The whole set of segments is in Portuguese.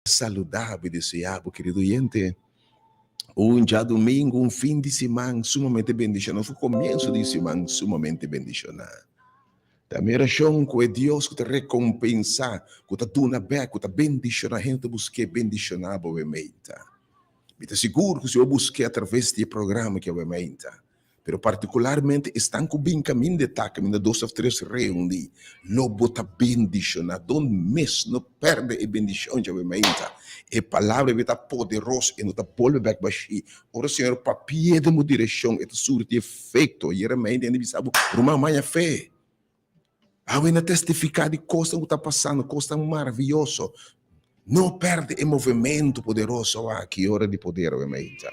Saudável desejável, querido oyente. Um dia domingo, um fim de semana sumamente bendicionado. Foi começo de semana sumamente bendicionado. Também razão que é Deus que te recompensa, que te dona bem, que te bendicionar, a gente busca bendicionar a meta. Me te seguro que se eu busquei através de programa que é meta. Pero particularmente estão com bem caminho de tá, caminho de 2 ou 3 reuniões. Lobo tá bendicionar, don't miss, não perde a bendição de meta. A palavra está poderosa e não está volve back baixi. Ora, Senhor, papia de uma direção, é surte efeito, e era mente, e sabe, uma manhã fé. Ao testificar de coisas que está passando, coisas maravilhosas. Não perde o movimento poderoso aqui, hora de poder, obviamente.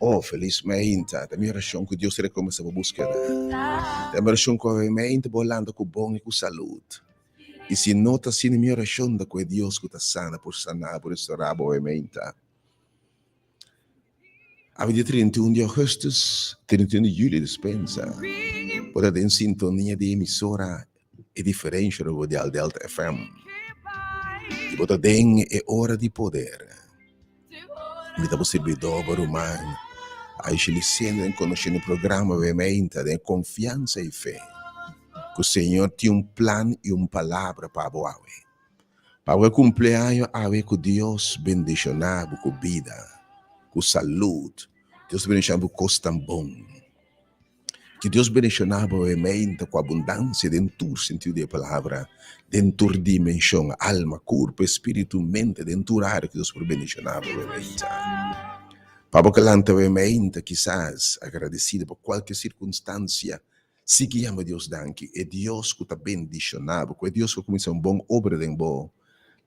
Oh, felizmente, da minha oração que Deus recomeça a buscar. Da minha oração que obviamente, bolando com bom e com saúde. E se nota assim na minha oração, da que Deus que está sana, por sanar, por restaurar, obviamente. A dia 31 de agosto, 31 de julho, dispensa. Pode ter em sintonia de emissora e diferente do Radial Delta FM. E pode ter é hora de poder. Me dá o servidor para o humano. A excelência em conhecer o programa, obviamente, de confiança e fé. Que o Senhor tem um plano e uma palavra para o Awe. Para o cumpleaños, Awe, que Deus bendicionar com vida, com saúde. Deus bendicionar com coisa tão bom. Que Deus bendicionar obviamente com abundância dentro do sentido da palavra, dentro da dimensão, alma, corpo, espírito, mente, dentro da área que Deus por bendicionar obviamente. Para que lanta obviamente, quizás agradecido por qualquer circunstância, se que ama Deus danke, é Deus que está bendicionado, é Deus que começa uma boa obra de bom,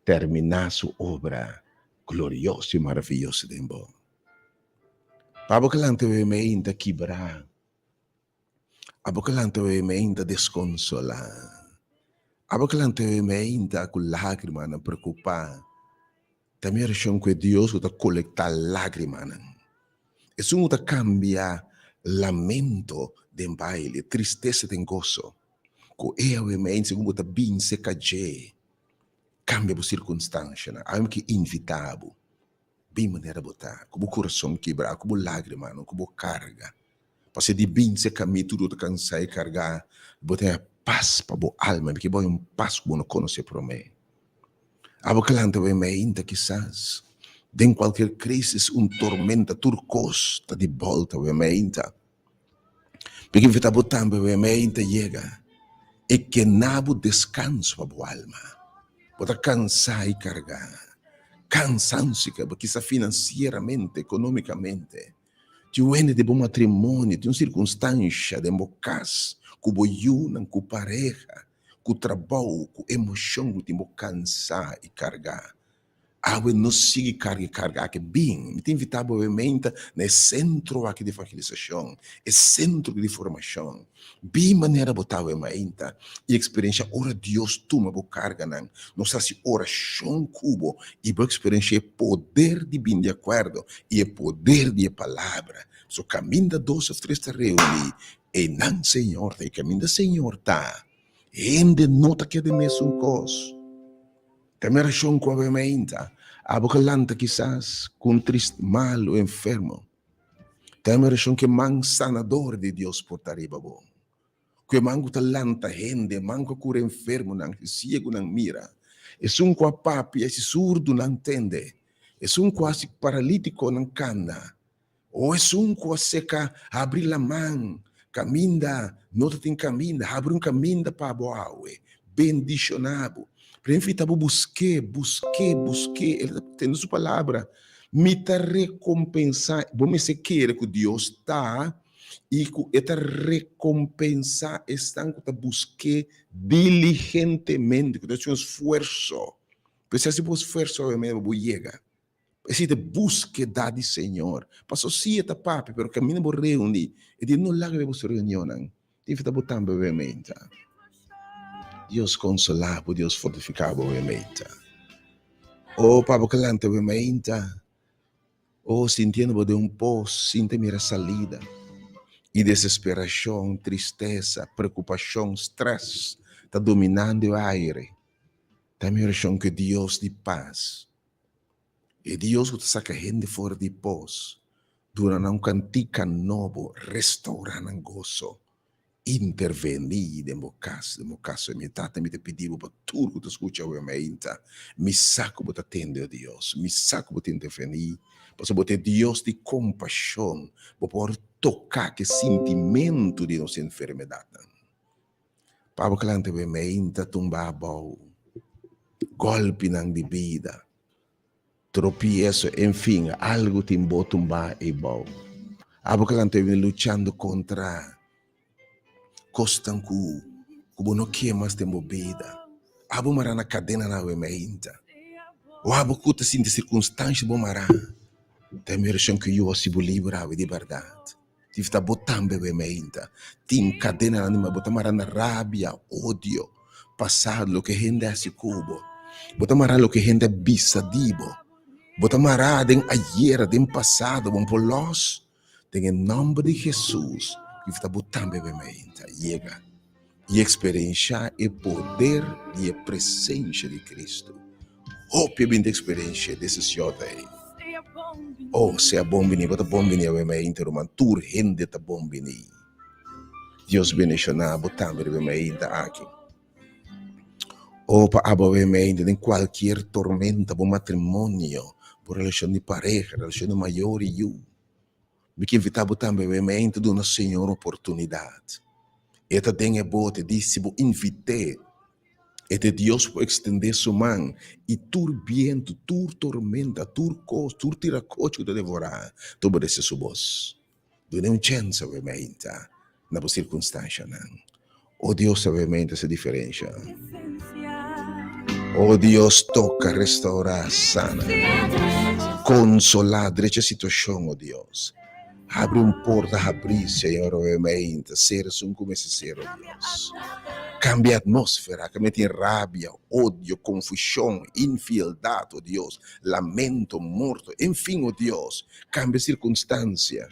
terminar sua obra gloriosa e maravilhosa de bom. Para que lanta obviamente quebrar, Abokalante obviamente desconsolar. Abokalante obviamente com lágrimas na preocupar. Também a razão que Deus está coletar lágrimas. Isso não cambia lamento de baile, tristeza de gozo. Que é obviamente como está bem se caje. Cambia a circunstância. Há que invitável. Bem maneira botar. Como coração quebrar, como lágrimas, como carga. Parce de bem se caminho tudo cansar e carregar, botar paz para a alma, porque bom paz que não conhece para mim. Abocalante bem ainda quizás, em qualquer crise, tormenta, turcos, está de volta bem ainda. Porque está botando bem ainda chega, e que nabo descanso para a alma, botar cansar e carregar, cansanço, porque financeiramente, economicamente. Ti uene de bom matrimônio, tem uma circunstância de mocas, que boiuna, com pareja, com trabalho, com emoção, que tem cansar e carregar. Awe não sigue carregar que bem, me tem invitado obviamente no centro aqui de evangelização, é centro de formação, bem maneira botar obviamente, e experiência, ora Deus toma a carga, não sei se oração cubo, e a experiência é poder de bem de acordo, e é poder de palavra, so caminho da 2 ou 3 reúne, e não Senhor, e caminho do Senhor tá, e ainda nota que é de mesmo coisa. Também razão que obviamente, a boca lanta quizás com triste, mal ou enfermo. Também razão que man sanador de Deus por tariba bom. Que mango talanta gente, mango cura enfermo, não ciego não mira. É um com a papi, esse surdo não entende. É um quase paralítico não canta. Ou é um com a seca, abrir a mão, caminha, não tem caminho, abre um caminho para a boa, bendicionado. Enfim, busquei, ele está tendo sua palavra, me está recompensar, vamos se querer que Deus está, e que está recompensar, está que busquei diligentemente, que tem um esforço, precisa de um esforço, obviamente, vou chegar. Precisa de búsqueda do Senhor, passou sim, está papi, pero caminho por reunir, e de não lá que vamos reunião, tem que estar botando, obviamente. Deus consolava, Deus fortificava obviamente. Oh, Pablo Calante obviamente. Oh, sentindo de pouco, sinto minha salida. E desesperação, tristeza, preocupação, stress, está dominando o aire. Também oração que Deus de paz. E Deus que saca gente fora de pós. Durante um cantica novo, restaurar um gozo. Intervenir no caso, mi tata mi te pedivo para tudo que tu escucha obviamente, mi saco para atender a Deus, mi saco para intervenir, para botar Deus de compaixão, para poder tocar que sentimento de nossa enfermidade. Para que lante obviamente tumba bom, golpe na de vida, tropieço, enfim, algo te tumba e bom. Abo que lante lutando contra costam que não queimas de movida. Abo mará na cadena na wemeinta. O abo cuta sim de circunstância bom mará. Tem merecão que eu se livrar de verdade. Tive tá botando wemeinta. Tem cadena na nima botar mará na rabia, ódio, passado lo que rende a si cubo. Botar mará lo que rende bisa dibo. Botar mará den ayer, den passado, bom polos. Tem em nome de Jesus. Tive tá botando wemeinta. Chega. E experienciar o poder e a presença de Cristo. Hope bem de experiência desse senhor aí. Oh, se é bom venir, bota bom venir, eu me interrompo, tur rende tá bom venir. Deus bendicionar, botando eu me ainda aqui. Oh, para abo eu me ainda em qualquer tormenta, bom matrimônio, por relação de pareja, relação de maior e eu. Me que invitar botando eu me ainda de uma senhora oportunidade. E também é bom te disse, vou invitar. E de Deus pode estender sua mão e tur viento, tur tormenta, tur cos, tur tiracocho de devorar, tu obedece sua voz. Dê um chance, obviamente, na circunstância, não. Oh Deus, obviamente, se diferencia. Oh Deus, toca, restaurar, sana, consolar, direita situação, oh Deus. Abre porta, abrir, Senhor, obviamente, ser um como esse ser, oh Deus. Cambia a atmosfera, que mete rabia, ódio, confusão, infidelidade, oh Deus, lamento, morto, enfim, oh Deus, cambia a circunstância.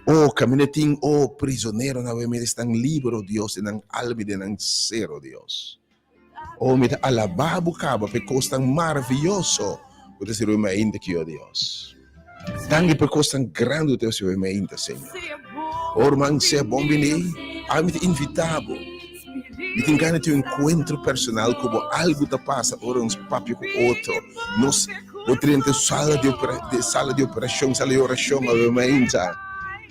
Oh, caminhetim, oh, prisioneiro, na verdade, estão livres, oh Deus, e não alma de não ser, oh Deus. Oh, me alabar, bucaba, porque estão maravilhoso, por dizer o meu ainda que, oh Deus. Tangue porque estão grande, oh Deus, o meu ainda, Senhor. Oh, irmão, se é bom venir, me invitado. E tem ganho de um encontro personal como algo da passa, ora uns papos com outro. Nós, o treino sala de operação, sala de oração, obviamente.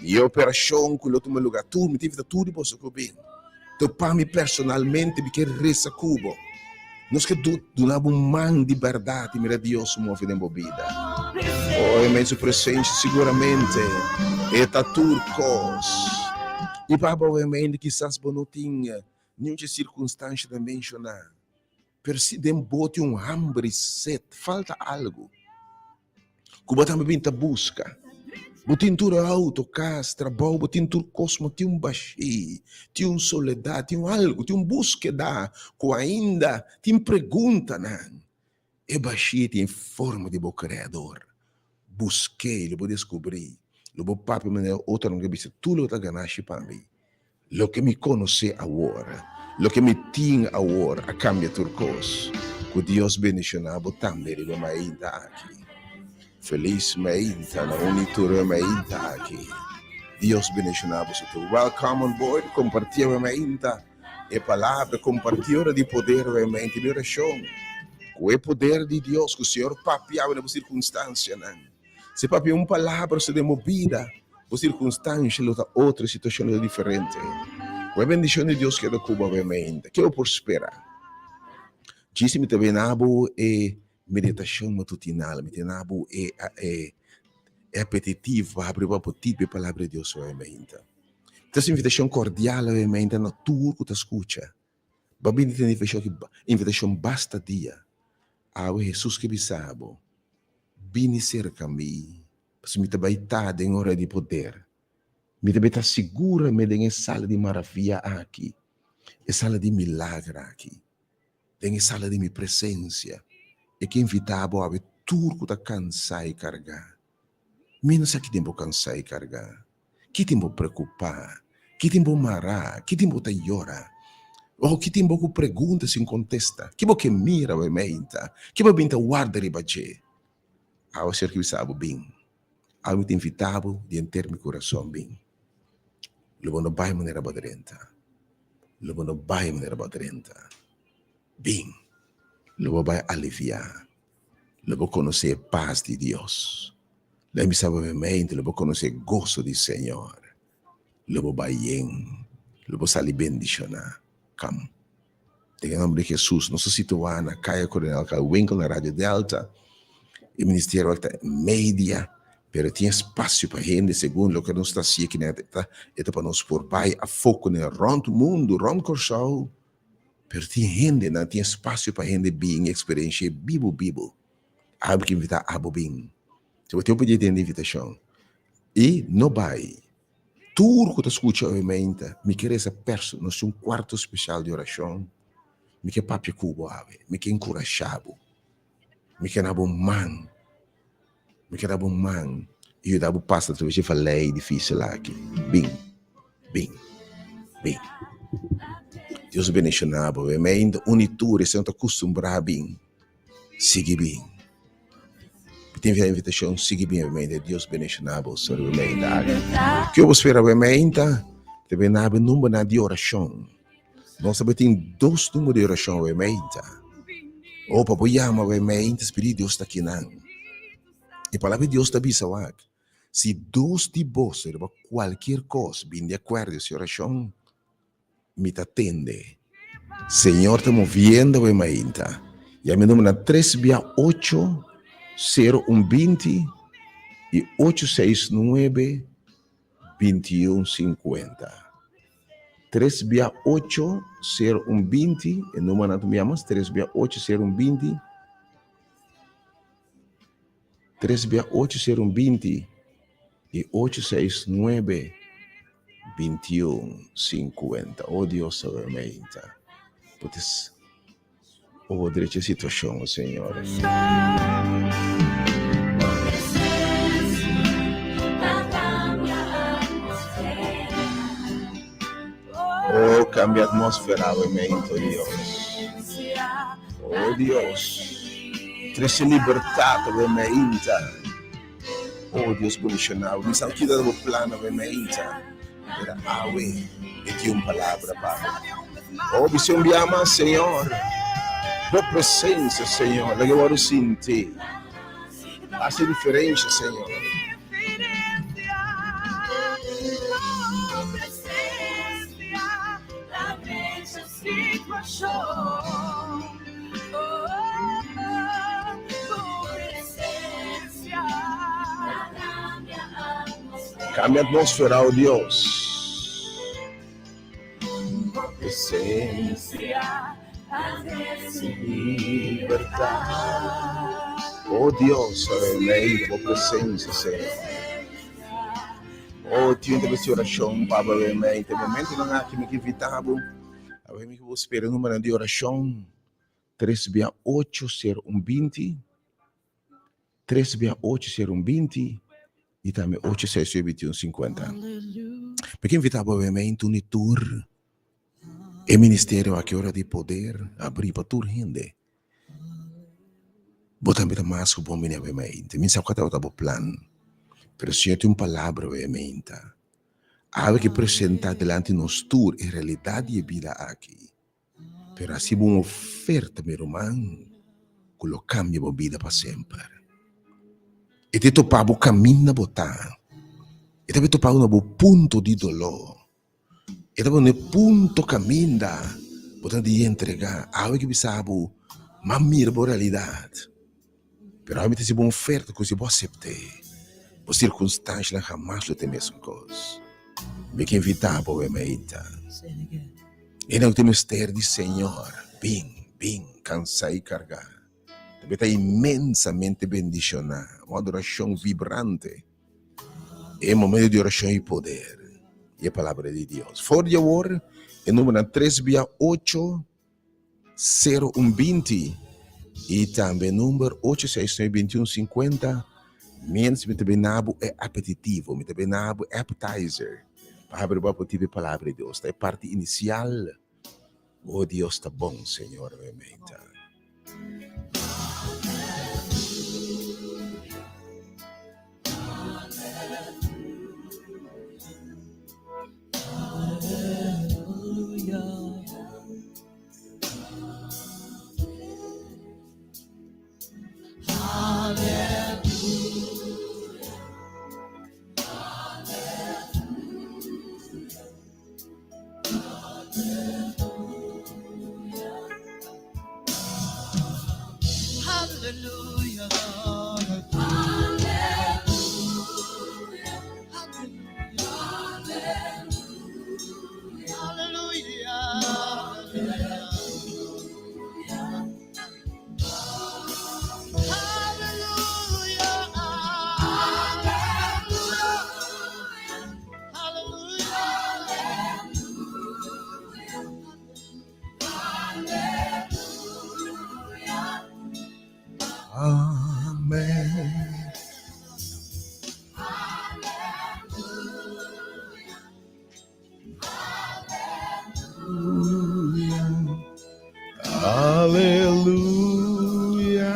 E a operação com o outro lugar, tudo, me tive tudo para o bem. Então, para mim, personalmente, me quer reza cubo. Nós que donamos um man de verdade, mira Deus move na vida. Oh, imenso presente, seguramente, é turcos. E para obviamente, quizás não tinha nenhuma circunstância de mencionar. Percebem bote hambre e sede, falta algo. Cuba também pinta busca. Botin tur auto, casa, trabalho, botin tur cosmo, tem baixi, tem soledade, tem algo, tem búsqueda, que ainda tem pergunta, não. E baixi tem forma de bom criador. Busquei, eu vou descobrir. Eu vou papo, mas outra não que tudo que ganaste para mim. Lo que me conhece agora, lo que me tem agora, a cambia turcos. Que Deus bendicionar, botando ele vai ainda aqui. Felizmente, na unitura ainda aqui. Deus bendicionar você. Welcome on board, compartilha ainda. A palavra, compartilha de poder realmente, de oração. Com o poder de Deus, que o Senhor papiava na circunstância, não. Se papiava uma palavra, se demovida. Por circunstância, outra situação é diferente. Com a bendição de Deus que é da Cuba, obviamente, que eu prosperar. Disse-me também, Nabo, meditação matutinal, meditação é apetitivo, abre o apetite para a palavra de Deus, obviamente. Então, essa invitação cordial, obviamente, na tua que tu escuta. Babini tem invitação basta dia. Ao Jesus que me sabe, vini cerca mim. Se me trabalhar em hora de poder, me deve estar segura me em sala de maravilha aqui, em sala de milagre aqui, em sala de minha presença, e que invitava a ver tudo que está cansado e carregar. Menos aqui tempo cansado e carregar, que tempo preocupar, que tempo marar, que tempo tá llorar. O que tem pouco pergunta sem contesta. Que que mira o menta. Que bo binta guarda ribache. Ao ser que sabe bem. Ao me invitado de ter meu coração bem. Lobo no bai maneira badrenta. Lobo no bai maneira badrenta. Bem. Lobo vai aliviar. Lobo conhecer paz de Deus. Lobo sabe mente. Lobo conhecer gozo do Senhor. Lobo vai bem. Lobo sali bendicionar. Come. Em nome de Jesus, nosso situar na Caia Coronel, que winkel na Rádio Delta, e Ministério Alta Media, pero tem espaço para gente, segundo o que nós está aqui, é para nós por pai a foco no rondo mundo, rondo corção, pero tem gente, não tem espaço para gente bem, experiência, bibo, há que invitar a bobin. Se você pode ter invitação, e não vai, tudo que você escuta, obviamente, me quer essa pessoa, nós temos quarto especial de oração, me quer papi cubo ave, me quer encorajado, me quer nabo man, e eu dava pasta através de falei difícil lá aqui, bem. Deus bendicionava, obviamente, unitura, se não está acostumado bem, siga bem. Tem a invitação, siga bem, obviamente, Deus bendicionava, sobre o meio da área. Que eu espero, obviamente, também na número de oração. Nós também temos 2 números de oração, obviamente. Ou para apoiar, obviamente, o Espírito de Deus está aqui, não. E a palavra de Deus está avisando. Se 2 de vós, qualquer coisa, bem de acordo com essa oração, me atende. Senhor, estamos vendo, obviamente. E a minha número é 368 0120 e 869 2150. 368 0120, o número que chamamos 368 0120 368 0120 e 869 2150. Oh Deus, obviamente. Podes direito a situação, Senhor. Oh, cambia a atmosfera, obviamente, Deus. Oh Deus. Trazer liberdade, obviamente. Oh Deus, bendicionado. Me sabe que dá o plano, obviamente. Era awe e tinha palavra, Pai. Oh, visão de ama, Senhor. Tua presença, Senhor. La que eu sinto. Faz a diferença, Senhor. Cambia a atmosfera, oh Deus. Presencia, libertad. Oh Deus, lei tua presença, Senhor. Oh, tinha que oração, Pai, obviamente. Momento não há que me invitava. Eu vou esperar o número de oração 368 0120 368 0120 e também 868 2150. Porque invitava, obviamente, um tour. E ministério a que hora de poder abrir para toda gente. Botar mais que bom, obviamente. Me sabe que eu plano. Pero se eu tenho uma palavra, obviamente. Há que apresentar delante de nós tour em realidade e vida aqui. Pero assim, uma oferta, meu irmão, que lo cambia a vida para sempre. E te topar o caminho na botar. E te topar no ponto de dolor. E te no ponto caminho da botar de entregar. Algo que sabe, mas mira a realidade. Pero realmente se uma oferta que você pode aceitar. Por circunstâncias jamais lo tem a mesma coisa. Me que invitar, obviamente. E não tem mistério de Senhor. Bem, cansar e carregar. Também está imensamente bendicionar. Uma adoração vibrante. É momento de oração e poder. E a palavra de Deus. For de amor, o número 368 0120 e também o número 869 2150. Menos me também nabo é apetitivo, me também nabo é appetizer. Para abrir o tipo de palavra de Deus. É parte inicial Oh Dios está bom, Senhor, obviamente. Hallelujah. Amen. Aleluia.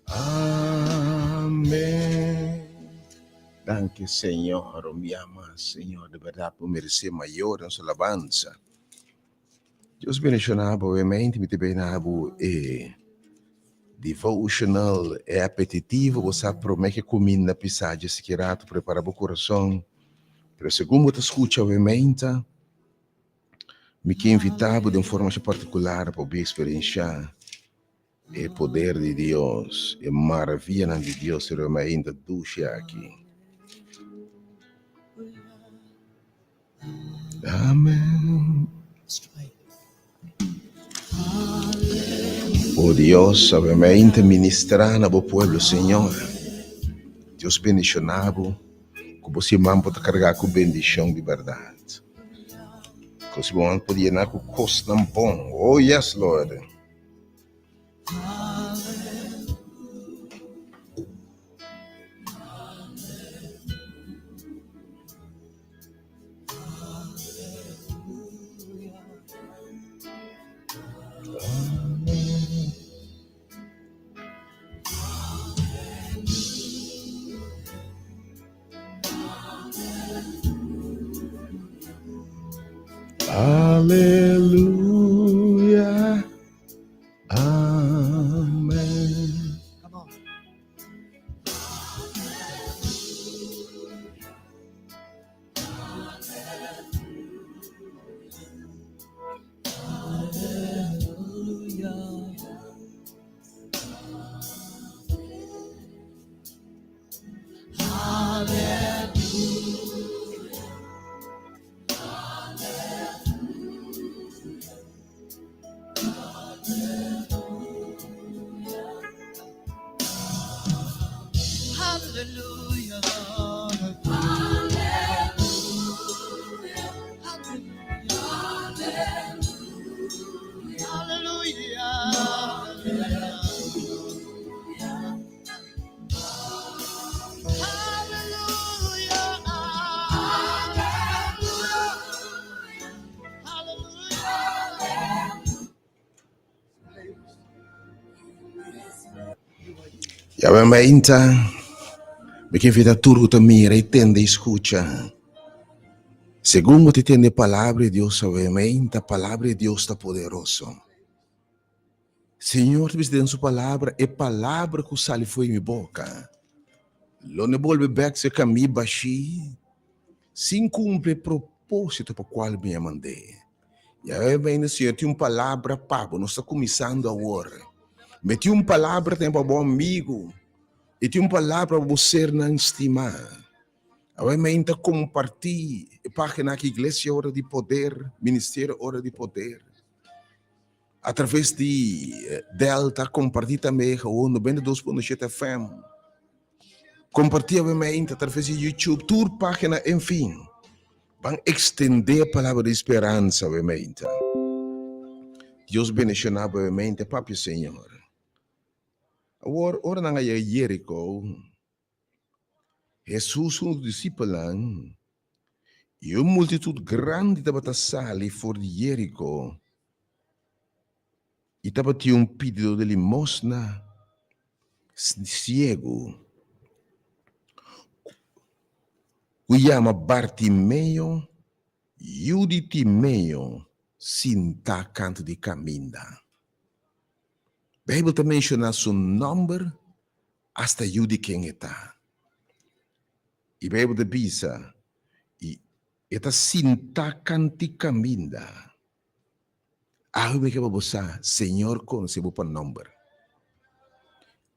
Amém. Danke, Senhor, me ama, Senhor, de verdade, por merecer maior na sua alabança. Deus mencionava, obviamente, me benabo devotional é apetitivo, você promete comer na pisagem, se quer preparar o coração. Mas segundo você escuta, obviamente, me que invitava de uma forma particular para experienciar o poder de Deus, a maravilha de Deus, que ainda duche aqui. Amém. Oh Deus, obviamente, ministrar no povo, Senhor. Deus bendicionado, que você manda para carregar com bendição de verdade. Que você manda para llenar com costa bom. Oh yes, Lord. Aleluia. Amém. Come on. Hallelujah. E obviamente, me que vida tudo também retende e escuta. Segundo te tende a palavra de Deus, obviamente, a palavra de Deus está poderoso. Senhor, te dando sua palavra, é palavra que sale foi em minha boca. Lo ne volve back se caminho baixi, sem cumpre propósito para o qual me mandei. E aí, bem, Senhor, tem uma palavra, papo, nós estamos começando agora. Meti uma palavra tem para bom amigo, e tem uma palavra para você não estimar. Obviamente, compartilhe a página aqui, Igreja Hora de Poder, Ministério Hora de Poder. Através de Delta, compartilhe também o 92.7 FM. Compartilhe, obviamente, através de YouTube, toda página, enfim. Vão estender a palavra de esperança, obviamente. Deus bendicione, obviamente, Papi Senhor. Ora na Jerico, Jesus, um discípulo, E uma multitud grande estava sali fora de Jerico. E estava tinha um pedido de limosna cego. O chama Bartimeo, Yudi Timeo, sinta canto de caminda. A Bíblia também menciona seu nome, hasta Yudi quem está. E a Bíblia diz, e esta sinta canto de caminda. Ah, me que você, Senhor, conhece o seu nome.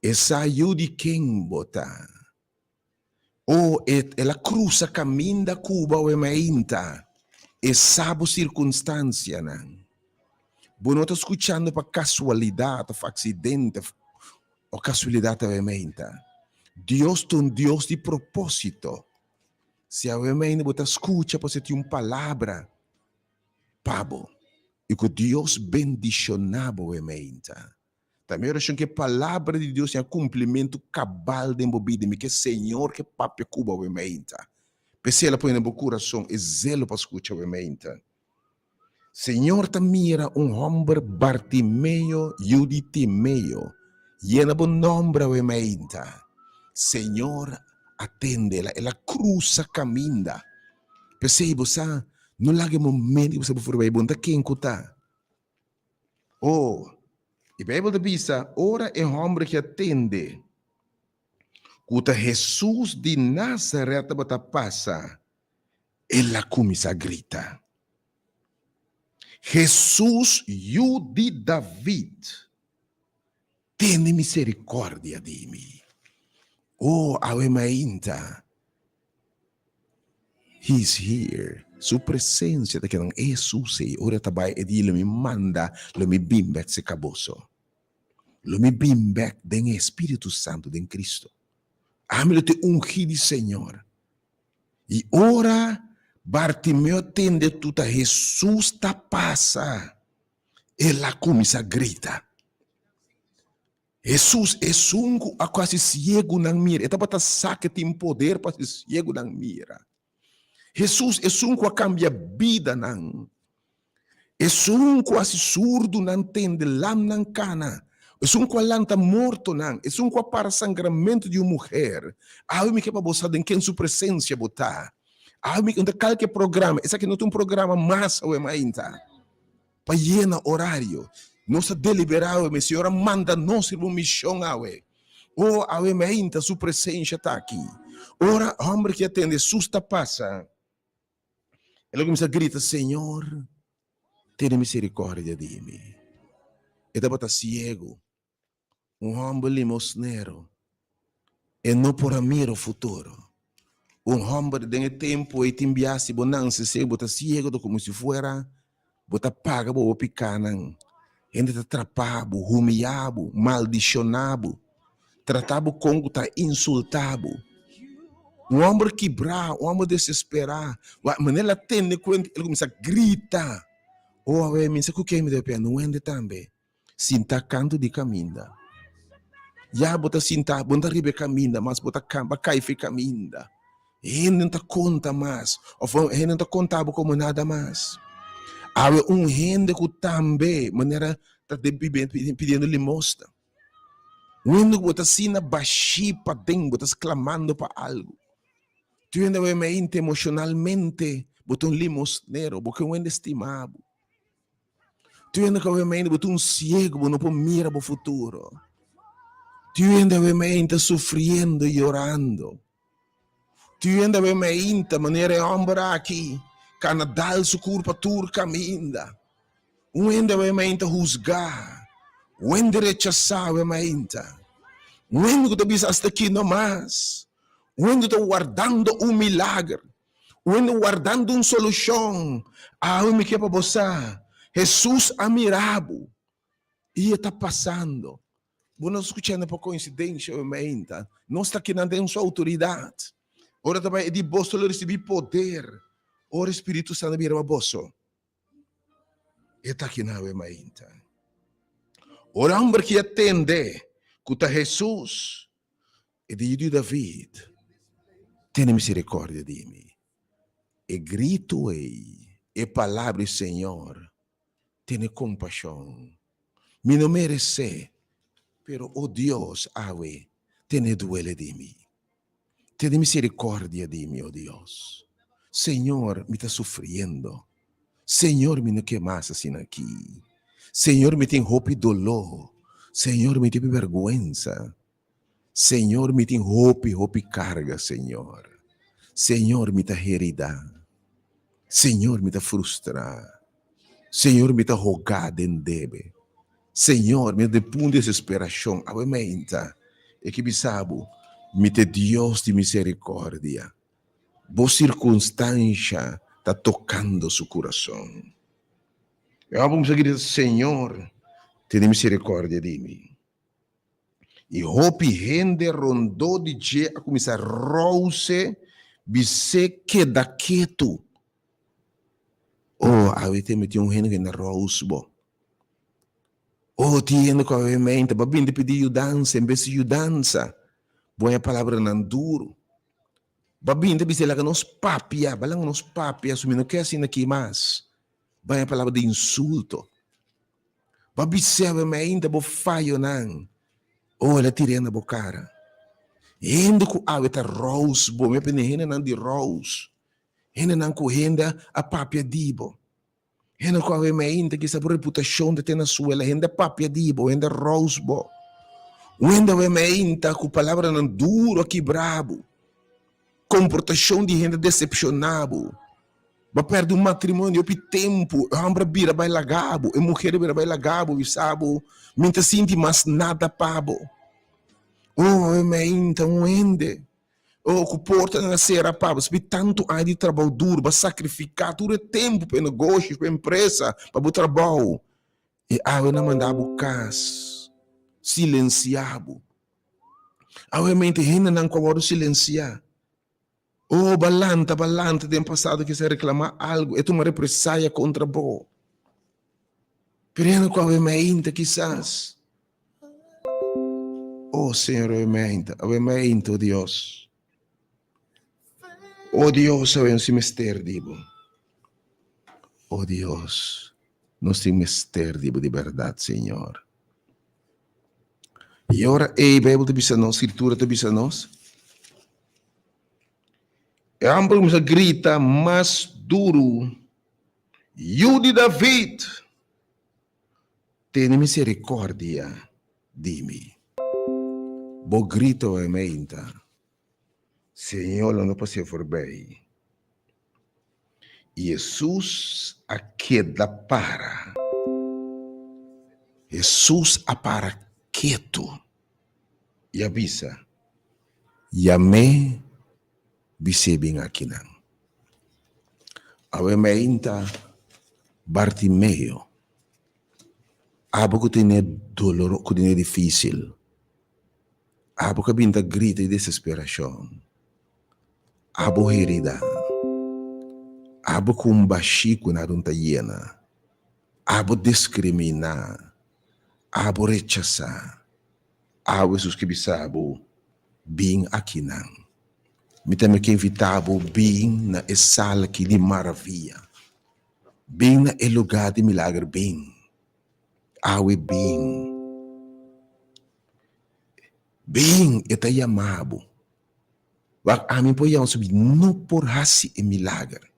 Essa Yudi quem bota. O ela cruza caminda Cuba o emainta. E sabe circunstância, não. Você não está escutando para casualidade, para acidente, ou casualidade emainta. Deus é um Deus de propósito. Se a emainta você escuta, você tem uma palavra, Pabo, e que Deus bendicionava o emainta. Também eu acho que a palavra de Deus é um cumprimento cabal de embobida, que Senhor que papi Cuba o emainta. Pese ela põe no coração e zelo para escutar o emainta. Senhor ta mira homem Bartimeo Yudi Timeo. Llena bom nome o emainta. Senhor atende ela cruza caminda. Pese você não lage momento você for vai bom ta quem cuta. Oh, e a Bíblia diz, ora é homem que atende. Cuta Jesus de Nazaré bata passa. Ela começa a gritar. Jesus, Hijo de David, tem misericórdia de mim. Oh, Awemainta, He's here. Sua presença da que não é sucede. Ora também ele me manda, lo me bimbek se caboso. Lo me bimbek den Espírito Santo den Cristo. Amelo te ungido Senhor. E ora Bartimeu tende tudo Jesus ta passa. Ela começa a gritar. Jesus é sungo a quase cego na mira. Eta bata saque tem poder para ser cego na mira. Jesus é sungo a cambia vida não. É sungo a se surdo não entende lam não cana. É sungo a lanta morto não. É sungo a para sangramento de uma mulher. Ah, me que para você em quem sua presença botar. Ah, me que qualquer programa. Esse aqui não tem um programa massa ou é mais para llenar horário. Nossa deliberada, a senhora manda nós ir uma missão, awe. Ou awe ainda sua presença está aqui. Ora, homem que atende, susta passa. Ela começa a gritar, Senhor, tenha misericórdia de mim. Ele estava cego, homem limosnero, e não por amir o futuro. Homem de tempo e timbiasse bonança, se bota cego como se fuera, bota paga, bota picanan. Gente te atrapado, humilhado, maldicionado, tratado como tá insultado. Homem quebrar, homem desesperar, a maneira atende quando ele começa a gritar. Oh, a mim, o que me deu pena? Não ende também. Sinta canto de caminda. Já bota sinta, bota ribe caminda, mas bota camba, cai fi caminda. Ele não tá conta mais, ou ele não tá contado como nada mais. Há gente que também, maneira, está pedindo limosna. Quando você está baixinho para dentro, você está clamando para algo. Tu ainda vai me emocionalmente, você é um limosnero, você é um estimado. Tu ainda vai me um cego, você não pode mirar para o futuro. Tu ainda vai me sofrendo e orando. Tu ainda vai me maneira homem aqui. Canadá, su curva tur caminda. Ainda vai me juzgar. Ainda rechazar vai me. Ainda tu bisa hasta aqui nomás. Ainda tu guardando milagre. Ainda guardando solução. Ah, me que para você. Jesus amirabo. E está passando. Você não escutando por coincidência, não está aqui na sua autoridade. Ora também é de você receber poder. Ora Espírito Santo vira uma bosso. Está aqui na ainda. Ora homem que atende, que Jesus, e de David, tem misericórdia de mim. e grito e palavra, Senhor, tem compaixão. Me não merece, pero, oh Deus, ave, tem duele de mim. Tem misericórdia de mim, oh Deus. Senhor, me está sofrendo. Senhor, me não queimas assim aqui. Senhor, me tem roupa e dolor. Senhor, me tem vergonha. Senhor, me tem roupa e carga, Senhor. Senhor, me está herida. Senhor, me está frustrar. Senhor, me está rogado em debe. Senhor, me depun desesperação. Avementa. E que bisabo, me te Deus de misericórdia. Boa circunstância está tocando seu coração. Vamos seguir, Senhor, tenha misericórdia de mim. E roupa rende rondou de dia a começar a rouse, bise queda quieto. Oh, a vete meti rende que na rouse, bo. Oh, tiendo com a mente, babim de pedir ajudança, em vez de ajudança. Boa palavra não duro. Babim de dizer que nos papia, balang nos papia, assumindo que assim aqui mais. Boa palavra de insulto. Babi serve ainda bo falho não. Oh, ela tira na bocara. Ainda com a veta rose, bo me pene hena não de rose. Hena não correndo a papia dibo. Hena com a veta ainda que essa reputação de ter na sua, ela ainda papia dibo, ainda rose bo. Ainda vem ainda com palavra não duro aqui brabo. Comportação de gente decepcionável. Ba perde um matrimônio por tempo, a hambra bira vai lagabo, a mulher bira vai lagabo, bisabo, minta sinti mas nada pabo. Oh, me então ende. Oh, que porta na sera pabo, se tanto há de trabalho duro, ba sacrificar todo o tempo para negócio, para empresa, para o trabalho. E ave na mandabo cas, silenciabo. Ave mente rena não como silenciar. Oh, balanta, tem passado que se reclamar algo, é uma represália contra bo. Pero com a mente, quizás. Oh, Senhor, a mente, oh Deus. Oh, Deus, sabemos se mister, dibo. Oh, Deus, nós temos mister, dibo, de verdade, Senhor. E agora, a Bíblia te bisa nós, a Escritura te bisa nós. É ambos a grita mais duro. Yude David, tem misericórdia de mim. Bo grito a menta. Senhor, não passei por bem. Jesus a queda para. Jesus a para quieto. E avisa. Yame bisebing aqui não. A menta Bartimeu. Abo que tem dolor, que tem difícil. Abo que binta grita e desesperação. Abo herida. Abo com baxico na runta hiena. Abo discriminar. Abo rechazar. Abo Jesus que bisabo bem aqui não. Me teme que invitabo bem na sala aqui de maravilha. Bem na lugar de milagre bem. Awe bem. Bem, eta yamabo. Wak amin po yaw sabi, no por hasi e milagre.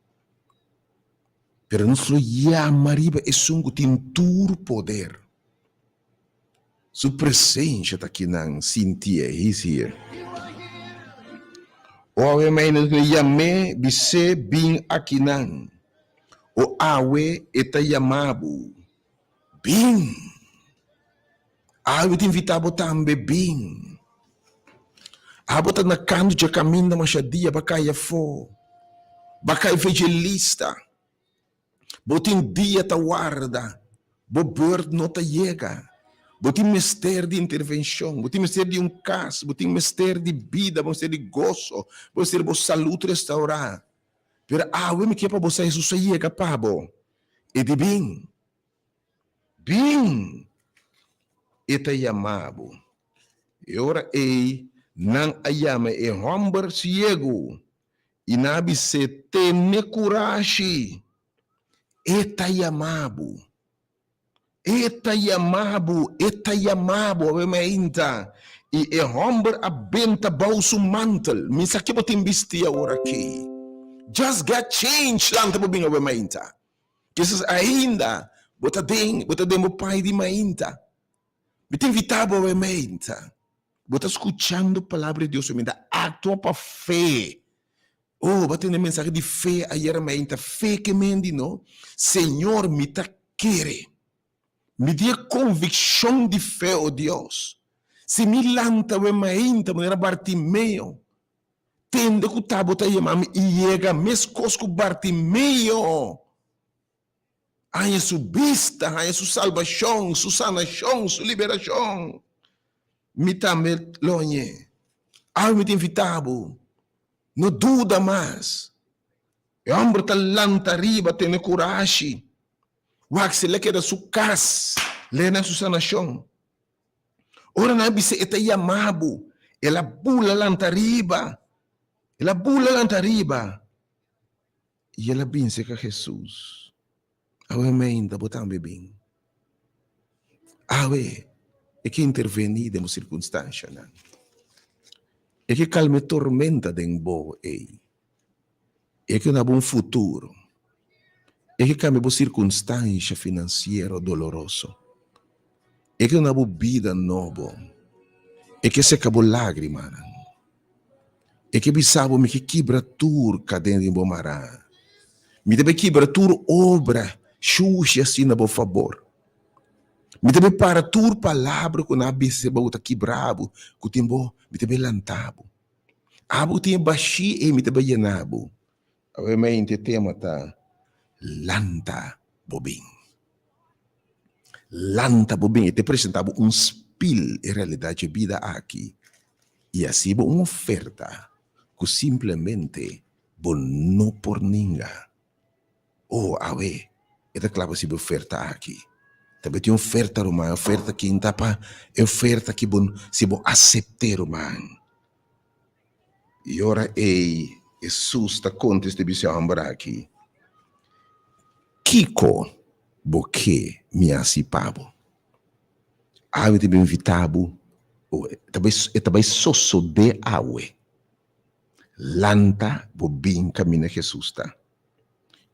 Pero não só yamariba e sungo tintur poder. Sua presença está aqui não, sentia, he's here. O awe mainas que yame bise bem aqui não. O awe eta yamabo. Bem. Awe te invitabo tambe bem. Abota na canto de caminho da machadia, bacai fo, bacai evangelista, botin dia ta guarda, bo bird não ta chega, botin mistério de intervenção, botin mistério de caso, botin mistério de vida, mistério de gozo, mistério de saúde restaurar. Pero awe me que para você Jesus chega pabo, e de bem, e ta yamabo, e ora ei. Nang ayama e homber ciego Inabi se tene coragem. Eta yamabu. Eta yamabu, wemainta. E hombre abenta bausu mantel. Misa que botin bestia ora aqui. Just get change lanta bobinga wemainta. Que essas ainda, bota den mo pai de mainta. Bota invitado wemainta. Bota escuchando a palavra de Deus wemainta. Atua pa fé. Oh, bota uma mensagem de fé ayer mainta. Fé que mendi, no? Senhor, me ta quere. Me dê convicção de fé, oh Deus. Se me lanta o mainta, maneira Bartimeu. Tende que tá bota aí, mami, e chega mesmo cosco Bartimeu. Aí sua vista, aí sua salvação, sua sanação, sua liberação. Me também longe. Aí me invitado. Não duda mais. O homem tá lanta riba, tem coragem. Wak se leke da sua casa, lena sua sanação. Ora na bise eta yamabu, ela bula lanta riba. Ela bula lanta riba. E ela binse com Jesus. Awe meinda botam bebim. Awe, é que intervenir de uma circunstância, né? É que calme tormenta de bo ei. É que não há bom futuro. É que calme bo circunstância financeira doloroso. É que não há vida novo. É que se acabou lágrima. É que bisabo me que quebra tur cadendo em bomará. Me deve quebra tur obra, xuxa assim na bo favor. Me deve para tur palavra com a bise bauta quebrabo, com timbo, me deve lantabo. Abo tinha baixi e me deve llenabo. Obviamente tema tá lanta bobin. Lanta bobin e te apresentava spill em realidade de vida aqui. E assim uma oferta que simplesmente não por ninguém. Oh, awe, é claro que oferta aqui. Também tem oferta romana, oferta que não tapa, é oferta que bom se bom aceitar romano. E ora Jesus está contando este bisão aqui. Kiko boque me assipabo. Awe te bem invitado. Também sosso de awe. Lanta bobin camina Jesus tá.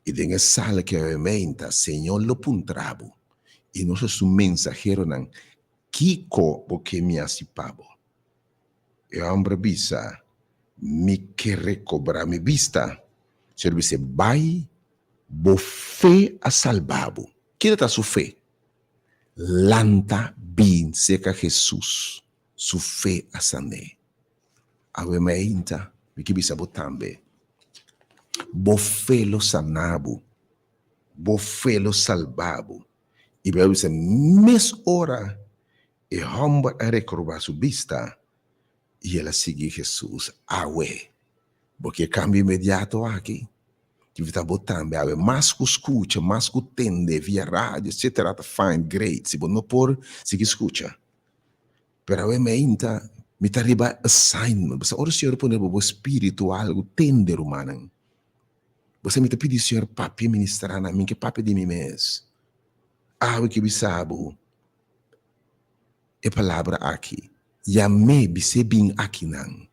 E dengue sala que a menta, Senhor lo puntrabo. E nós somos mensageiro nan Kiko boque me assipabo. E a homem bisa me quer cobrar me vista. Senhor disse, vai bo fé a salvabo. Que está sua fé? Lanta bin seca Jesus. Su fé a sané. Ave meinta, me que bisa botambe. Bo fé lo sanabo. Bo fé lo salvabo. E vai dizer, mes hora, e homem a recobrar sua vista. E ela seguir Jesus. Awe. Porque cambio imediato aqui. Que está botando, mais que escuta, mais que tende, via rádio, etc. Fine, great. Se não por, se que escuta. Pero a meinta, me está arriba assignment. Você ora o Senhor põe o espírito algo tender humano. Você me está pedindo, Senhor, papi ministrar na mim, que papi de mim mesmo. Ah, que bisabo. É palavra aqui. Yame bise bem aqui não.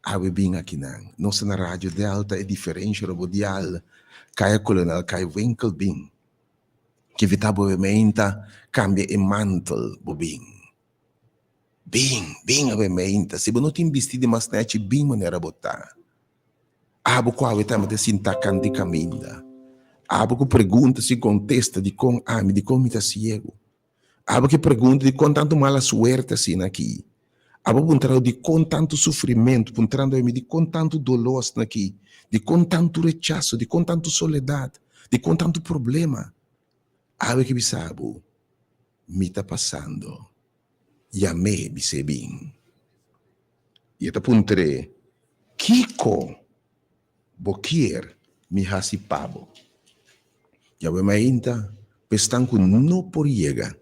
Awe bem aqui não. Nossa na rádio delta é diferente do dial. Cai colonel, cai winkel bem. Que vitabo meinta cambia e mantel bobin. Bem a meinta. Se não tem vestido mais net bem maneira botar. Abo qual é também se intacan de caminda. Abo que pergunta se contesta de com ame de como está ciego. Abo que pergunta de com tanto mala suerte assim aqui. Abo puntrado de com tanto sofrimento, puntrando de com tanto dolor aqui, de com tanto rechaço, de com tanto soledade, de com tanto problema. Abo que bisabo me está passando. E a me bise bem. E está puntre Kiko boquier me hasipabo. E a mainta pestanco não por chega.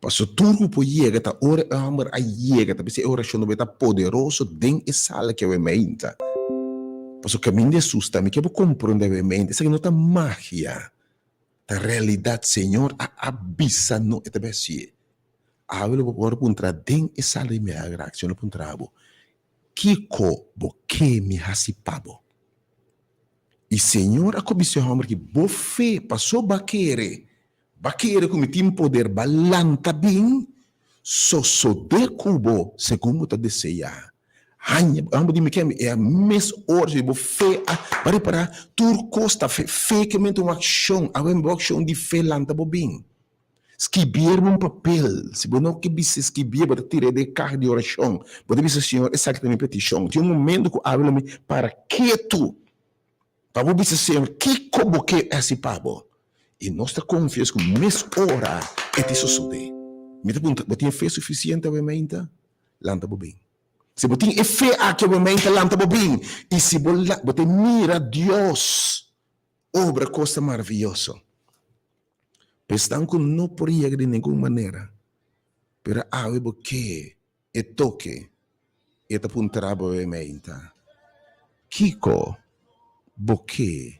Passo tudo por chega, tá ora amor a chega, tá bem oração beta poderoso den e sala que a mainta. Por o caminho de Jesus também que eu compreender realmente, isso aqui não está magia, a realidade, Senhor, a abisa no é também assim. A eu vou pôr contra den e sale me a reação no trabo. Kiko bo que me hasipabo. E Senhor, a comissão homem que bo fé passou baquere como tem poder balanta bem, so de cubo segundo ta deseja. Hanya, amo di mikem é a mes hoje bo fé para tur costa fé que mente uma ação, a uma ação de fé lanta bo bem. Escrever um papel, se você não quer escrever, para tirar de carro de oração, você dizer, Senhor, essa aqui é a minha petição. Tem um momento que habla para quieto, para você dizer, Senhor, que como que é esse pabo? E nós confiamos que mês hora é isso suceder. Me pergunta, você tem fé suficiente para menta? Lanta bem. Se você tem fé aqui para menta, lanta bem. E se você mira Deus, obra coisa maravilhosa. Pestanco não podia de nenhuma maneira. Pero algo que e toque e ta puntrabo e menta. Kiko boque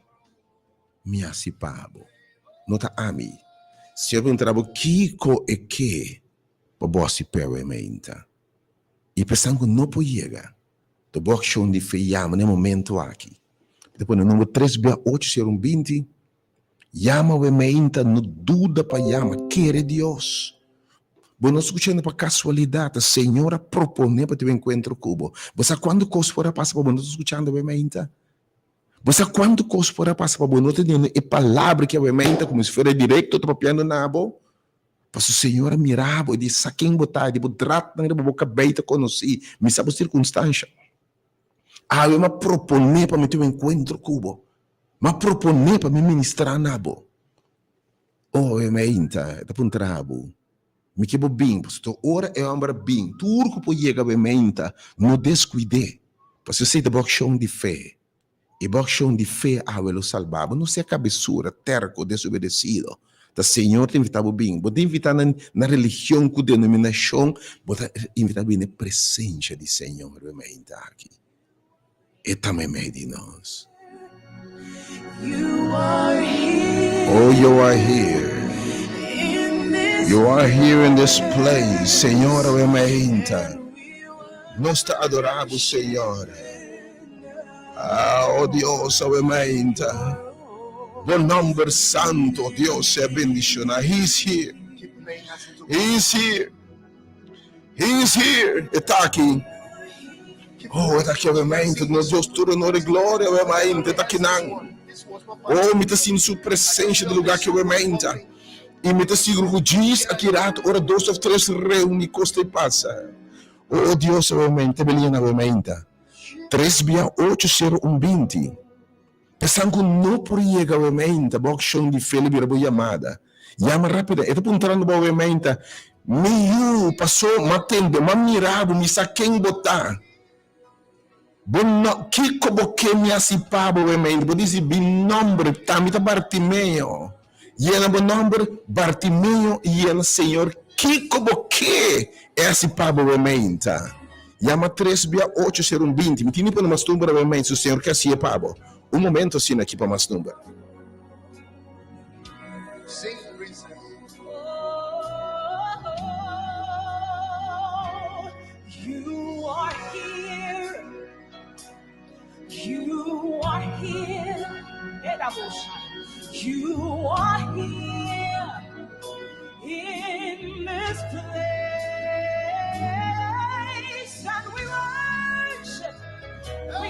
mi asipabo. Nota ami. Se eu puntrabo Kiko e que bobo asipabo e menta. E pestanco não podia. To boxão de feiama no momento aqui. Depois no número 3/8/20 Yama o menta no duda para yama, querer Deus. Bom, nós escutando para casualidade, a Senhora propõe para ter um encontro cubo. Você quando coisa fora passa para nós escutando o menta? Você quando coisa fora passa para nós tendo a palavra que é menta como se fosse direto para piano nabo? Para a Senhora mirava e disse, saquem botar, de botar na boca beita conheci, me sabe circunstância. Ah, eu me propõe para ter um encontro cubo. Ma propone para me ministrar nabo. Oh, é menta, tá por trabo. Me que bem, pastor, ora é ambra bem. Turco po chega a menta, não descuide. Porque você tem boxão de fé. E boxão de fé a lo salvava. Não se cabeçura, terco, desobedecido. O Senhor te invitava bem. Você invitar na religião, com denominação, você invitar bem na presença do Senhor, é menta aqui. E também meio de nós. You are here. Oh, you are here. You are here in this place, Senhor, amenta. Nós te adoramos, Senhor. Ah, oh Deus, amenta. Bom nome santo, Deus é bendicionado. He's here. He's here. He's here. Está aqui. Oh, está aqui, amenta. Nós Deus tudo honor e glória, amenta. Está aqui não. Oh, me está sentindo sua presença do lugar que eu amenta. E me está seguro diz aqui rato, ora 2 ou 3 reúne costa e passa. Oh Deus, amenta, belina, amenta. 3/8/20. Pensando não por chegar, amenta, boxão de fé, vira boa chamada. Chama rápida, e tá apontando para amenta. Meio passou, matendo, mas mirado, me saquem botar. Bom, que como que me assipava, amenta, por dizer, bem nome, tá, me tá Bartimeu. E ela o nome Bartimeu e ela Senhor que como que é esse pabo menta. Chama 3/8/20. Me tinha para uma tumba o Senhor que assim é pabo. Um momento assim aqui para uma tumba. You are here. You are here. You are here in this place, and we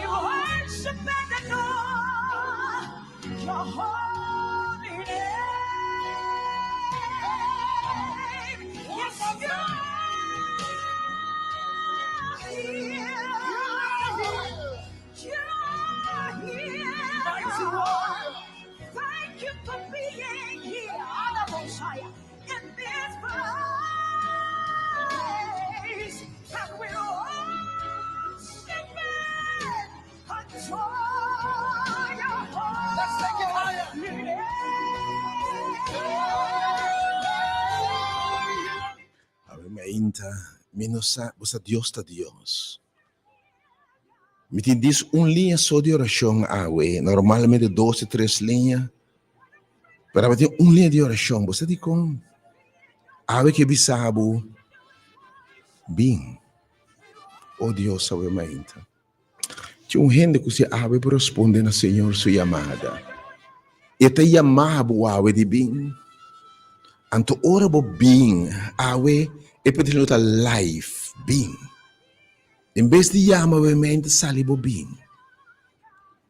worship and adore your holy name. Yes, you are here. You are here. Thank you for being here, Messiah, in this place. And we'll worship and adore your holy. Let's take it higher. Amenta, você Deus está Deus. Me te diz linha só de oração, normalmente 12, 3 linhas. Para ter linha de oração, você diz com que bisabo, bem, oh Deus, sabemente. Tinha gente que se ave para responder ao Senhor sua chamada. E te chamava ave de bem. Anto ora bo bem, ave e pedi luta life, bem. Em vez de chamar ave mente, sali bo bem.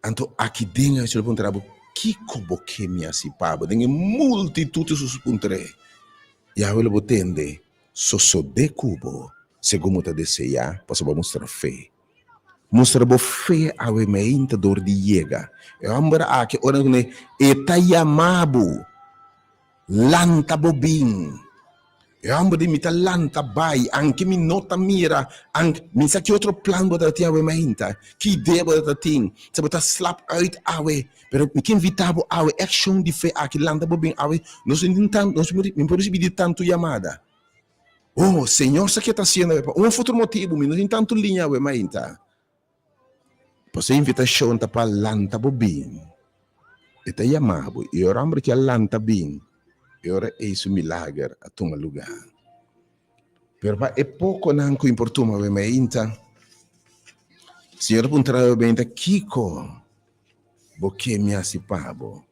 Anto aqui dentro, se perguntar, que como que me assipava? Tem multitude de puntre. E ave lo botende, so de cubo, segundo te deseja, posso mostrar fé. Mostra bo fé ave mente dor de yega. E ambra aqui ora ne eta yamabu. Lanta bobin. E amba di mita lanta bai, anche mi nota mira, anche mi sa che altro plan bota ti ave menta, che idea bota ting, se bota slap uit ave, pero mi che invitavo ave action di fe a che lanta bobin ave, non so intanto, non so mi puoi di tanto chiamata. Oh, Senhor, sa che sta haciendo, un altro motivo, mi non intanto linha ave menta. Posso invitazione pa lanta bobin. E te chiamavo, e ora ambra che lanta bin. E ora è su milagre a tunga lugar. Però è poco nanco importuno a me inta. Signora puntrava bene Kiko, boché mi assipavo.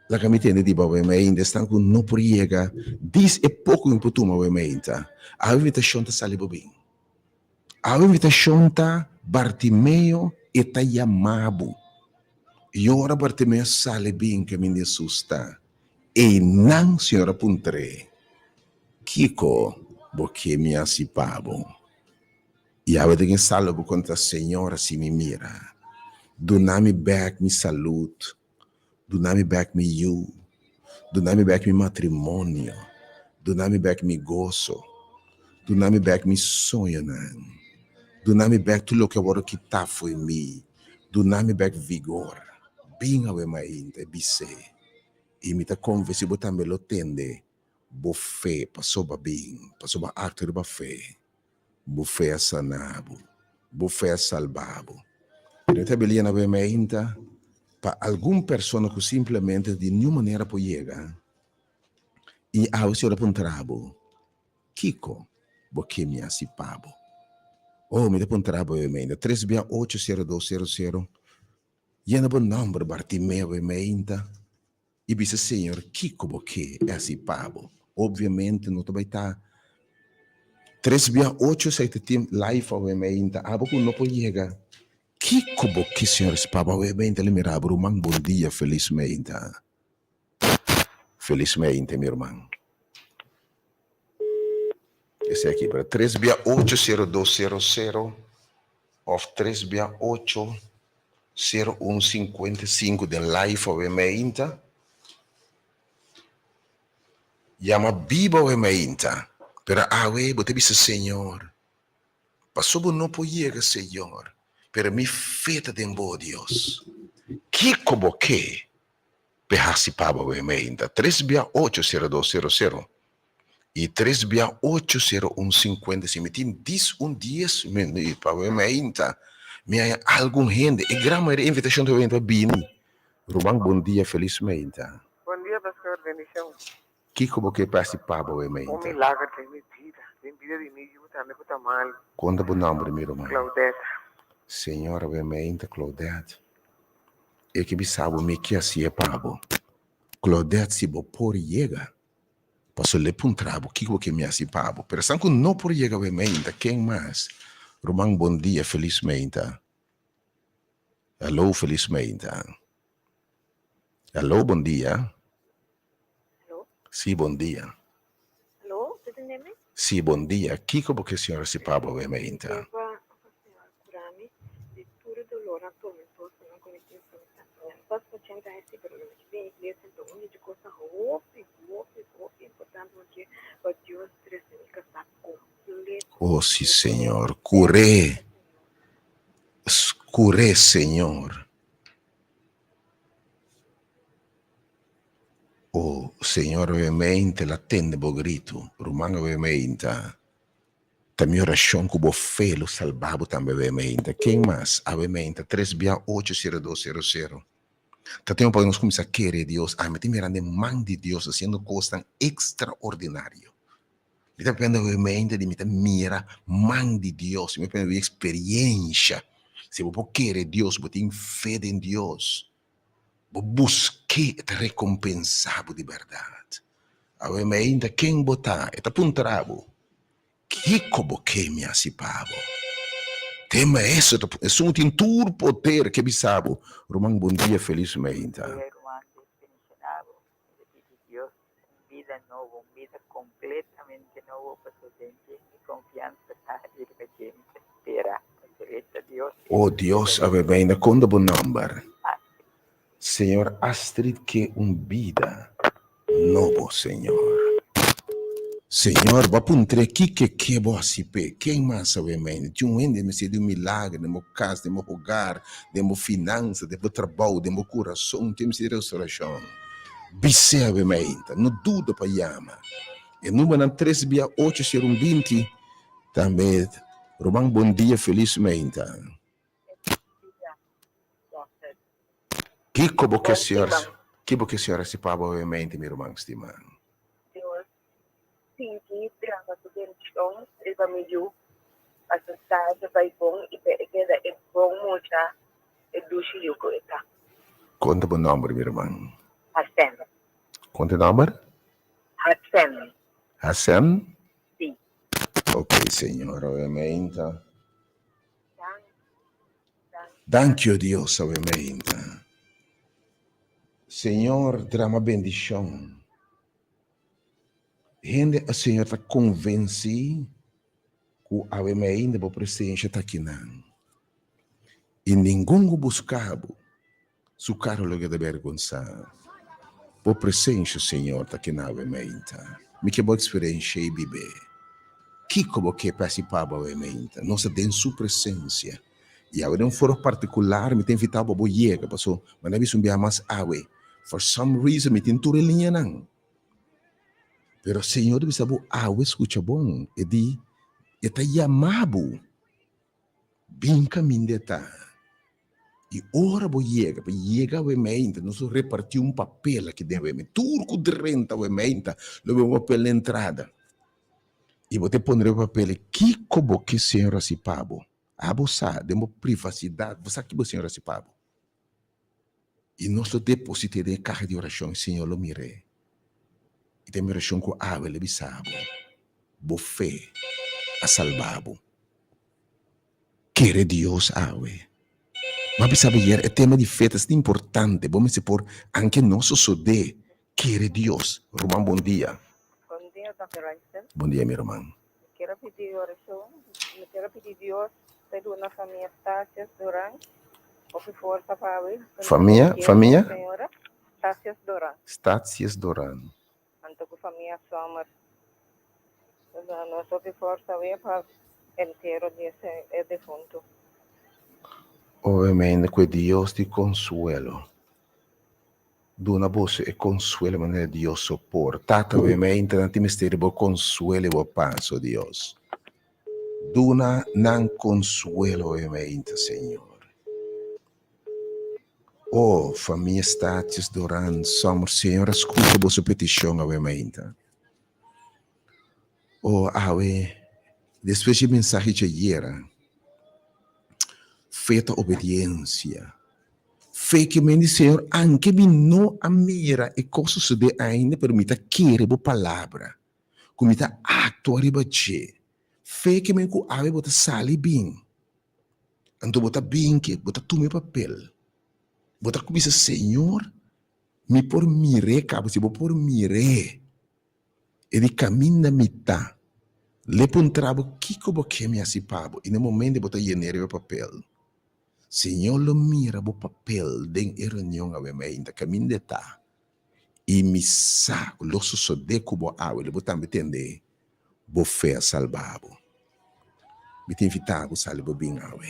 La che mi tende di bave me inta, stanco non priega. Dis è poco importuno a me inta. Avevo invitazione sali bobin. Avevo invitazione Bartimeo e ta chiamavo. E ora Bartimeo sale bin che mi assusta. E non, signora puntre, Kiko, boché mi assipavo. E avete che salvo contra a Senhora se me mira. Do name back me salute. Do name back me you. Do name back me matrimônio. Do name back me gozo. Do name back me sonho, não. Do name back tudo o que agora que tá foi me. Do name back vigor. Bem ave mainda, bise. E me tá conversa, botar me lo tende. Bo fé, passou bem, passou ba acto de fé. Bo fé a sanabo. Bo fé a salvabo. Eu te belia na mainda para alguma pessoa que simplesmente de nenhuma maneira pode chegar. E a você ora pontrabo. Kiko, porque me assipabo. Oh, me dá pontrabo mainda. 3680200. E na bom número Bartimeu mainda. E disse, Senhor, Kiko, porque é assipabo. Obviamente, não vai estar 368 live obviamente, a pouco não pode chegar. Que como que senhor espaba obviamente ele me abre um bom dia felizmente. Felizmente, meu irmão. Esse aqui para 3680200 ou 3680155 de live obviamente. Chama Biba obviamente. Pero você disse, Senhor, passou não podia, Senhor, pero mi feta de bom Deus. Que como que? Perrassipava obviamente. 3680200 e 3680150. Se me tem 10 minutos para obviamente. Me há algum gente. E grama de invitação do evento Bini. Romão, bom dia, felizmente. Bom dia, pastor, bendição. Que como que participava obviamente? Um milagre tem minha vida de mim, eu também estou mal. Conta o nome, meu irmão. Claudete. Senhora, obviamente, Claudete. E que me sabe me que assim é pabo. Claudete se bo por chega. Posso ler para trabo, que me assim pabo. Pero sanco não por chega, obviamente, quem mais? Romão, bom dia, felizmente. Alô, felizmente. Alô, bom dia. Alô? Sim, bom dia. Alô, você entende? Sim, bom dia. Que como que a senhora se pabo, obviamente? Eu vou curarme de todo dolor atualmente, não conheço posso facendo esse problema que vem igreja então onde de coisa roupe, importante porque o Deus trece está completo. Oh, sim, Senhor. Curé, Senhor. Oh, Senhor, ovviamente, l'attende bo grito. Romano, ovviamente. Também oração que o felo salvabo também obviamente. Quem mais? Obviamente 3680200. Então podemos começar a querer Deus. Me tem mirando mão de Deus haciendo coisas extraordinárias. Me depende obviamente de mira mão de Deus. Me depende de experiência. Se você quer Deus, você tem fé em Deus. Você busca te recompensar de verdade. Obviamente quem botar, é apuntarabo. Que como que me assipavo? Tema isso, é um tintur poder que bisabo. Romão, bom dia, felizmente. Dios, vida nova, vida completamente nova para a gente e confiança está ele que a gente espera. Deus. Oh Deus, obviamente, quando bom number. Senhor, Astrid, que vida novo, Senhor. Senhor, vou apontar aqui que vou assipar. Quem mais obviamente? Tinha um ende me se de milagre, de meu casa, de meu hogar, de meu finança, de meu trabalho, de meu coração, tem se de restauração. Bisse obviamente, não duda para chama. E número 36820 também. Romão, bom dia, felizmente. Que como que o senhor assipava obviamente, meu irmão estimado? Sim, que trava tudo em chão, ele vai me dizer, a sociedade vai bom e queda é bom mostrar é do Chile que está. Conta o nome, meu irmão. Hassan. Conta o nome? Hassan. Hassan? Sim. Ok, senhor, obviamente. Thank you, Deus, obviamente. Senhor, drama bendição. Gente, o Senhor está convencido que obviamente a presença está aqui não. E ninguém buscava su caro lugar de vergonça. A presença, Senhor, está aqui não, obviamente. Me que boa experiência e viver. Que como que participava, obviamente. Nossa, tem sua presença. E agora um foro particular, me tem invitado a boiega, passou, mas não vi um dia mais água. For some reason, me tem tudo em linha não. Pero Senhor, você sabe, água escuta bom, e di, está chamado, bem caminho de tá. E ora boiega, obviamente, nós repartimos papel aqui dentro, tudo de renta, obviamente, levamos papel na entrada. E você pondrá o papel, que como que Senhor se pago? Abusar, demos privacidade, você sabe que o Senhor se pago. E nosso depósito de carga de oração, Senhor, lo mire. E tem oração com água, ele sabe. Bo fé, a salvabo. Querer Deus, água. Mas sabe, é tema de festas importante. Vamos supor, anche nosso sode, querer Deus. Romão, bom dia. Bom dia, Dr. Einstein. Bom dia, meu irmão. Quero pedir oração, quero pedir Deus para uma família Tácias Duran, ou que força para ver. Família? Senhora, Tácias Duran. Tácias Duran. Então, com a família Sommer, nós que força ver para inteiro desse defunto. Obviamente, que Deus te consuelo. Duna voce e consuelo, maneira Deus soporta. Obviamente, não tem mistério, bo consuelo e bo passo, Deus. Duna não consuelo, obviamente, Senhor. Oh, família Tácias Duran, somos, Senhor, escuta a vossa petição, obviamente. Oh, awe, depois de mensagem de ayer, feita obediência. Fé que me diz, Senhor, anche me não a mira e coisas de ainda permita querer a palavra, comita acto arriba de. Fé que me cu ave bota sali bem. Então bota bem que bota tu meu papel. Bota começa, Senhor, me por mire, cabo se por mire. E de caminho me tá. Le pontrabo que como que me assipabo e no momento bota llenar o papel. Senhor, lo mira o papel de reunião obviamente, caminho de tá. E me saco, lo sucede como água, ele botar me entender, bo fé salvado. Me tem invitado, salvo bem água.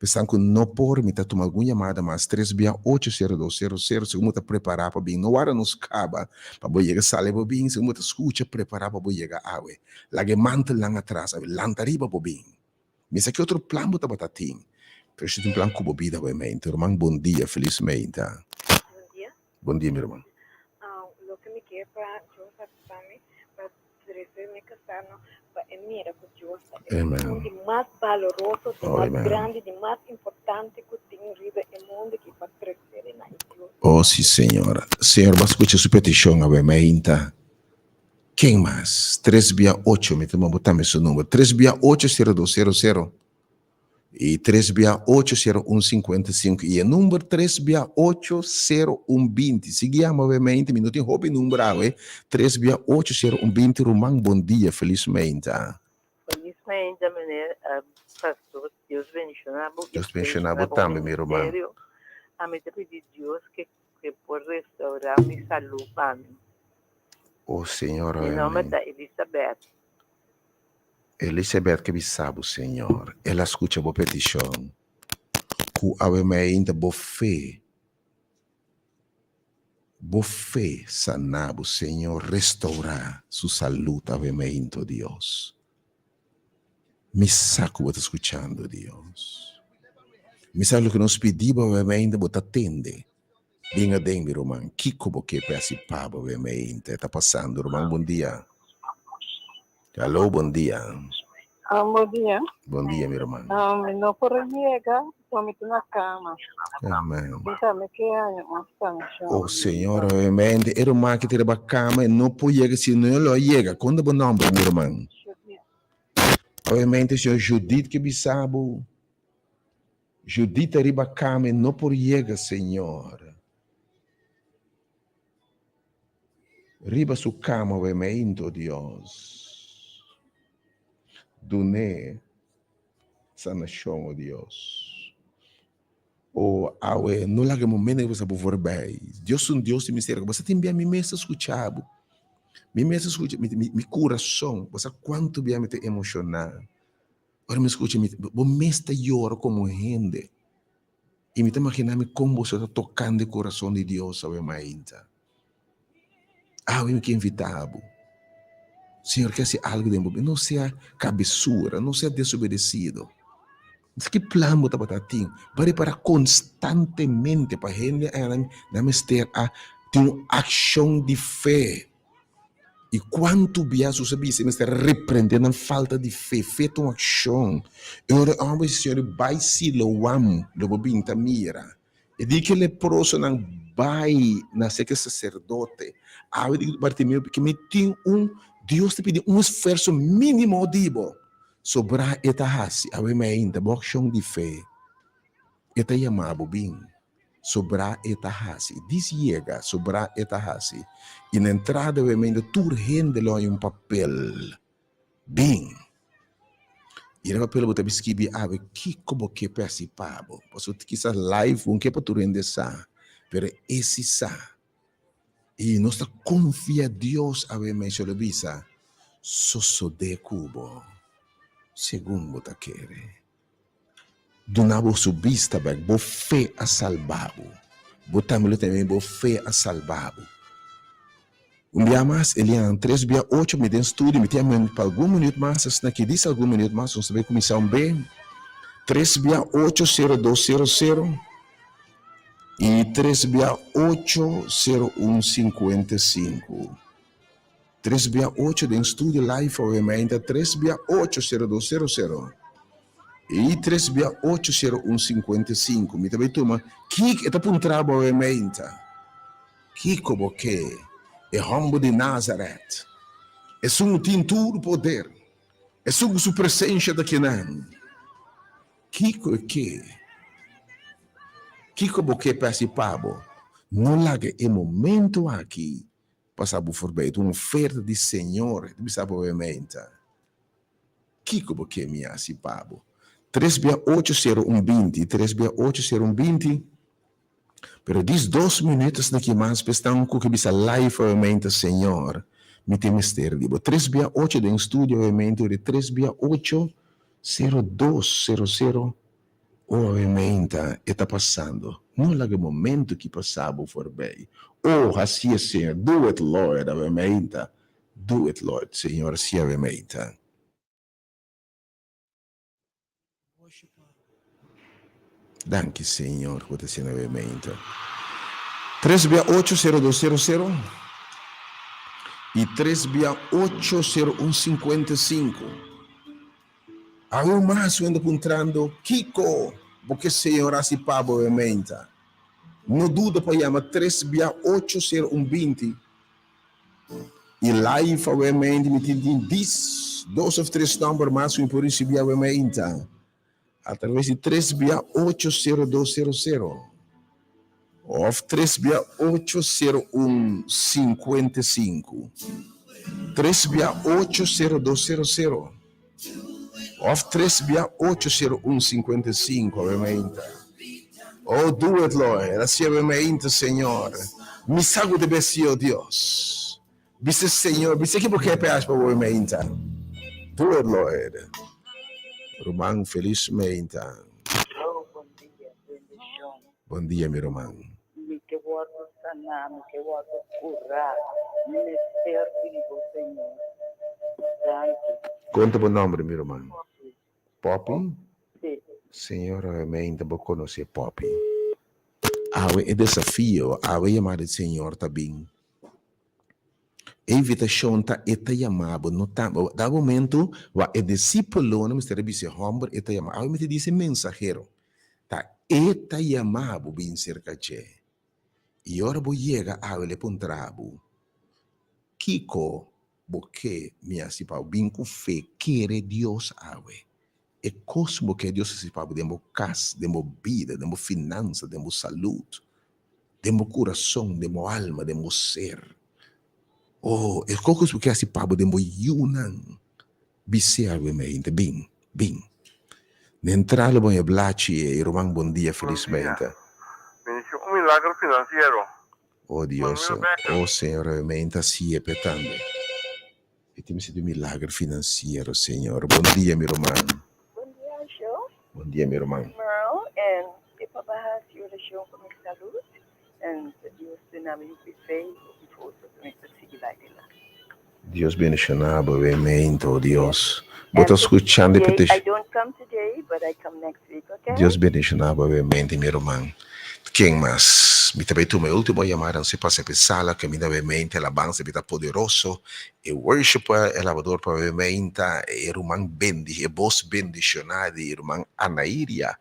Pensando que não por me tá tomando alguma chamada, mas 3680200, se você preparar para bem, não hora nos acaba, para você chegar sale para bem, se você escuta, preparar para você chegar a we. Lá que mantel lá atrás, lantariba para bem. Mas aqui outro plano para botar tem. Pero se tem um plano com bebida, obviamente. Irmão, bom dia, felizmente. Bom dia. Bom dia, meu irmão. Lo que me queda para yo satisfacerme, para me casar, ¿no? Mira, pues yo Amen. de más valoroso, de Oh, más amen. grande, de más importante que tenho arriba el mundo que para crecer en Dios. Oh, sim, Senhor. Senhor, mas escute sua petição, obviamente. Quem mais? 368, me toma botar meu número. 3680200 e 3680155 e o número 3680120. Seguiamo, obviamente, minuto em roupa e número, 3680120. Romão, bom dia, felizmente. Felizmente, pastor, Deus mencionava. Deus mencionava também, meu irmão. A mim te pedi Deus que por restaurar minha saúde para mim. Oh, Senhor, Meu nome amém. é Elizabeth. Elizabeth, que sabe, Senhor. Ela escuta a boa petição. Que obviamente, boa fé. Boa fé, sanabo, Senhor, restaurar sua saúde, obviamente, Deus. Me saco, você escutando, Deus. Me sabe o que nos pedimos, obviamente, você atende. Venha dentro, irmão. Que como que participar, obviamente. Está passando, irmão. Bom dia. Alô, bom dia. Bom dia. Bom dia, meu irmão. Não por llegar, estou na cama. Amém. Dígame que hay uma expansão. Oh, Senhor, obviamente, irmão que tem a cama e não pode chegar se não lo chega. Quando é o nome, meu irmão? Obviamente, Senhor Judite que sabe. Judite riba cama e não pode chegar, Senhor. Riba su cama, obviamente, Deus. Dune sanação, oh Deus. Oh, awe, não larga momento que você pode ver. Deus é um Deus de mistério. Você tem bem a mim mesmo escutado. Me mesmo escuta, me coração. Você quanto bem me te emocionar. Agora me escute, me mesmo llora como gente. E me te imaginar como você está tocando o coração de Deus, sabe, mais. Eu que invitado. Senhor, quer ser algo de mim. Não seja cabeçura, não seja desobedecido. Mas que plano está para ti? Para constantemente para a gente ter uma ação de fé. E quanto biaso sabia, se me está repreendendo a falta de fé, feito uma ação. Eu amo, Senhor, vai se loam, lobo binta mira. E diz que leproso não vai nascer que sacerdote. Eu digo para ti, porque me tem Deus te pediu esforço mínimo dibo sobre esta raça. A ver ainda, boa ação de fé. Esta chamada bem sobre esta raça. Diz chega sobre esta raça. E na entrada, eu ainda turrende lá em papel. Bem. E o papel você escreve, que como que participava. Você quizás live, um que para turrende essa. Pero esse sa. E nós confia Deus a ver mais sobre visa. Sosso de cubo. Segundo ta quere. Donavo su vista bag, bo fé a salvavo. Botamelo também bo fé a salvavo. Dia mais, ele é 3/8, me deu estudo, me tem para algum minuto mais, se aqui diz algum minuto mais, vamos ver comissão B. 3/80200 e 3/80155. 3/8 de estúdio live, obviamente, 3/80200 e 3/80155. Me também toma, que está por trabalho, obviamente. Que como que é Rambo de Nazareth. É um tintur poder. É sua presença daqui não. Que como que participava. Não larga o momento aqui. Passar por bem, uma oferta de Senhor, sabe, obviamente. Que como que me participava. 3/80120, 3/80120. Pero diz 2 minutos daqui mais, estão com que bisa live, obviamente, Senhor. Me tem mistério, digo. 3/8 de estúdio, obviamente, de 3/80200 Ovviamente, está passando. Non è il momento che passava fuori. Oh, assim, Senhor. Do it, Lord, ovviamente. Do it, Lord, Senhor, sim, ovviamente. Danke, Senhor, por esse ovviamente. 3680200 e 3680155. Avevo mais ainda encontrando Kiko, porque Senhor assim paga ovviamente. Não duda para chamar 3680120. E live ovviamente me tem 10, 2 ou 3 números mais por receber ovviamente. Através de 3680200. Of 3680155. 3680200. Of 3680155, ovviamente. Oh, do it, Lord. Assim, ovviamente, Senhor. Me sago de besi, oh Deus. Bise, Senhor. Bise que porque é peas para ovviamente. Do it, Lord. Román, felizmente. Oh, buen día, bendición. Bom dia, meu irmão. Mi que guardo sanar, mi que guardo curar, me servigo, Señor. Gracias. Conta o nome, meu irmão. Poppy? Sí. Senhor, ovviamente, vou conhecer Poppy. É desafio, chamar o Senhor também. A invitação está chamada, não está. Da momento, é discípulo, não está dizendo homem, está chamado. Aí me diz mensageiro. Tá, está chamado bem cerca de. E ora vou chegar a ele pontrabo. Kiko, porque me asipa bem com fé, querer Deus awe. É cosmo que Deus asipa demo casa, demo vida, demo finança, demo saúde, demo coração, demo alma, demo ser. Oh, é cosmo que asipa demo yunan. Bise ovviamente, bem. Entrare bom blaci e Román, bom dia, felizmente. Bendición, un milagro financiero. Oh Deus, oh Senhor, ovviamente, sì, è petando. E ti mi milagre finanziario, Senhor. Bom dia, meu irmão. Buen día, show. Bom dia, meu irmão. Merle, and que papá sido la show con mi salud, and Dios te name y fe, y foto de nuestra seguida. Deus bendicionado, ovviamente, oh Deus. Vou escutando e I don't come today, but I come next week, okay? Deus bendicionado, ovviamente, meu irmão. Quem mais? Mi também tu meu último chamada, não se passa a pensar que me ovviamente alabanza vita poderoso e worship é lavador para ovviamente e irmão bendi e vos bendicionado irmão Anairia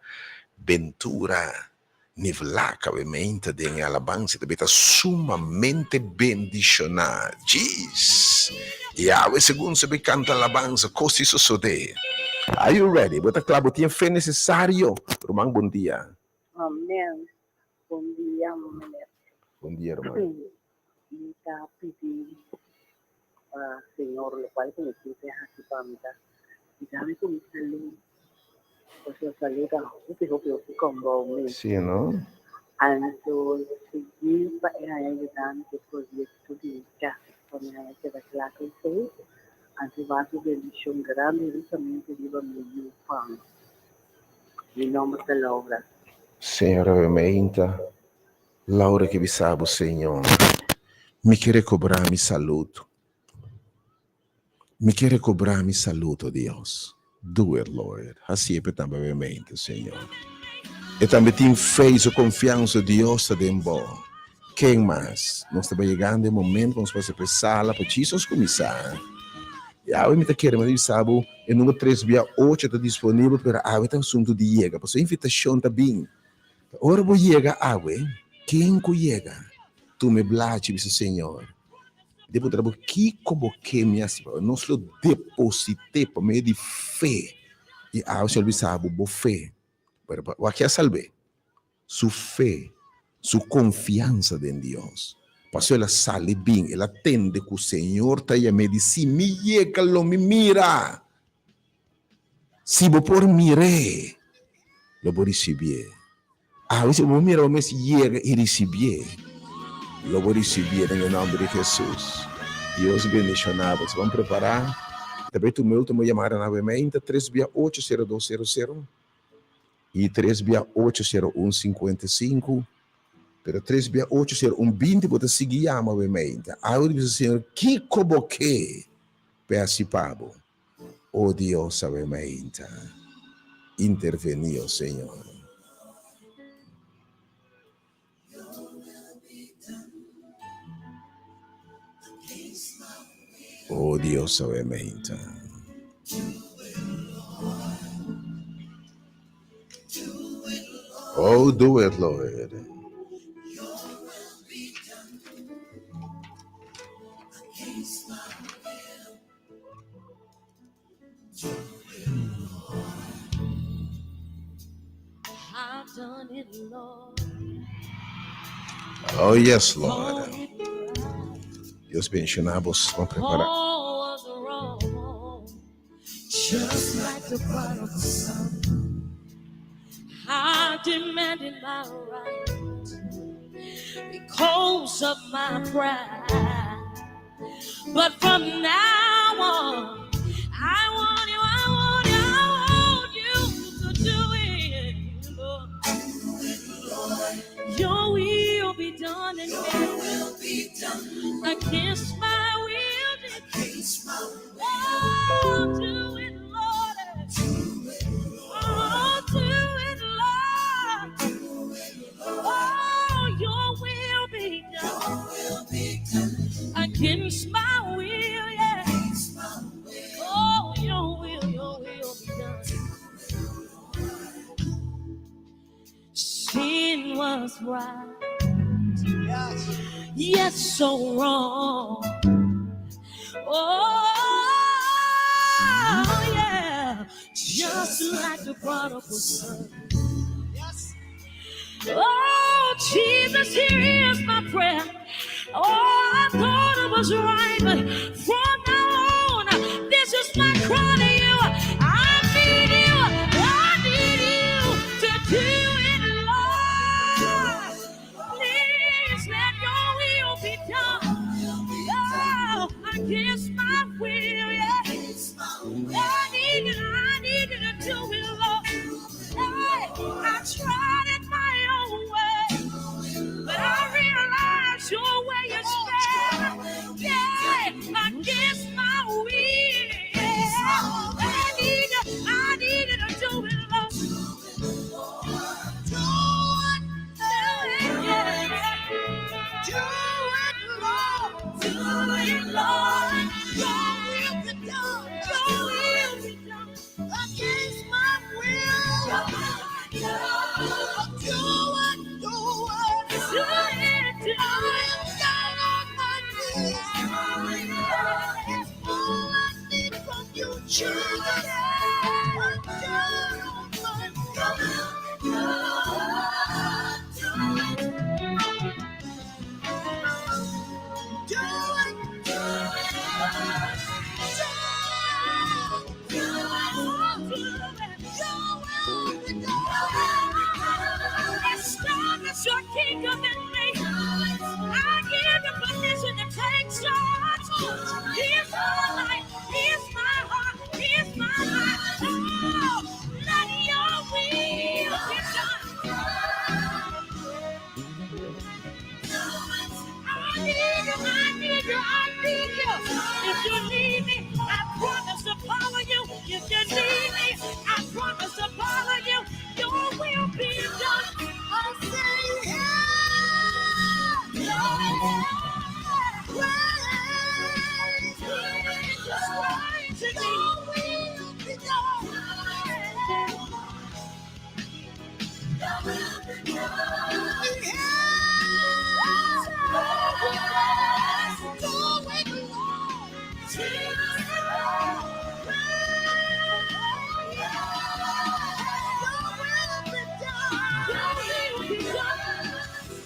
Ventura Nivlaca ovviamente de alabanza vita sumamente bendicionado. Jeez. E a segundo se canta alabanza così succede. Are you ready? Bota claro, tem fé necessário. Irmão, bom dia. Amén. Bom dia, mulher. Bom dia, irmão. E está pedindo Senhor, lo cual que me quise aquí para mí. Y sabe con mi salud. Pues la salud es lo que como me. Sim, não? Então, seguir para ayudar que proyecto de casa. Para mí que va a que sei. Antes va a ser bendición grande y también que viva mi pan. Mi nombre te lo obra. Senhor, ovviamente, Laura que vi sabe, Senhor, me quer cobrar minha saúde. Me quer cobrar minha saúde, oh Deus. Do it, Lord. Assim é também, ovviamente, Senhor. E também tenho fé e confiança em Deus também bom. Quem mais? Nós estamos chegando no momento que nós vamos pensar para Jesus começar. E a me quer, mas sabe, o número 368 está disponível para a assunto de chega. Por sua invitação também. Ora vou chegar a quem chega? Tu me blate, Senhor. Depois trabalho que como que me asiba. Nós lo depositei por meio de fé. E a Senhor sabe, boa fé. O que é salve? Sua fé, sua confiança em Deus. Passou ela sale bem, ela atende que o Senhor está aí a me dizer, me chega, me mira. Se vou por mire, lo vou receber. Ah, você vai mirar, mas chega e receber. Lo vou receber em nome de Jesus. Deus bendicionado. Vamos preparar. Também tu meu último chamada novamente, 3680200. E 3680155. Pero 3680120 bota seguir a movimento. Aí diz o Senhor, que coboque peacipabo. Oh Deus, movimento. Interveniu, Senhor. Oh Deus, movimento. Oh, do it, Lord. I've done it, Lord. Oh, yes, Lord. Deus mencionamos, vamos preparar. All was wrong, just like the prodigal son. I demanded my right because of my pride. But from now on, I want you to do it, Lord. Your will be done in me. Against my will, oh, do it, Lord. Oh, do it, Lord. Oh, your will be done. Against my will, yeah. Oh, your will be done. Sin was right. Yes, so wrong. Oh, yeah. Just like the prodigal son. Oh, Jesus, here is my prayer. Oh, I thought it was right, but from now on, this is my cry to you. I need you to do it, Lord. Please let your will be done. Oh, against my will, yeah. I need you to do it, Lord. Hey, I tried it my own way, but I realize your way is better. Yeah, against my will. Yeah. I need you to do it, Lord. Do it, yeah. Do it, Lord. Do it, Lord. Your will be done. Your will be done. Against my will. Do it. Do it. I'm down on my knees. It's all I need from you, Jesus. I'm down on my Establish your kingdom in me. I give you permission to take charge. Here's my life. Here's my heart. Here's my life. Oh, let your will be done. I need you. If you need me, I promise to follow you. If you need me, I promise to follow you. Your will be done. I say,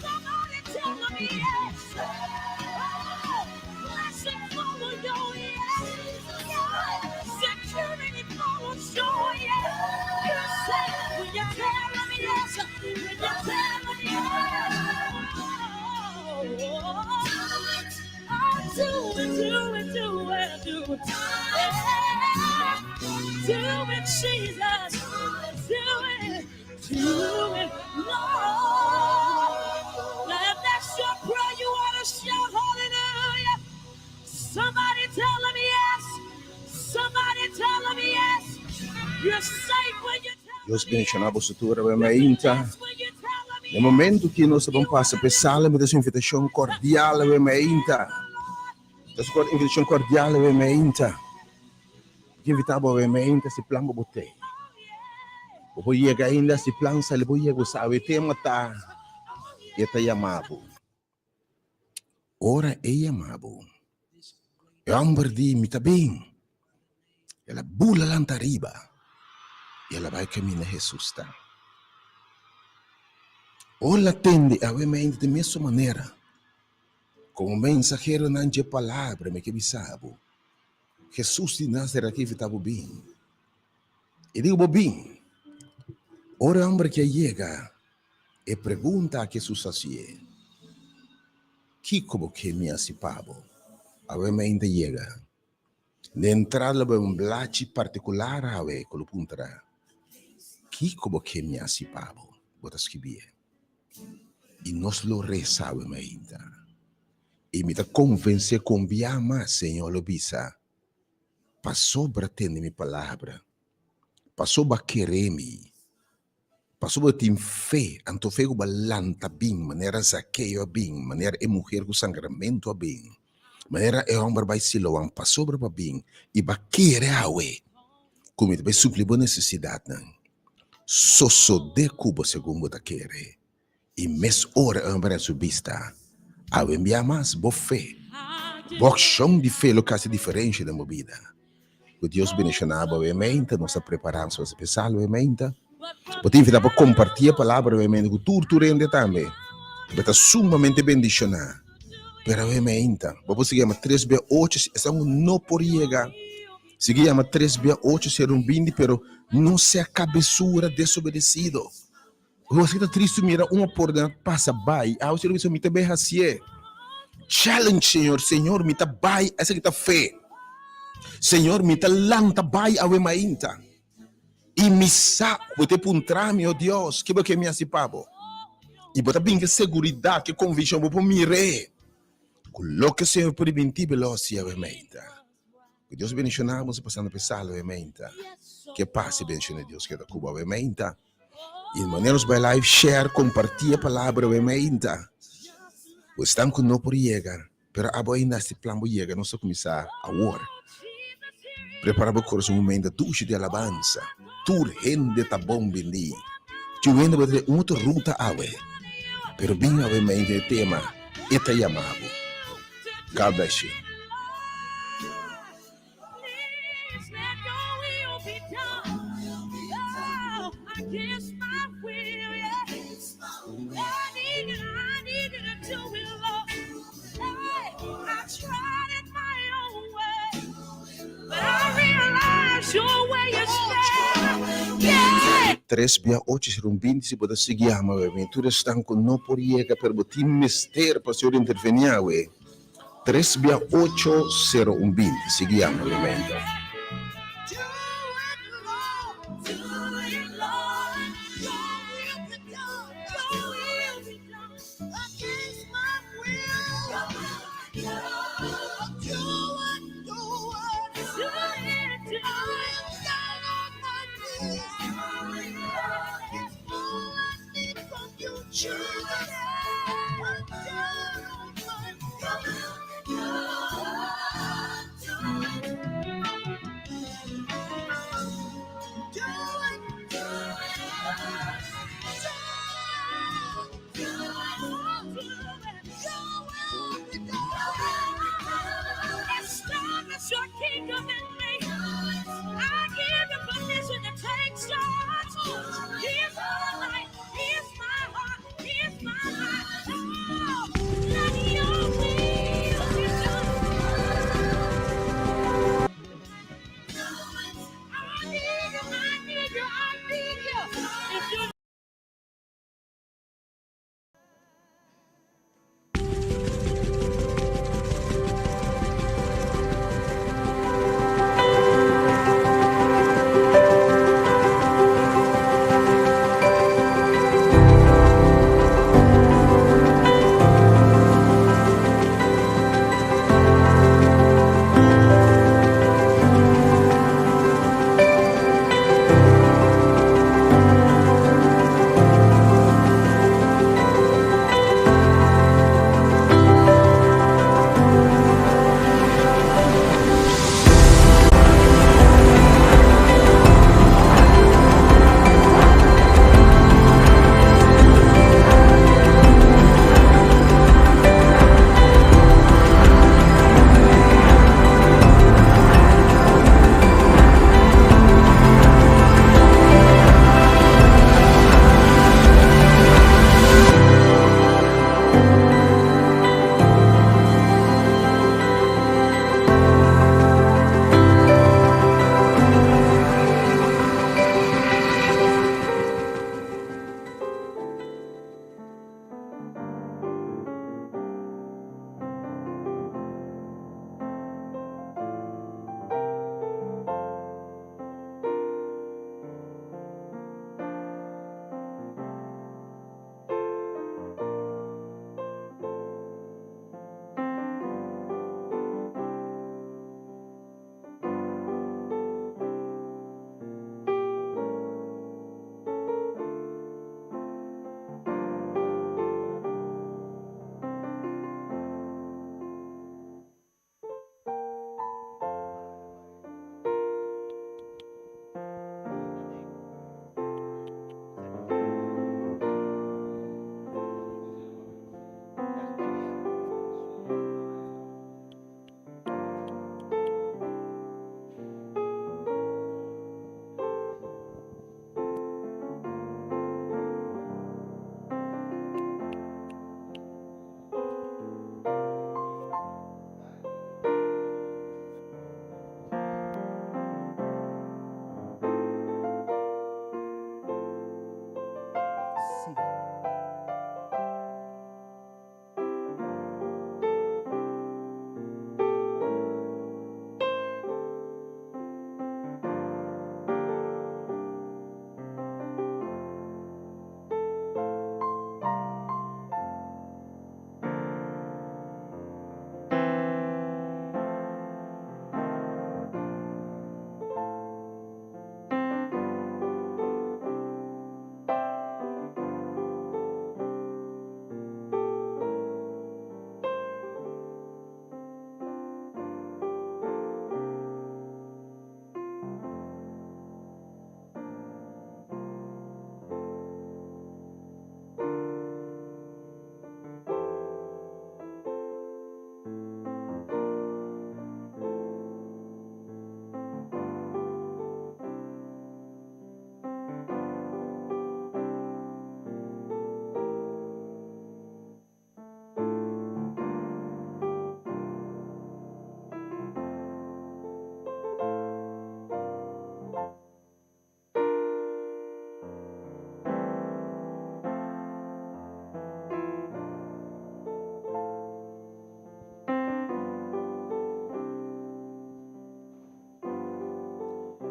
Somebody tell me yes. Blessing follow your yes. Security follows your yes. You say when you tell me yes. When you tell me yes. Oh, do it. Do it, Jesus. Do it. Somebody tell him yes. Somebody tell him yes. You're safe when you tell Deus him yes. bendiga a postura vermelha. Yes when you tell him No momento que nós vamos passar por sala, me dá uma invitação cordial vermelha. Das uma invitação cordial vermelha. Que invitava vermelha se plano botei. Vou chegar ainda se plano se ele vou chegar sabe tema tá. Eta chamado. Ora é chamado. E homem di mi tá bem. Ela bula lá na riba. E ela vai caminhar Jesus tá. Ela tende a vermelha de mesma maneira. Como mensageiro não tinha palavra, me que bisabo. Jesus de Nazaré que estava bem. E digo bem. Ora homem que chega e pergunta a Jesus assim: que como que me assipavo? A vermelha chega. De entrada para blate particular a ver com o puntra. Que como que me assipavo? Bota escrever. E nós lo rezava ainda. E me convencer com mais, Senhor, lo bisa. Passou para ter minha palavra. Passou para querer-me. Passou para ter fé. Anto fé com balanta bem. Maneira zaqueio bem. Maneira é mulher com sangramento bem. Maneira é homem vai siloam. Passou para bem. E para querer a ué. Como ele vai suplir a necessidade. Só de cuba segundo a querer. E mes ora homem subista. A enviar mais boa fé. Boa chão de fé, que é diferente da minha vida. Que Deus bendicionava obviamente, nós preparamos para pensar obviamente. Porque invita para compartilhar a palavra obviamente, que tudo rende também. Está sumamente bendicionado. Pero obviamente, vamos seguir a 3B8, estamos não por chegar. Seguir a 3B8 ser bindi, pero não se a cabeçura desobedecido. Você está triste, mira, uma porta passa by, a você não me bem assim. Challenge, Senhor, me tá by, essa que tá fé. Senhor, me tá lanta by a mainta. E me sa, você puntra meu Deus, que me assipavo. E bota bem que segurança, que convicção, vou mirar. Coloque o Senhor por mentir veloce a mainta. Que Deus bendicionamos passando a pensar a mainta. Que passe bendicionar Deus que da Cuba a mainta. E maneiros by live, share, compartilha a palavra obviamente. Os estão com não por chegar, pero a boa ainda se plano chega, não só começar a orar. Prepara o coração um momento de de alabança. Tur rende tá bom bendi. Tu ainda vai ter outra ruta a ver. Pero bem obviamente o tema é te chamado. God bless you. Against my will, yeah. I need you to do it, Lord. Hey, I tried it my own way, but I realize your way is better. Yeah. 3B8 serumbin se pode seguir a minha aventura estão com não por chegar para botar mistério para senhor intervenir, we. 3B8 serumbin seguir a minha aventura.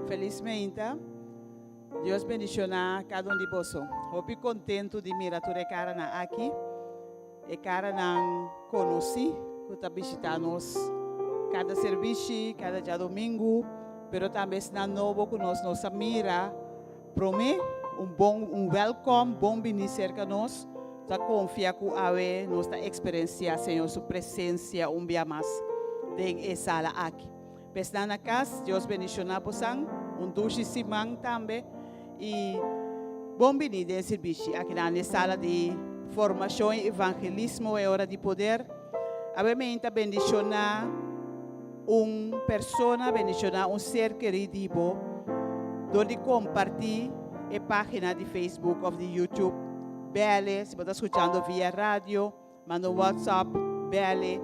Felizmente, Deus bendicionar cada um de vocês. Estou contente de mirar toda a cara aqui. E cara não conheci, que está visitando cada serviço, cada dia domingo, mas também está novo que nós mira. Promete um welcome, bom vir cerca de nós. Está confia que a nossa experiência, Senhor, sua presença dia mais dentro da sala aqui. Pessoal na casa, Deus bendicionar por sang, duche simang também e bom vir dentro do serviço aqui na sala de formação e evangelismo é hora de poder. Obviamente, bendicionar persona, bendicionar ser querido, de compartilhar a página de Facebook ou de YouTube. Bele, se você está escutando via rádio, manda WhatsApp, bele,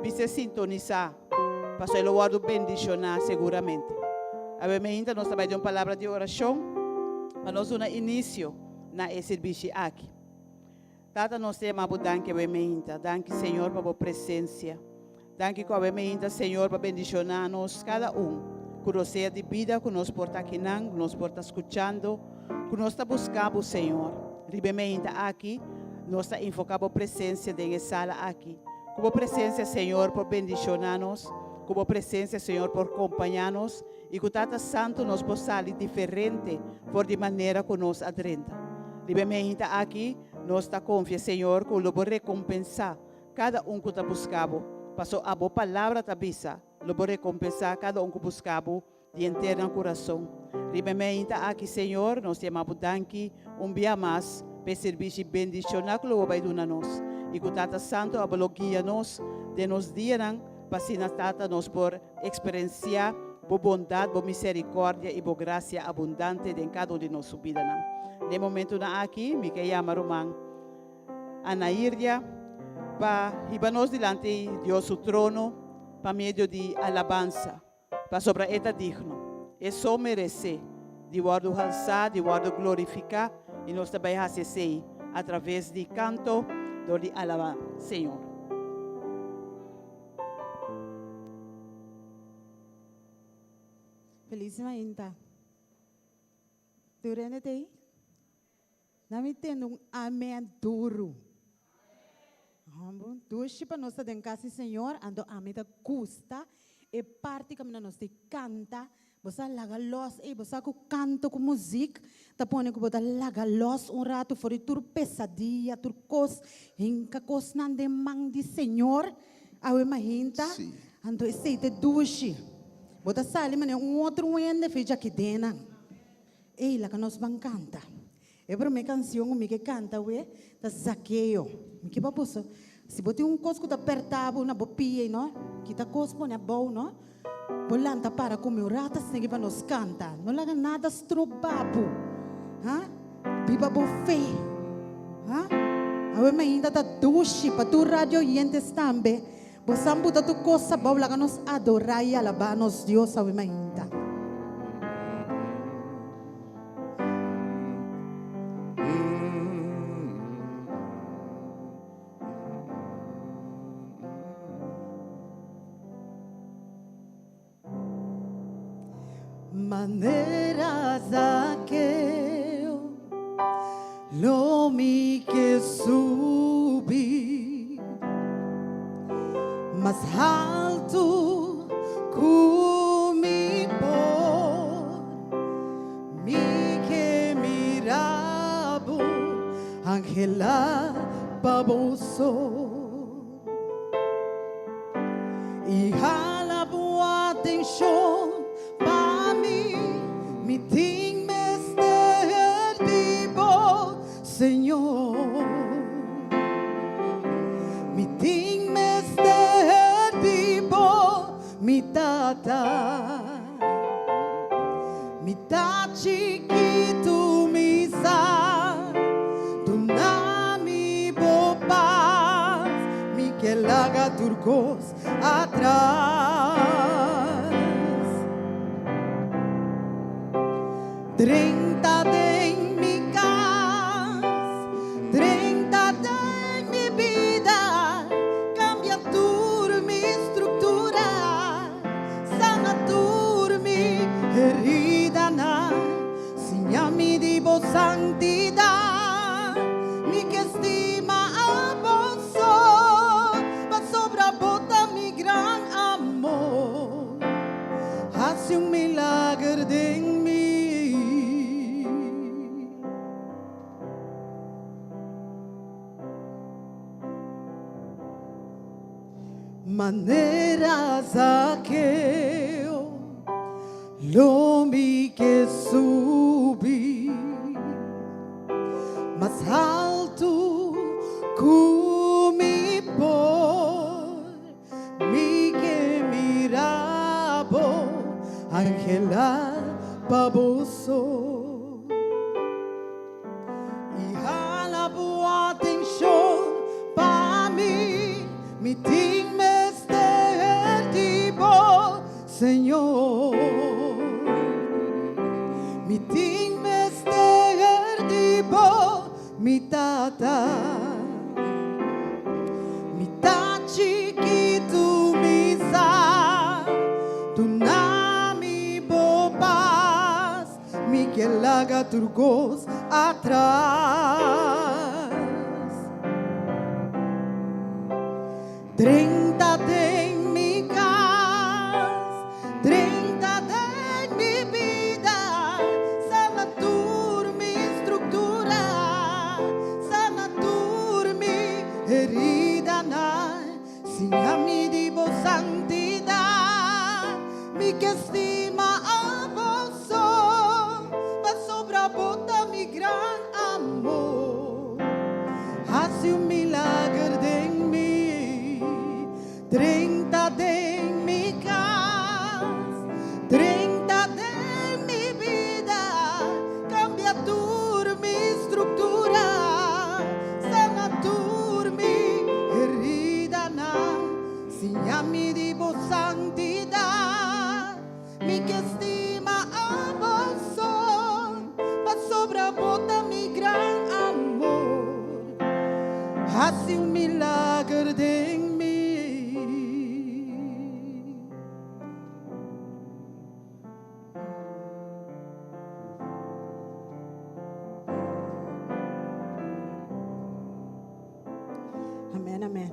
você sintonizar, para que eu vou bendicionar seguramente. Obviamente, nós trabalhamos uma palavra de oração, para nós dar início na serviço aqui. Tata, nós temos a danke, danke, Senhor, por a presença. Danke, Senhor, para bendicionar-nos cada que nós seja de vida, que nós porta aqui, que nós porta escutando, que nós está buscando, Senhor. Ribemente aqui, nós está enfocando a presença da sala aqui. Com a presença, Senhor, por bendicionar-nos, com a presença, Senhor, por acompanhar-nos, e que Tata Santo nos possa sair diferente, por de maneira que nós adrenta. Ribemente aqui, nós está confiando, Senhor, que eu vou recompensar cada que está buscando. Passou a boa palavra da bisa, eu vou recompensar cada que buscava de interno coração. Ribemente aqui, Senhor, nós chamamos danke dia mais para serviço bendicionar que o vai dar nós. E que Tata Santo abalogia nos de nos dias para se Tata nos por experienciar boa bondade, boa misericórdia e boa graça abundante em cada de nossa vida. No momento aqui, me chamo Román Anaíria, para irmos diante de Deus o trono, para meio de alabança, para sobre esta digno. E só merece de guardo alçar, de guardo glorificar, e nós também fazemos através de canto, de alabar, Senhor. Feliz ainda. Durante aí? Nami tendo amém duro. Dois para nós tem casa Senhor, ando amém da custa e parte que nós te canta, você laga los e você com canto com música, tá pondo que você laga los rato for tur pesadilla, tur cos, hinca cos nan de mang de Senhor, awe mahinta, ando esse te dushi. Você sale mas outro ende fez aqui dentro. E lá que nós vamos cantar. É para minha canção, que canta, da Zaqueu. Que baboso. Se você coisa que apertava na bopia, não? Que tá coisa põe a boa, não? Bolanta para comer ratas, nem que nos canta. Não laga nada estrobabo. Hã? Biba bofé. Hã? Awe ainda tá duche para tu rádio yentes também. Você buta tu coisa boa, laga nos adorar e alabar nos Deus, awe ainda. Maneiras aquel lo mi que subir más alto comigo mi que mirabo Angela baboso y jala boa atención mi ting mester dibo Señor mi ting mester dibo mi tata chiquito mi sa tu nami bopas mi que laga turcos atrás 30 de mi casa, 30 de mi vida, cambia tu mi estructura, sana tu mi herida. manera Zaqueo, lo vi que subí más alto que por mi que miraba Ángela baboso y jalabo atención pa mi ting me tipo Señor, mi ting me tipo mi tata, mi ta chiquito mi sa, tu nami bobas, mi que laga turcos atrás. 30 de mi casa, 30 de mi vida, sanatur mi estructura, sanatur mi herida, sin a mi divo santidad, mi que estima a vos, va sobra bota mi gran amor, hace un milagro de mí. 30 de mi casa, 30 de mi vida, cambia tu mi estructura, sana tu mi herida, sin a mi divo santidad, mi que estima a vos, va sobra bota mi gran amor, hace un milagro de mí. Amén, amén.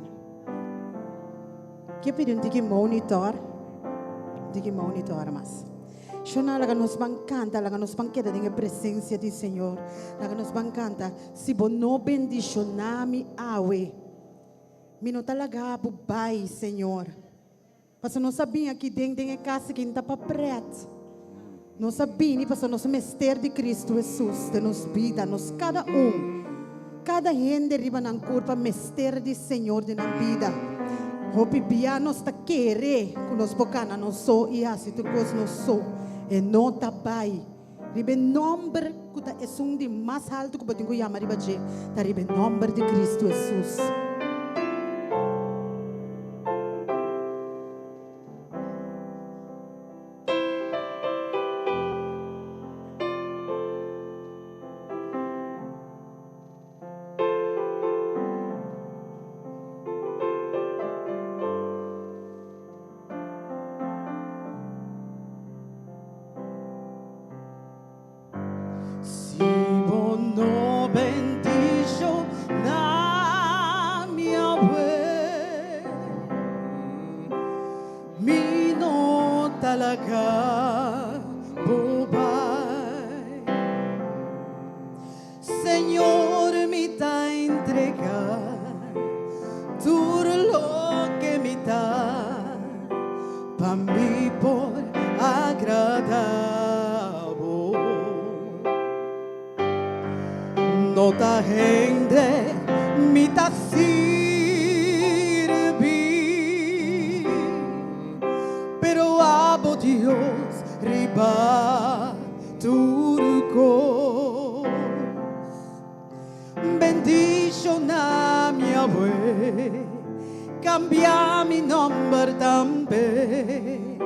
Que pedir que monitor mas. Shona laga nos bancanta, laga nos banqueta de presença do Senhor, laga nos bancanta. Se bo no bendicionami awe, mi não talaga bubai Senhor. Parce não sabia que dentro da casa que está para preto. Não sabia ni parce nos mestre de Cristo Jesus, de nos vida, nos cada cada gente riba ng curva mestre de Senhor de na vida. Hopi bia nos ta querer, que nos bocana nos so e assim tu cos nos so e não ta bai. Ribe nombre que ta é de mais alto que botinho yama riba je, ta ribe nombre de Cristo Jesus. No bendijo na minha way, mi no talaga bobay. Senhor, me tá entregar tudo lo que me dá, para mim por agradar. No ta gente mi ta sirvi, pero abo Dios riba turcos. Bendicio na mia way, cambia mi nombre también,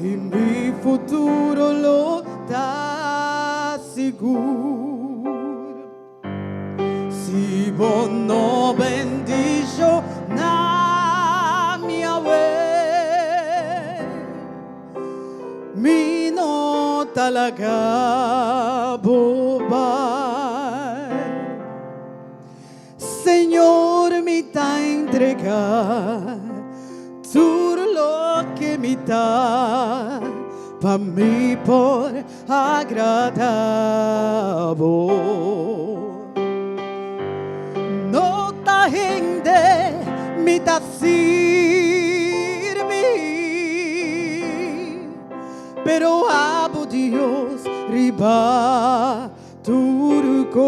y mi futuro lo ta seguro. Si vos no bendijo na mia way, mi no talaga bobay. Señor, me ta entregar todo lo que me da, para mí por agradar. No ta gente mi ta sirvi, pero amo Dios riba turcos.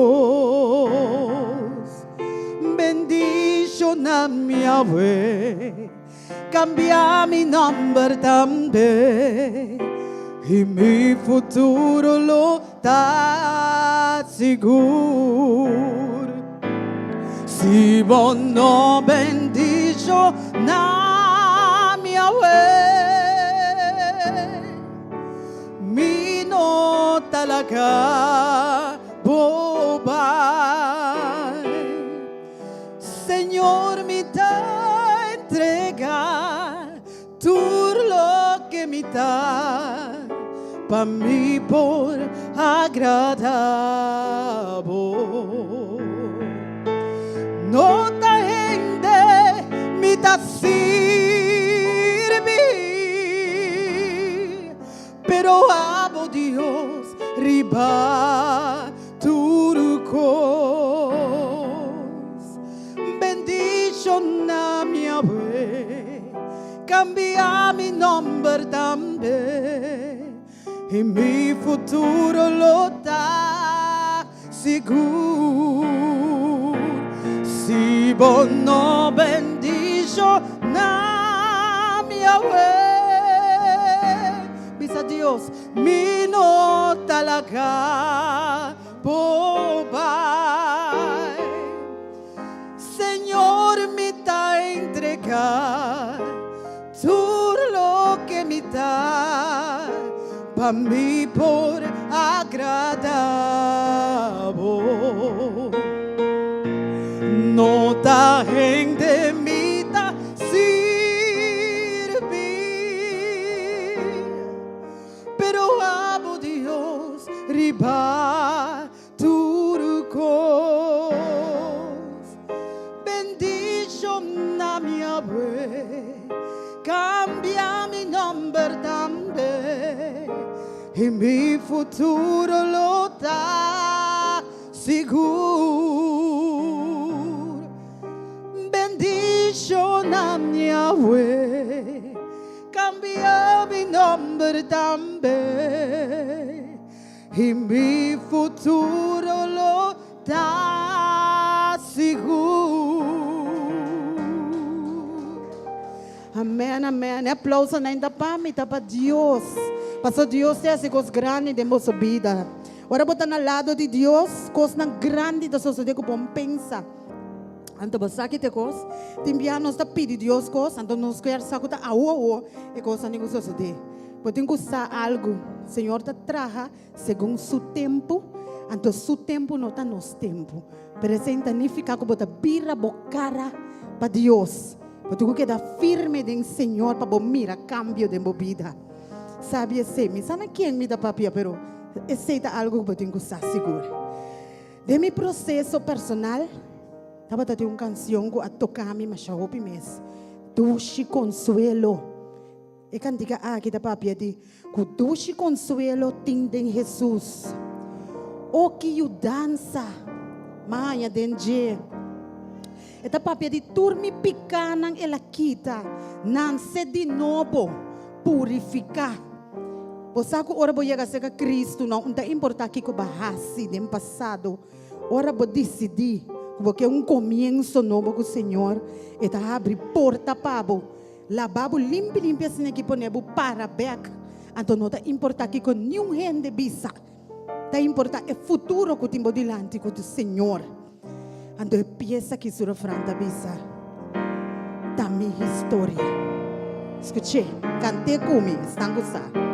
Bendición a mi Yahweh, cambia mi nombre también, y mi futuro lo está seguro. Si vos no bendijo na mi Yahweh, mi no talaga boba. Señor, me da entrega todo lo que me da, pa' mí por agradable. No ta gente me da servir, pero amo Dios riba turcos. Bendición a mi Yahweh, cambia mi nombre también, y mi futuro lo da seguro. Si vos no bendijo na mi Yahweh, bisa Dios, mi no talaga boba. Señor, me da entregar todo lo que me da, pa' mí por agradable. No ta gente me da servir, pero amo Dios riba turcos. Bendición a mi Yahweh, cambia mi nombre también, y mi futuro lo da seguro. Bendición a mi Yahweh, cambia mi nombre también, y mi futuro lo da seguro. Amén, amén. Aplauso ainda para mim, para Deus. Para Deus é as coisas grandes de nossa vida. Ora, botar na lado de Deus, coisas grandes da sua vida que bom pensa. Então, você aqui tem coisas, tem bem nós tá pedindo Deus coisas, então nós quer saber tá ao e coisas nem coisas de. Porque tem que usar algo, Senhor tá traga segundo seu tempo, então seu tempo não tá nosso tempo. Presenta nem ficar com botar bira bocara para Deus. Porque tu queda firme em Senhor para bom mira cambio de vida. Sabe esse, me sabe quem me dá papia, pero aceita algo que eu tenho que estar seguro. De meu processo personal, estava tendo uma canção que a tocar me mas eu mês. Doce consuelo. E cantiga aqui da papia de que doce consuelo tem em Jesus. O que o dança, manha denje. Esta papia de turmi picanang ela kita, nan se de novo purificar. Você que ora boia gasega Cristo não importa que bahasi do passado, ora bo decidir porque comienzo novo com o Senhor, eta abre porta pabo, lavabo limpo assim que ponebo para back, então não importa que com nenhum gente bisa, tá importa é futuro que timbo dilante com o Senhor. Então pieza que sura franta bisa, da minha história. Escute, cante comigo, estão gostando?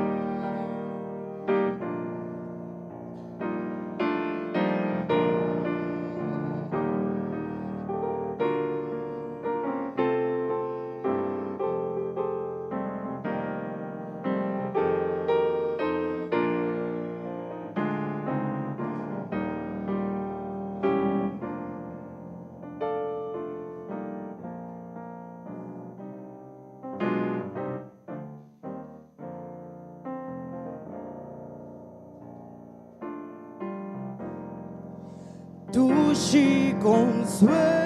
Dulce consuelo,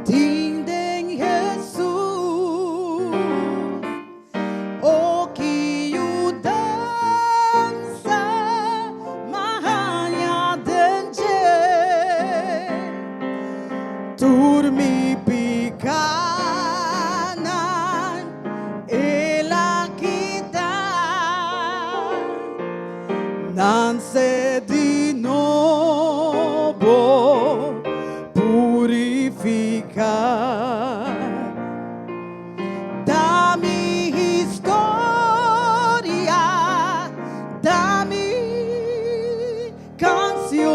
tiende en Jesús. Oh, nace de nuevo, purificar. Da mi historia, da mi canción,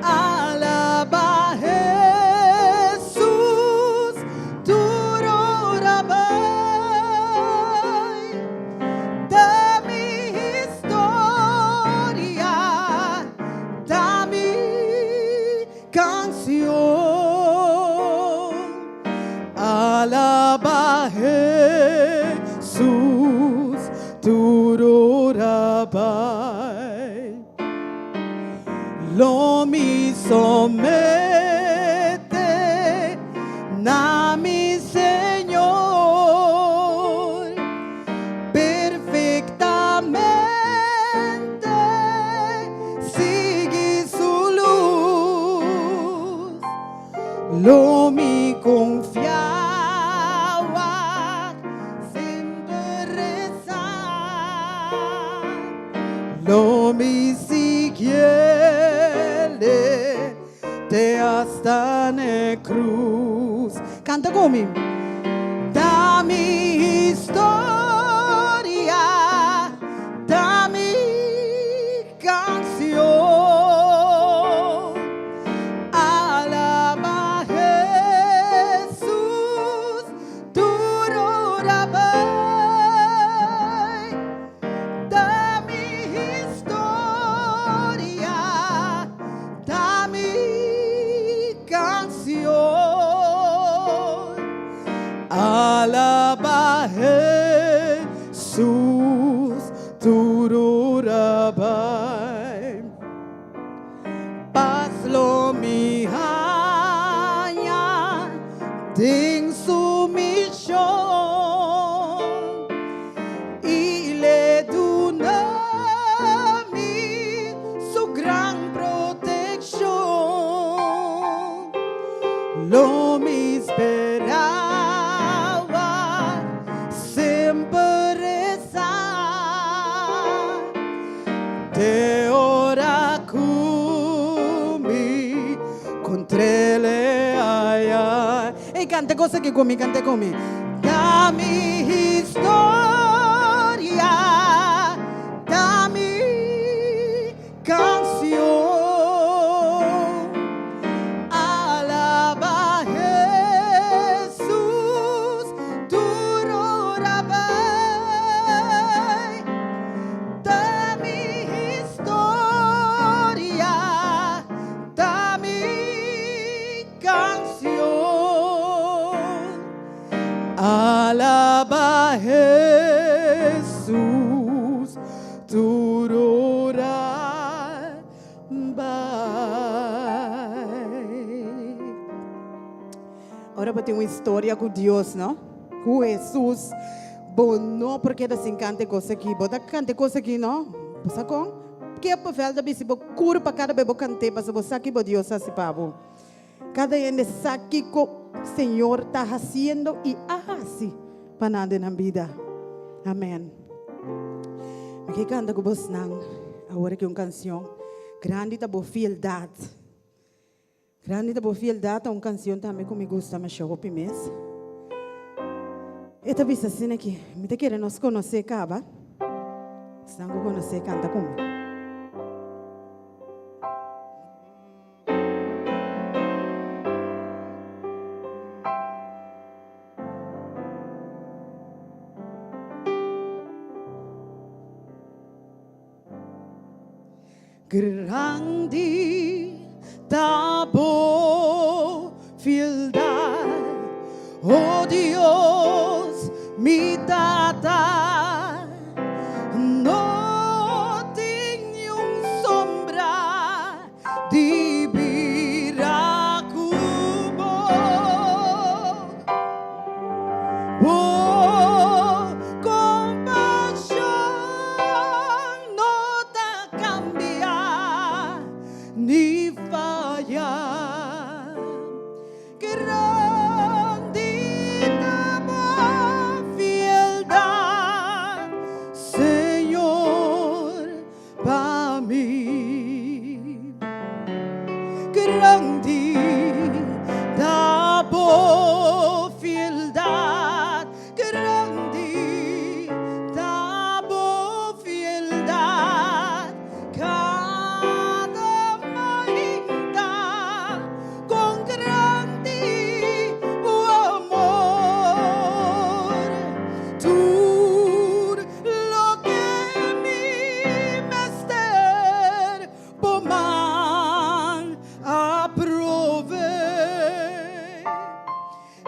alaba Jesús, tu rabai. Da mi historia, da mi canción, alaba Jesús, tu rabai. Lo mi somete na mi Señor perfectamente, sigue su luz. Lo mi confiaba siempre rezar, lo mi siguiere te hasta en cruz. Canta conmigo. Da mi historia, da mi canción, alaba Jesús, tu rabai. Da mi historia, da mi canción, alaba Jesús, tu rabai. Paz lo mi hanya, din sumisión, y le dunami su gran protección. Lo mi esperaba siempre rezar, te ora cumi contrele allá. Hey, cante cosa que comi, cante comi. Da mi historia, da mi canción, alaba Jesús, tu rabai. Da mi historia, da mi canción, alaba Jesús, tu rabai. Ahora eu tenho uma história com Deus, não? Com Jesus. Bom, não porque assim cante coisa aqui, bota cante coisa aqui, não? Você com? Que é papel da bici, bo cura para cada bebo cante, para você aqui, bo Deus assim pavo. Cada gente sabe que o Senhor está fazendo e assim para nada na vida. Amém. Aqui canta com você não? Agora que uma canção grande da boa fieldade. Grande da boa fieldade, uma canção também que me gusta, mas eu ouvi mesmo. Esta vez assim aqui, me te querem nos conhecer, caba? Se não conhecer, canta comigo. Grande da boa fieldade, oh Dios, mi data, no tenho sombra de viracubo. Oh, compaixão não te cambia ni falla. Grande da boa fieldade. tabo fieldad grande, tabo fieldad cada mañana con grande amor. Tú lo que mi mester poman aprove.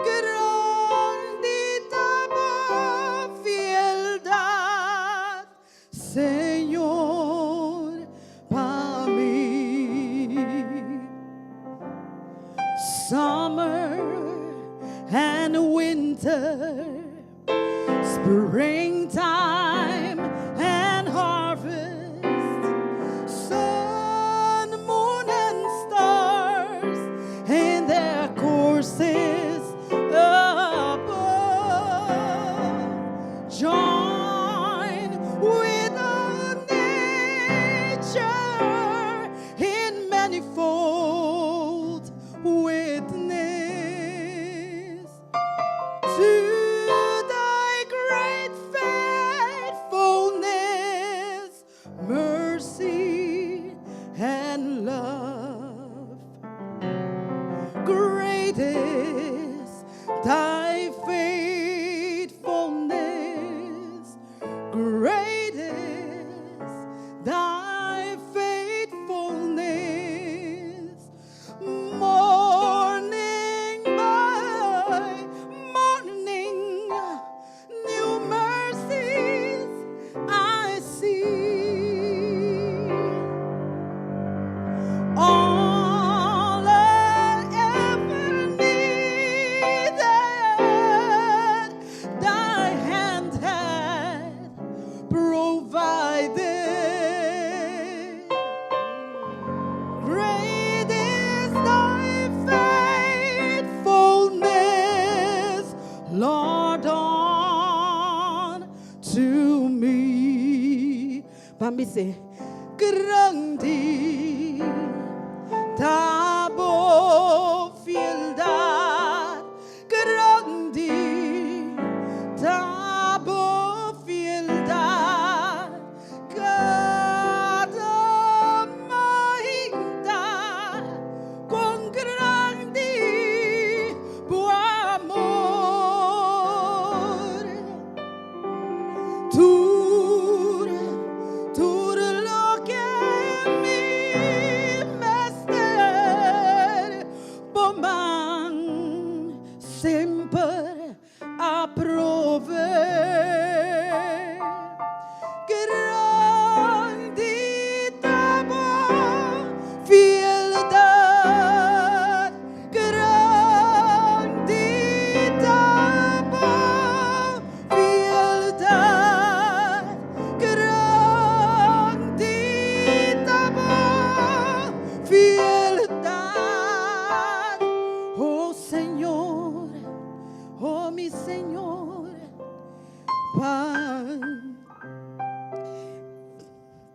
Grandita fieldad, Señor, para mí. Summer and winter, springtime and harvest, sun, moon, and stars in their courses above. Join with nature in manifold witness to thy great faithfulness, mercy, and love. Great is thy faithfulness, great is thy faithfulness. Morning by morning, new mercies I see. All I ever needed, thy hand had provided. Great is thy faithfulness, Lord, unto me. Bambi say, grandi tabo fieldad, grandi tabo fieldad, cada mañana con grande amor. Tú lo que mi mester poman sempre aprove. Grandita fieldad, grandita fieldad, grandita fieldad. Oh Señor, oh mi Señor,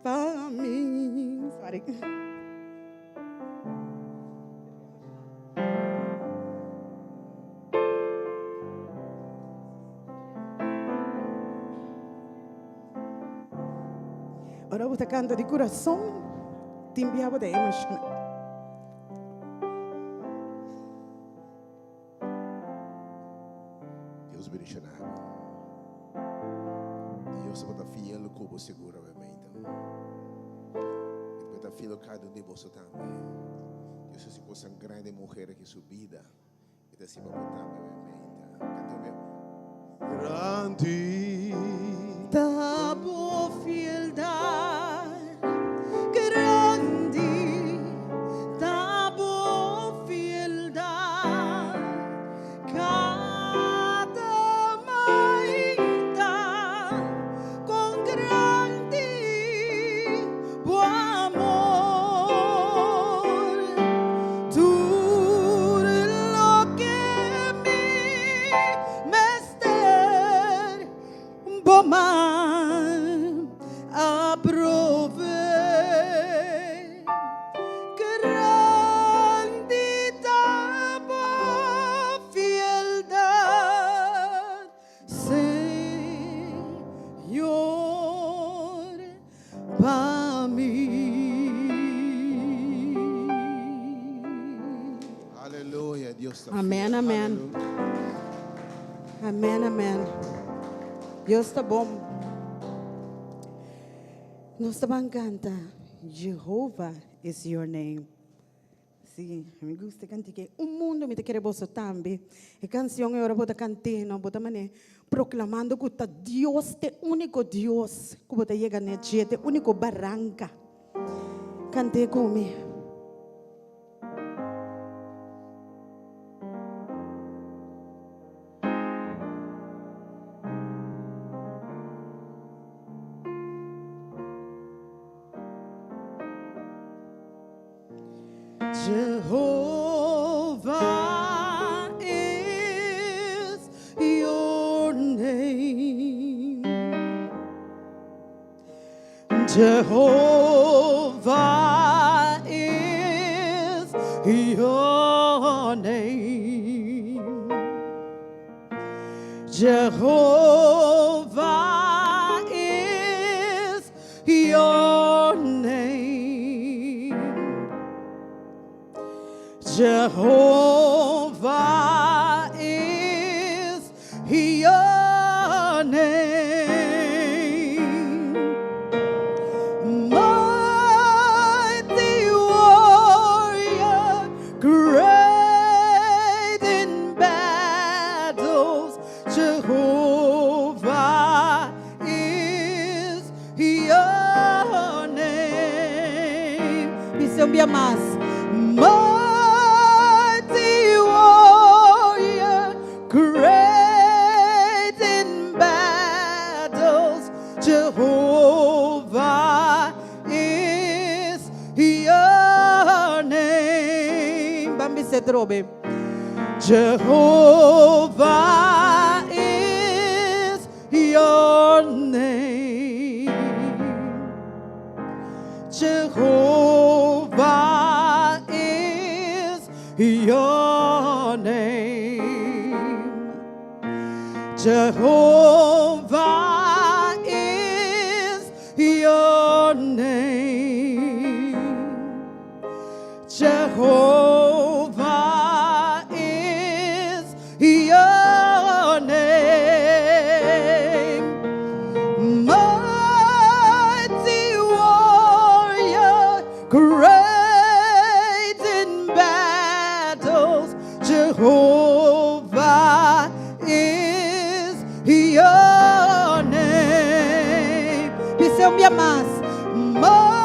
para mí. Sorry. Ahora você canta de coração, te enviava de emoção. Deus bendicionado. Deus bota fiel como segura obviamente. Bota fiel cada um de você também. Deus se fosse uma grande mulher que sua vida e assim vai botar obviamente. Canta meu. Grande Tabo fieldad, grande, tabo fieldad, cada mañana con grande amor. Tú lo que mi mester Amen, amen. Amen, amen. Deus está bom. Nós estamos cantando. Jehovah is your name. Sim, me gusta cantar que o mundo me quer bolso também. A canção é hora bota cantar, não bota mané proclamando que tá Deus é único Deus, que bota chega nesse é único barranca. Cante comigo. Jehovah is your name. Jehovah is your name. Jehovah is your name. Jehovah is your name. Mighty warrior, great in battles, Jehovah is your name. Dice un día más. Mighty warrior, great in battles, Jehovah is your name. Bambi se trobe. Jehovah is your name. Jehovah is your name. Jehovah is your name. Jehovah is your name. Mighty warrior, great in battles, Jehovah is your name. Dice un día más. Mighty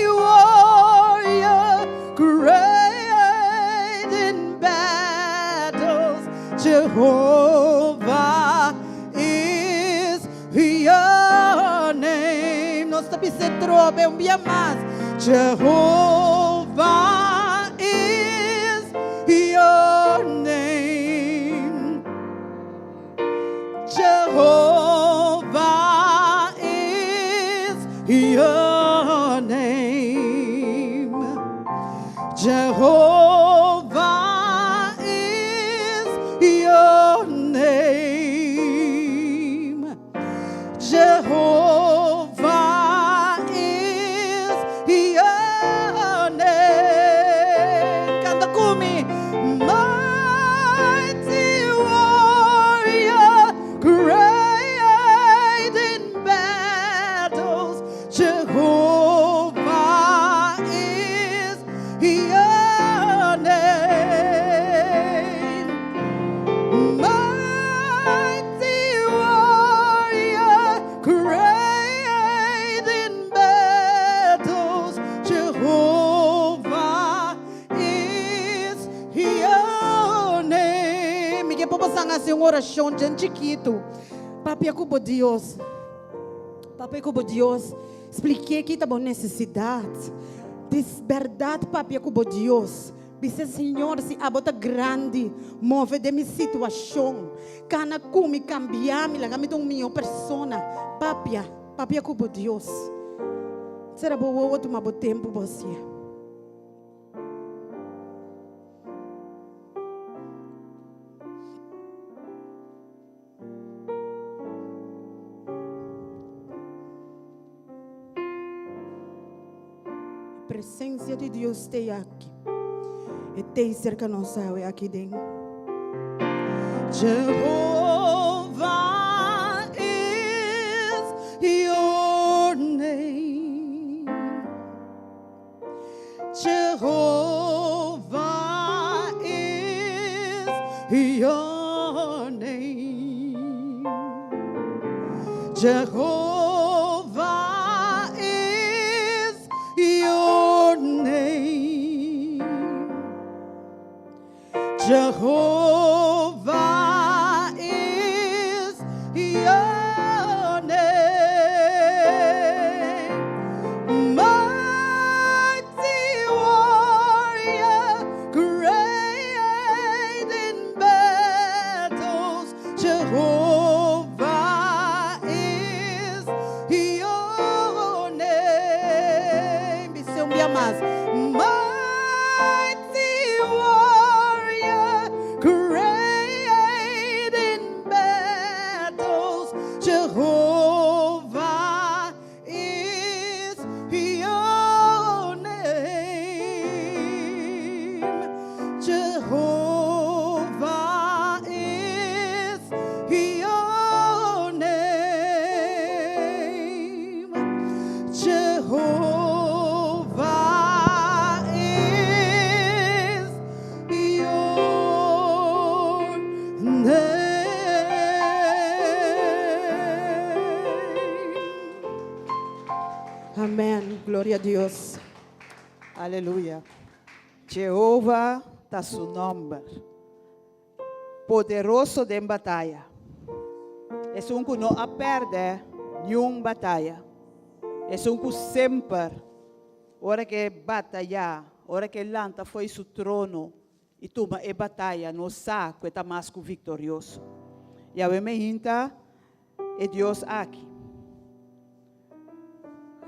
warrior, great in battles, Jehovah is your name. No está se trobe un día más. Jehovah is your name. Jehovah is your name. Jehovah is your name. Jehovah is your name. Canta comigo. Mighty warrior, great in battles, Jehovah is your name. Mighty warrior, great in battles, Jehovah is your name. Miguel, vamos fazer uma oração de chiquito. Papai, como Deus. Papai, como Deus. Expliquei que estava necessidade. Verdade, papai, como Deus. Disse, Senhor, se a bota grande, move de minha situação. Cana come cambiar, me laga me dá minha persona. Papai, papai, como Deus. Será bom outro mais tempo você. A presença de Deus está aqui. E tem cerca não sabe aqui dentro. Jehovah is your name. Jehovah is your name. Jehovah is your name. Jehovah is your name. Mighty warrior, great in battles. Jehovah is your name. Dice un día más. Mighty warrior, great in battles. Jehovah is your name. Jehovah is your name. Jehovah is your name. Amén. Gloria a Dios. Aleluia. Jeová está su nombre. Poderoso de batalha. É um que não perde nenhuma batalha. É um que sempre, hora que batalha, hora que lanta foi seu trono e toma a batalha, não sabe que está mais que vitorioso. E a mim é Deus aqui.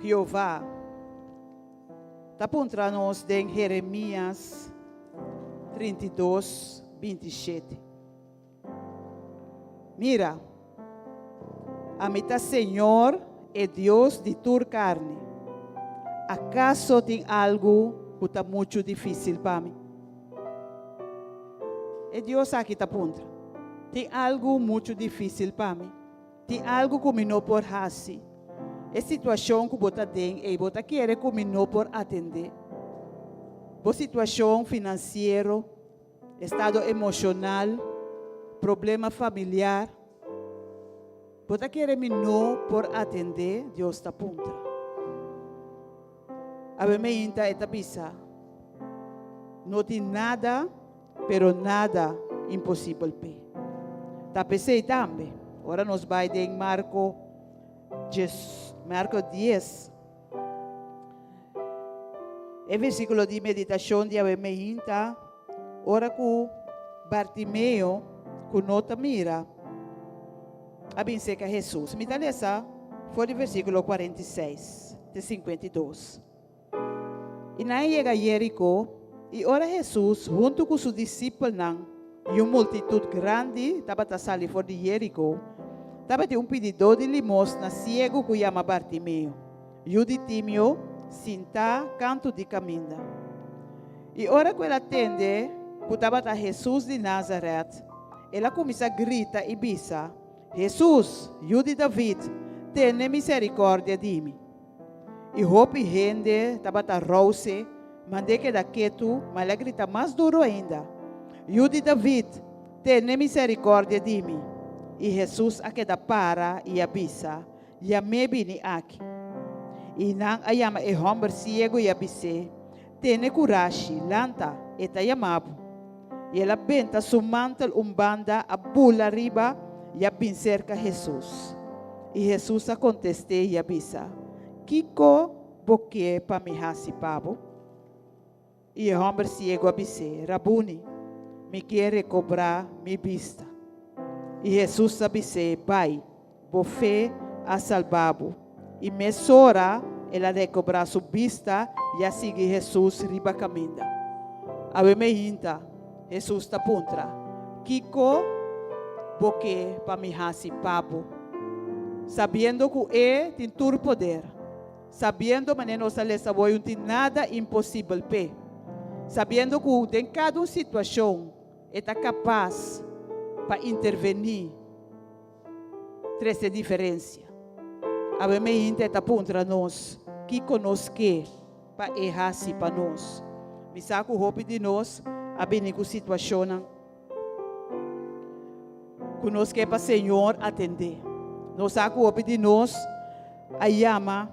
Jeová está para nós em Jeremias 32, 27. Mira, a mitad Senhor é Deus de tua carne. ¿Acaso tem algo que está muito difícil para mim? É Deus aqui está punta. Tem algo muito difícil para mim. Tem algo que me não por fazer. É situação que você tem e você quer que me não por atender. Boa situação financeira, estado emocional, problema familiar. Você quer me não por atender, Deus está punta. A mim está etapisa. Não tem nada, pero nada impossível. Tá pensei também. Agora nós vamos em Marco 10. É versículo de meditação de mim está. Ora que Bartimeu, que nota mira. A bem seca Jesus. Me dá essa, foi o versículo 46, de 52. E na chega Jericó, e ora Jesus, junto com seus discípulos, e uma multitud grande, estava a sair fora de Jericó, estava de pedidor de limosna cego que chama Bartimeu. E o de Tímeo, sinta canto de caminho. E ora que ela atende, que estava a Jesus de Nazaré, ela começa a gritar e bisa. Jesus, Filho de David, tenha misericórdia de mim. E roupa e gente estava a rouse, mandei que da quieto, mas ela grita mais duro ainda. Filho de David, tenha misericórdia de mim. E Jesus aqueda para e avisa, e a me vini aqui. E não a chama e homem cego e avise, tenha coragem, lanta, e ta chamado. E ela benta su mantel banda a bula riba, e a bem cerca Jesus. E Jesus a conteste e avisa, Kiko boque para me hasi pabo? E o homem cego avise, Rabuni, me quer recobrar minha vista. E Jesus avise, vai, bofe a salvabo. E mesora, ela recobrar sua vista e a seguir Jesus riba caminho. A me hinta, Jesus está puntra. Kiko boque para me hasi pabo. Sabendo que tem todo poder. Sabendo que não se lhe não tem nada impossível. Sabendo que em cada situação está capaz para intervenir, traz a diferença. A gente está contra nós, que conosco para errar para nós. Me saco roupa de nós, a bem com situação. Conosco para o Senhor atender. Nós saco roupa de nós, a chama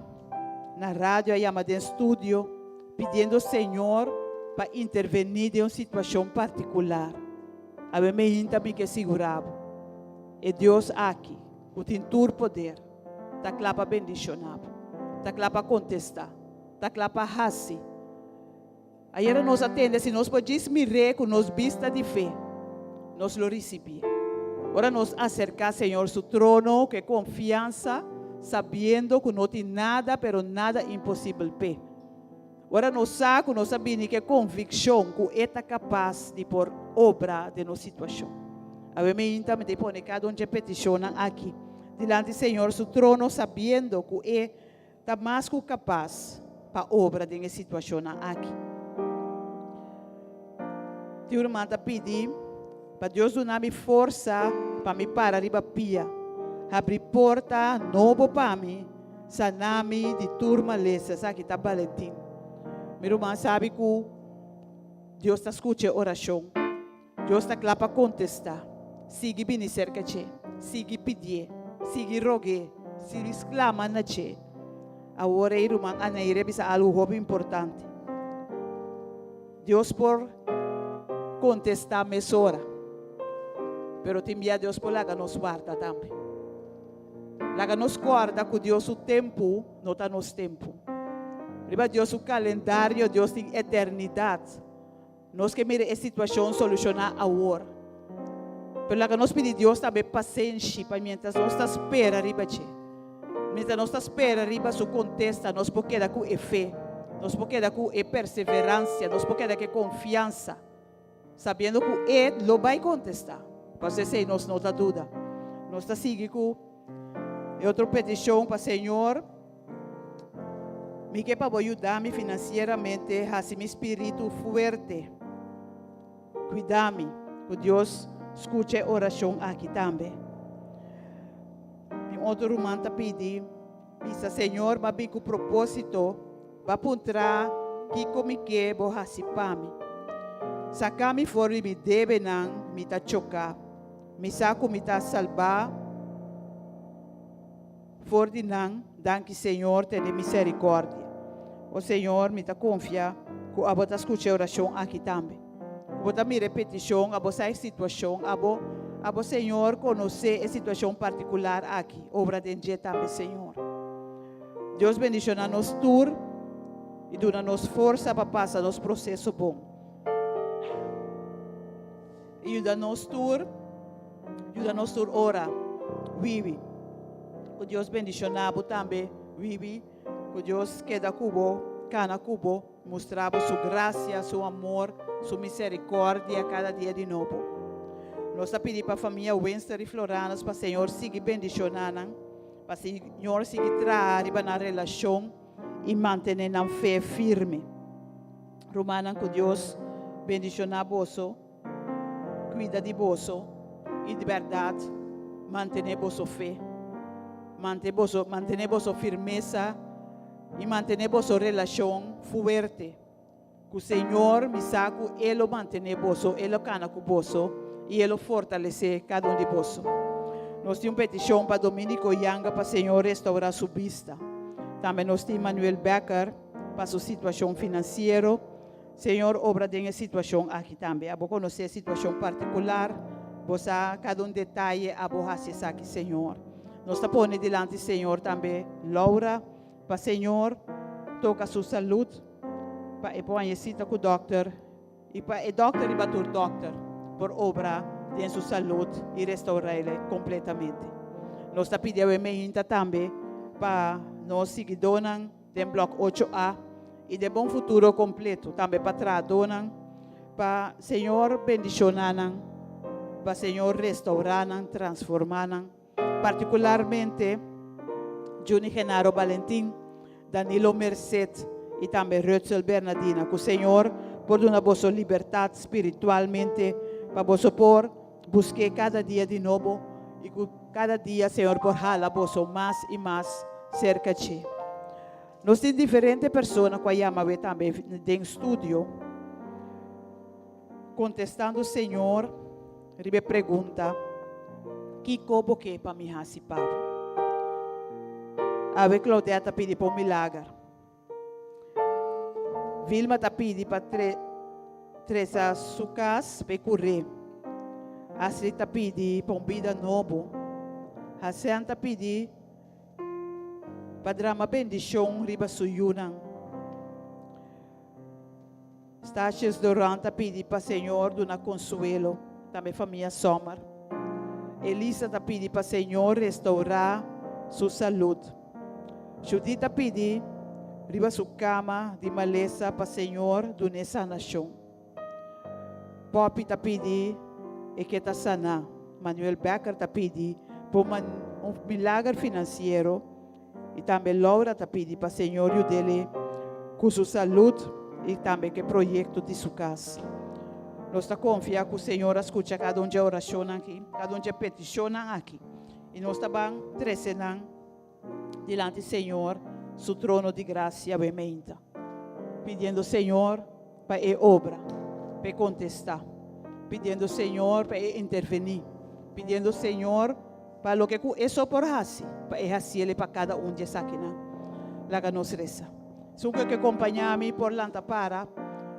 na rádio, a chama de estúdio, pedindo ao Senhor para intervenir em uma situação particular. A gente também que segurava. E Deus aqui, o tem todo poder, está lá para bendicionar, está lá para contestar, está lá para raci. Aí nós atendemos, se nós podemos mirar com nós vista de fé, nós lo recebemos. Agora nos acercar, Senhor, su trono, que confiança, sabendo que não tem nada, pero nada impossível. Agora nós sabemos que convicção que é capaz de pôr obra de nossa situação. A mim também põe cada um de petição aqui. Diante do Senhor, su trono, sabendo que é mais que capaz para obra de nossa situação aqui. Teu irmão está pedindo para Deus dar-me força para me parar e pia. Abrir porta novo para mim, sanar-me de turma lesa, aqui está Valentim. Meu irmão sabe que Deus está escutando a oração. Deus está lá para contestar. Siga bem cerca de siga pedir, siga rogar, siga exclamar na che. Agora, irmão, anaire bisa algo importante. Deus por contestar mesora. Pero também Deus por lá nos guarda também. Lá nos guarda que Deus o tempo não está nos tempo. Riba Deus o calendário, Deus tem eternidade. Nós que mire a situação solucionar agora. Pero lá nós pedimos Deus também paciência para mientras nós está espera riba che. Mientras nós está espera riba su contesta, nós pode quedar com fé, nós pode quedar com perseverança, nós pode quedar com confiança, sabendo que ele lo vai contestar. Para você nós não está dúvida. Nós está seguindo com outra petição para o Senhor. Me que para ajudar-me financeiramente, a meu espírito forte. Cuidar-me, que Deus escute a oração aqui também. Um outro irmão está pedindo, disse, Senhor, mas bem com propósito, para apontar que como que vou participar-me. Sacar-me fora e me deve não, me está chocar. Me saco, me está salvar. Fora de não, danke Senhor, tenha misericórdia. O Senhor me está confiar que a bota escutar a oração aqui também. A bota me repetição, a bota a situação, a bota Senhor conhecer a situação particular aqui. Obra de dia também, Senhor. Deus bendicionar nos tur e dá-nos força para passar nos processo bom. Ajuda-nos tur ora, vive. Que Deus bendicionar também, vive. Que Deus queda cubo, cana cubo, mostrar sua graça, seu amor, sua misericórdia cada dia de novo. Nós pedimos para a família Winster e Floranas, para o Senhor seguir bendicionando, para o Senhor seguir trazer na relação e manter na fé firme. Romana, que Deus bendicionar você, cuida de você e de verdade, manter vossa fé, manter vossa firmeza e manter vossa relação forte. Que o Senhor me saco, Ele mantém vosso, Ele cana com vosso e Ele fortalece cada de vosso. Nós temos petição para Dominico Yanga para o Senhor restaurar sua vista. Também nós temos Manuel Becker para sua situação financeira. Senhor, obra de uma situação aqui também. Abo conhecer a situação particular. Você, cada detalhe, abo haces aqui, Senhor. Nós está pondo diante do Senhor também. Laura, para o Senhor, toca sua saúde. Para ir cita com o doutor. E para o doutor e para o doutor. Por obra de sua saúde e restaurar ele completamente. Nós está pedindo a também para nós seguir donando do bloco 8A e de bom futuro completo. Também para trás donando para o Senhor bendicionar, para o Senhor restaurar, transformar, particularmente Juni Genaro Valentim, Danilo Merced e também Rutzel Bernardina, que o Senhor por dar vossa liberdade espiritualmente, para vosso por buscar cada dia de novo e cada dia, Senhor, por jala vosso mais e mais cerca de ti. Nós temos diferentes pessoas que chamam também em estúdio, contestando o Senhor, ele pergunta, que como que para me hasi Pablo? Ave Claudia está pedindo para um milagre. Vilma está pedindo para três sucas para correr. Astrid está pedindo para uma vida nova. Hassan está pedindo para dar uma bendição riba suyunan. Stachis Durant está pedindo para o Senhor dar consuelo. Também família Sommer. Elisa está pedindo para o Senhor restaurar sua saúde. Judith está pedindo riba sua cama de maleza para o Senhor dar sanação. Poppy está pedindo e que está sana. Manuel Becker está pedindo por um milagre financeiro. E também Laura está pedindo para o Senhor dele com sua saúde e também que projeto de sua casa. Nós estamos confiando que o Senhor escuta cada um de oração aqui, cada um de petição aqui. E nós estamos trazendo diante do Senhor, seu trono de graça e amém. Pedindo ao Senhor para obra, para contestar. Pedindo ao Senhor para intervenir. Pedindo ao Senhor para o que é só por assim, para ele para cada um de essa aqui. Laga nos reza. Se que acompanha-me por lanta para,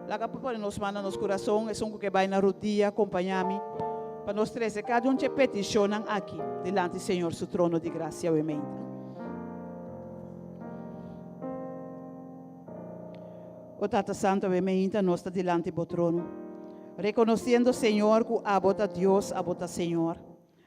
laga para nos manda nos coração, é um que vai na rodinha acompanhar-me, para nós trazer cada um de petição aqui, diante do Senhor, seu trono de graça e amém. O Tata Santo, amém, nós está diante do trono, reconhecendo, Senhor, que abota Deus, abota Senhor,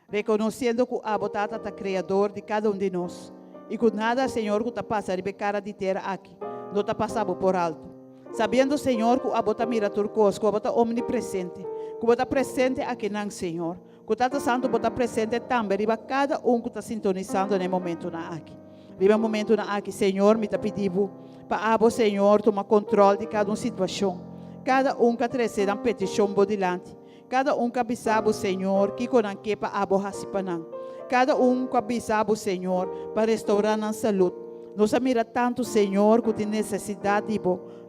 reconhecendo que abota é Criador de cada um de nós, e que nada, Senhor, que está passando de cara de terra aqui, não está passando por alto. Sabendo, Senhor, que a bota mira turcos, que a bota omnipresente, que a bota presente aqui não, Senhor, que o Tata Santo bota presente também, riba cada um que está sintonizando no momento na aqui. Riba momento na aqui, Senhor, me está pedindo para abo, Senhor, tomar controle de cada uma situação. Cada um que traz uma petição bodilante. Cada um que avisava, Senhor, que com que para abo hasipanang. Cada um que avisava, Senhor, para restaurar a saúde. Nos mira tanto, Senhor, que tem necessidade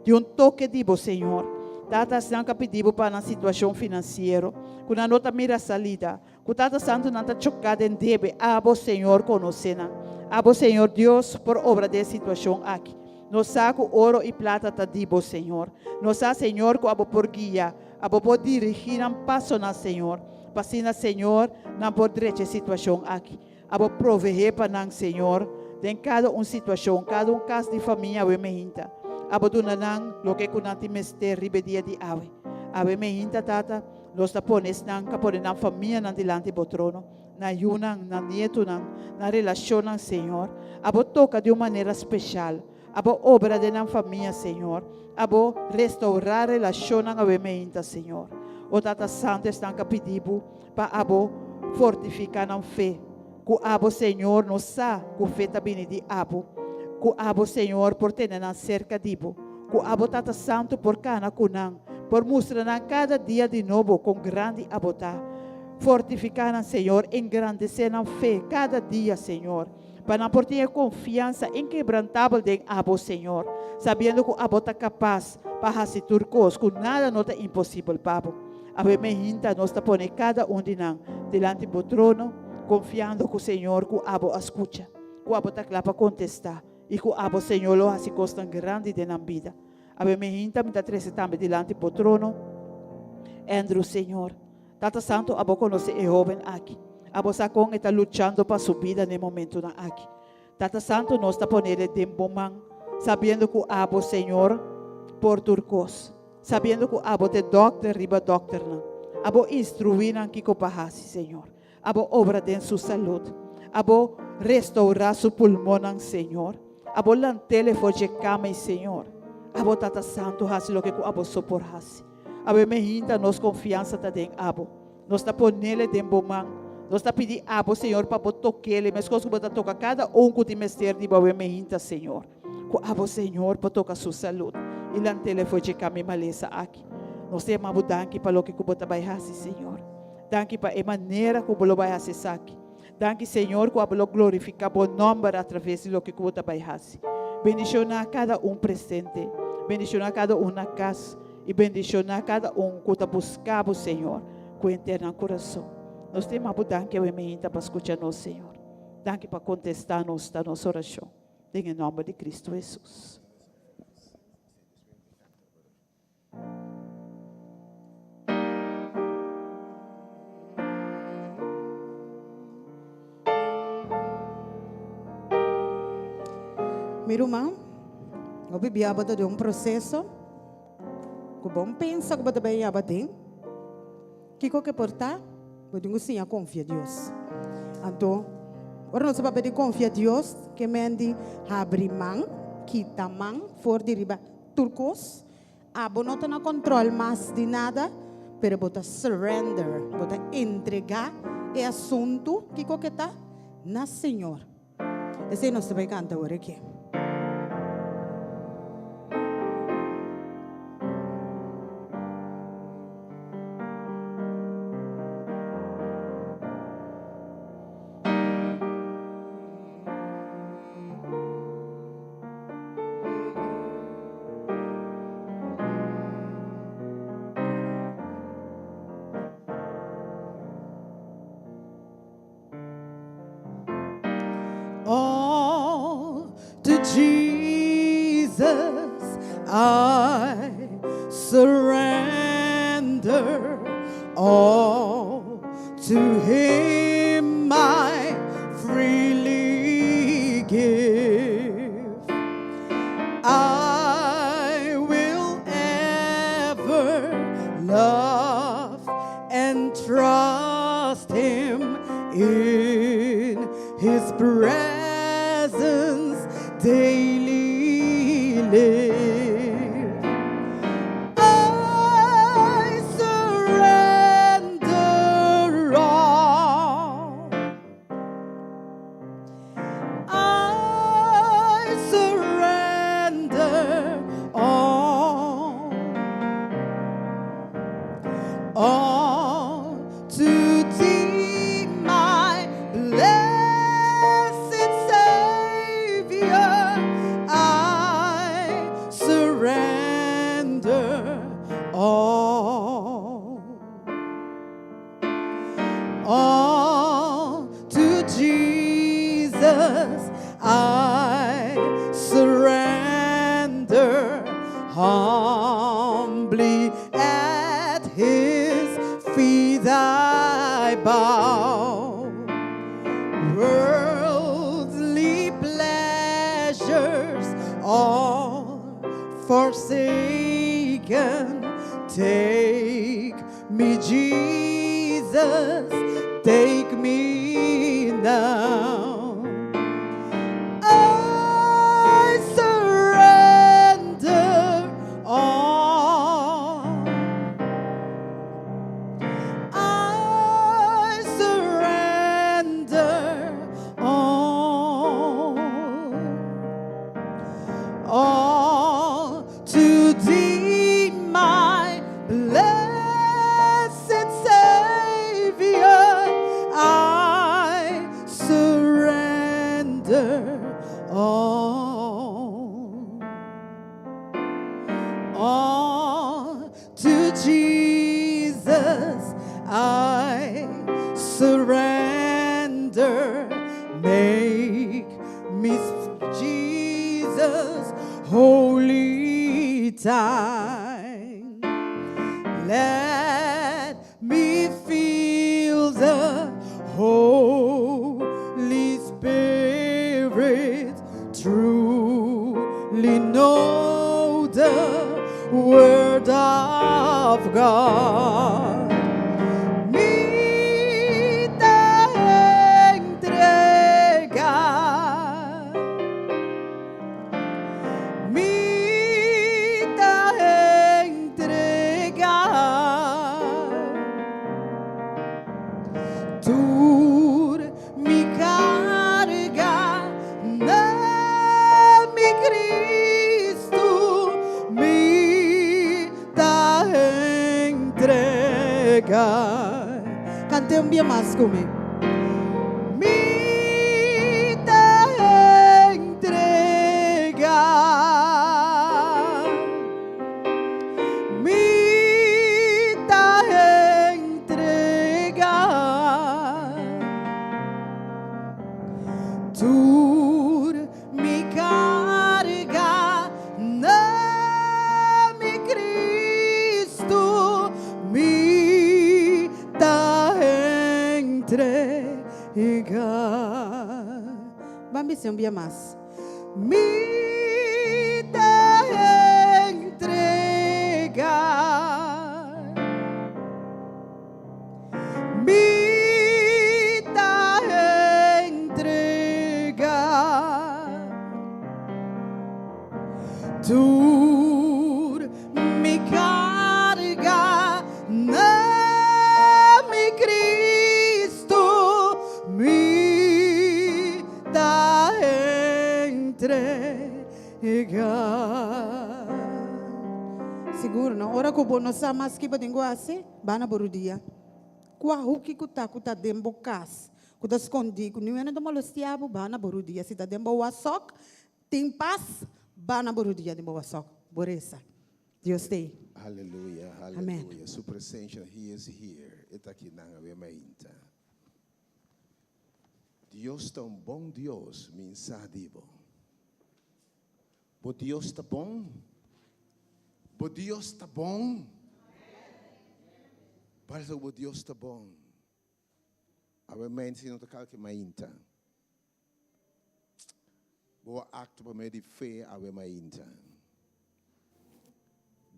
de um toque de Senhor. Tata Santo pediu para a situação financeira, que não está mira salida, que Tata Santo não está chocada em debe, abo Senhor conhecendo. Abo Senhor Deus por obra da situação aqui. Nos saco ouro e prata está dibo, Senhor. Nos saco, Senhor, que abo por guia, abo por dirigir um passo na Senhor. Passina, Senhor, não por direita situação aqui. Abo prover para nós, Senhor. Em cada uma situação, cada um caso de família, we mehinta. Abadunanan, lo que kunanti mester ribedia di awe. Awe mehinta tata, los tapones nang kaponenan família nan dilante botrono, na yunang, na nieto nang, na relasyon ng Senhor. Abo toca de uma maneira especial. Abo obra de nan família, Senhor. Abo restaurar relasyon ng awe mehinta, Senhor. O tata santo estão kapedibo pa abo fortificar ng fé. Que abo, Senhor, nos sa, que feita bem de abo. Que abo, Senhor, por ter na cerca dibo. Que abo, Tata Santo, por cana kunang. Por mostrar cada dia de novo com grande abotá. Fortificar, Senhor, engrandecer a fé cada dia, Senhor. Para por ter confiança inquebrantável de abo, Senhor. Sabendo que abo está capaz para fazer turcos, que nada não é impossível, Pabo. Ave mehinta, nós está pondo cada um de nós delante do trono. Confiando que o Senhor, que o abo escuta, que o abo está lá para contestar, e que o abo, Senhor, lo hace coisa grande de na vida. Ave me hinta, me dá treze também diante do trono. Andrew, Senhor, Tata Santo, abo conhece o jovem aqui. Abo sacon está lutando para sua vida no momento na aqui. Tata Santo, nós está ponendo de bomang, sabendo que o abo, Senhor, por turcos, sabendo que o abo te doctor, riba doctor, abo instruir que copahasi, Senhor. Abo obra de sua saúde. Abo restaurar seu pulmão, Senhor. Abo lantele foge cama, Senhor. Abo Tata Santo, hace lo que abo sopor hace. Abo me hinta nos confiança ta den abo. Nos ta ponele den bomang. Nos ta pedir abo, Senhor, para toquele. Mas coisa que toca cada um que te mester de abo me hinta, Senhor. Que abo, Senhor, para tocar sua saúde. Ilang telefone kami malesa aqui. Nós temos uma danke para o que kubota vai hasi, Senhor. Danke para a maneira que o bolo vai hasi aqui. Danke, Senhor, que o bolo glorifica o nome através do que kubota vai hasi. Bendicionar cada presente. Bendicionar cada na casa. E bendicionar cada que está buscando o Senhor com eterno coração. Nós temos uma danke para escutar nós, Senhor. Danke para contestar nossa oração. Em nome de Cristo Jesus. Meu irmão, eu bebi de processo. Que bom pensa que você vai abater. Que qualquer porta, eu digo sim, eu confio em Deus. Então, ora nós vamos confiar em Deus, que mendi abrir mão, quita mão, for de riba turcos, não tem controle mais de nada, pero bota surrender, bota entregar o assunto que qualquer tá na Senhor. Esse nós vai cantar agora aqui. All to Jesus I surrender. All to Him I freely give. I will ever love and trust Him in His presence daily live. I surrender all. I surrender all. All to Thee, my blessed Savior, I surrender all. All to Jesus I surrender, humbly at His feet I bow. Worldly pleasures all forsaken, take me, Jesus, take me now. I surrender all. I surrender all. All to Thee, my blessed Savior, I surrender all. All to Jesus I surrender. Make me, Jesus, holy time. Let me feel the Holy Spirit, truly know the Word of God. Me te entregar, me te entregar. Tu me carga, na mi Cristo, me bien más conmigo. Mi te entrega. Mi te entrega. Tú mi carga, na mi Cristo, mi ta entrega. Vamos a un día más. Mi ta entrega. Mi ta entrega. Tú mi carga, na mi Cristo, mi da entrega. Seguro, não? Ora que o bono sa mas que podem guardar, bana borudia. Qual que kuta dembo cas, kuta escondi, ku não é nada malociabo, bana borudia. Se tá dembo wasok, tem paz. Bana borudia dembo wasok, boresa. Deus tem. Hallelujah, hallelujah. Amen. Sua presença, He is here. Está aqui na minha. Deus é bom Deus, mensadivo. Bo Deus está bom. Bo Deus está bom. Parece que Deus está bom. A minha se não está que mainta. Boa acto para mim de fé a minha.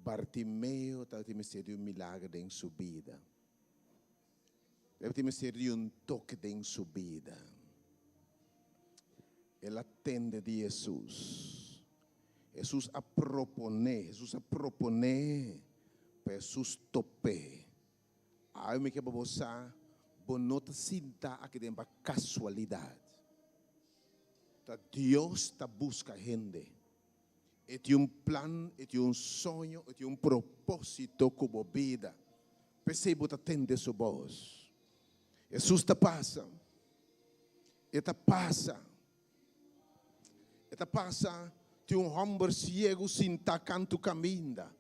Bartimeu está te mistério milagre em subida. Deve te mistério toque em subida. Ele atende de Jesus. Jesus a proponer para Jesus tope. Aí me que você bonota sinta aqui dentro casualidade. Tá Deus tá busca gente. É plan, é sonho, é propósito como vida. Percebo que atende sua voz. Jesus te passa. Eta passa. Tem homem ciego sem canto caminha.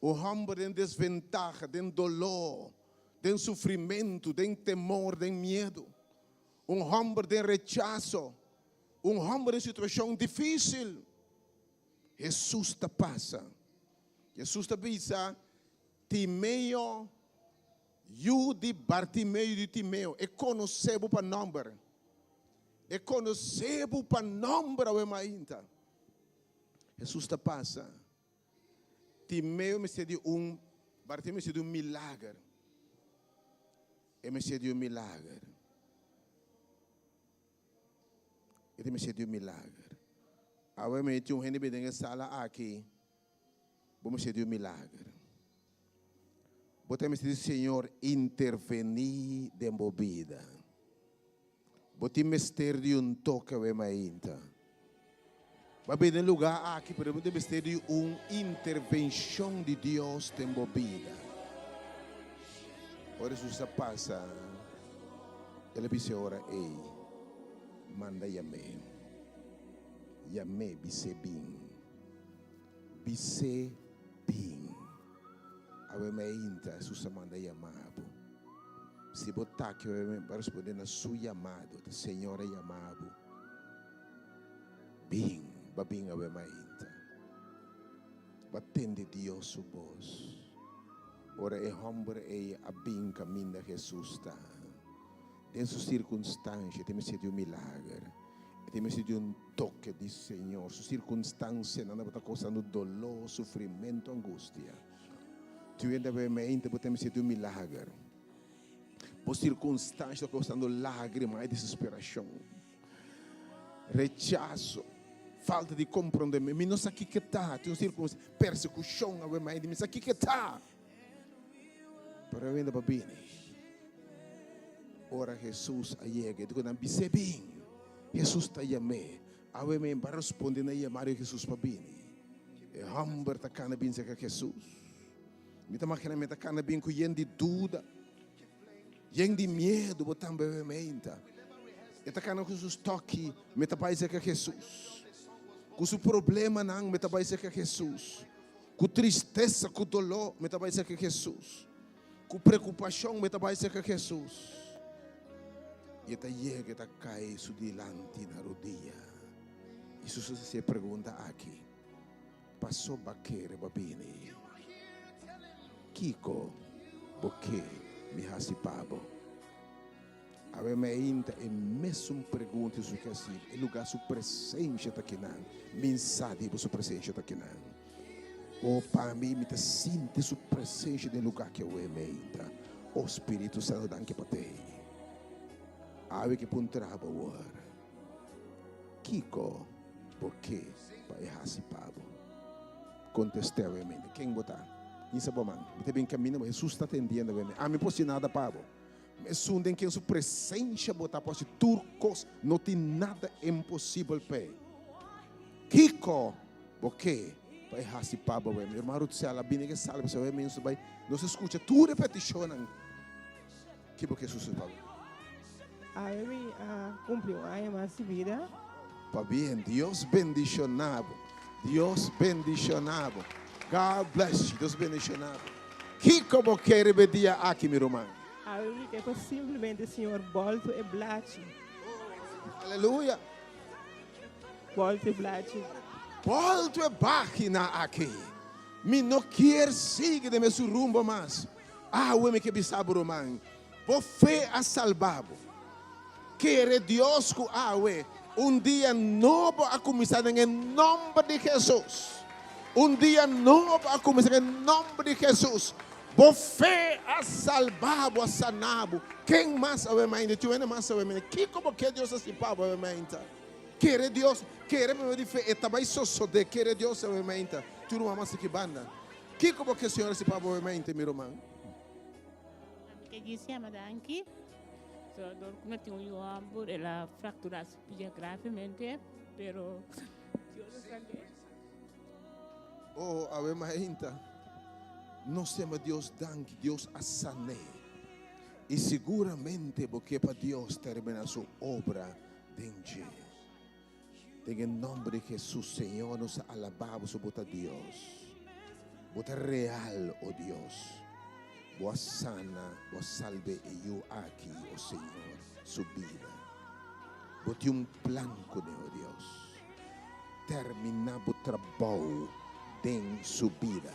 Homem em desventaja, em dolor, em sofrimento, em temor, em medo. Homem de rechazo. Homem em situação difícil. Jesus te passa. Jesus te avisa, Timeu, you de Bartimeu de Timeu, e conhecebo para nome. E conhecebo para nome a mainta. Jesus te passa. Timeu me cedeu Bartimeu me cedeu milagre. E me cedeu milagre. Ele me cedeu milagre. Agora me tinha gente bem na sala aqui, vamos fazer um milagre. Botamos dizer, Senhor, intervenir de movida. Botamos ter de toque a mainta. Vai bem no lugar aqui, para botamos ter de intervenção de Deus de movida. Ora isso passa, ele disse ora, ei, manda amém. Yame bise bing. Bise bing. Awe mainta susamanda yamabo. Se botar que eu para responder na sua chamado, da Senhora yamabo. Bing, babing awe mainta. Batende Deus su voz. Ora é hombre é a bing caminho de Jesus está. Dentro de circunstância tem sido um milagre. Tem sido toque do Senhor. Sua circunstância não está causando dolor, sofrimento, angústia. Tu ainda vai me entender, tem sido milagre. Por circunstância está causando lágrimas e desesperação. Rechaço, falta de compreendimento. Mas não sei o que está. Tem circunstância, persecução, mas não sei o que está. Para eu ainda babine. Ora Jesus chega, tu não percebe. Jesus está chamando. Awe me para responder na chamada Jesus para bini. E hamber ta kana bin se Jesus. Mita makina meta kana bin ku yendi dúvida. Yen di medo botam bebe meinta. Eta kana com os toque, meta paisa que Jesus. Com o problema não, meta paisa que Jesus. Com tristeza, com dolor, meta paisa que Jesus. Com preocupação, meta paisa que Jesus. E eta chega, eta cai su dilante na rodia. Isso se pergunta aqui. Passou baquere babini. Kiko, porque me rasipabo. Ave me inta e mesmo pergunta su que assim, e lugar su presença tá aqui não. Mensagem su presença tá aqui não. O para mim me te sente su presença no lugar que eu me inta. O Espírito Santo dá que patei. Ave que puntraba war. Kiko, porque vai rasipabo. Contestei ave me, quem botar? Isso bom man. Me te bem caminho, Jesus está atendendo ave me. A mim posso nada pabo. Me sundem que sua presença botar posse turcos não tem nada impossível para Kiko, porque vai raspar para meu irmão se ela bem que salva se vai menos vai não se escuta tu repetição que porque Jesus fala. Aí cumpriu a nossa vida. Para bem, Deus bendicionado, Deus bendicionado. God bless you, Deus bendicionado. Kiko porque rebedia aqui meu irmão. Aí que simplesmente o Senhor volta e blate. Aleluia. Volta e blate. Volta e página aqui. Me não quer seguir de meu rumbo mais. O me que bisabo romano. Por fé a salvado. Quer Deus que dia novo a começar em nome de Jesus. Dia novo a começar em nome de Jesus. Por fé a salvado, a sanado. Quem mais a mente? Tu ainda mais a mente. Que como que Deus se pava a mente? Quer Deus, quer me de fé. Também só de quer Deus a mente. Tu não amas que banda. Que como que o Senhor se pava a mente, meu irmão? Que disse a madanki. So, dor como tem ambur, ela fractura gravemente, pero Deus sabe. Ave mente. Nós temos Deus dank, Deus a sané. E seguramente porque para Deus termina sua obra dentro. Em nome de Jesus, Senhor, nos alabamos sobre Deus. Bota real, oh Deus. Boa sana, boa salve e eu aqui, oh Senhor, subida. Bote plan com oh Deus. Terminar o trabalho dentro subida.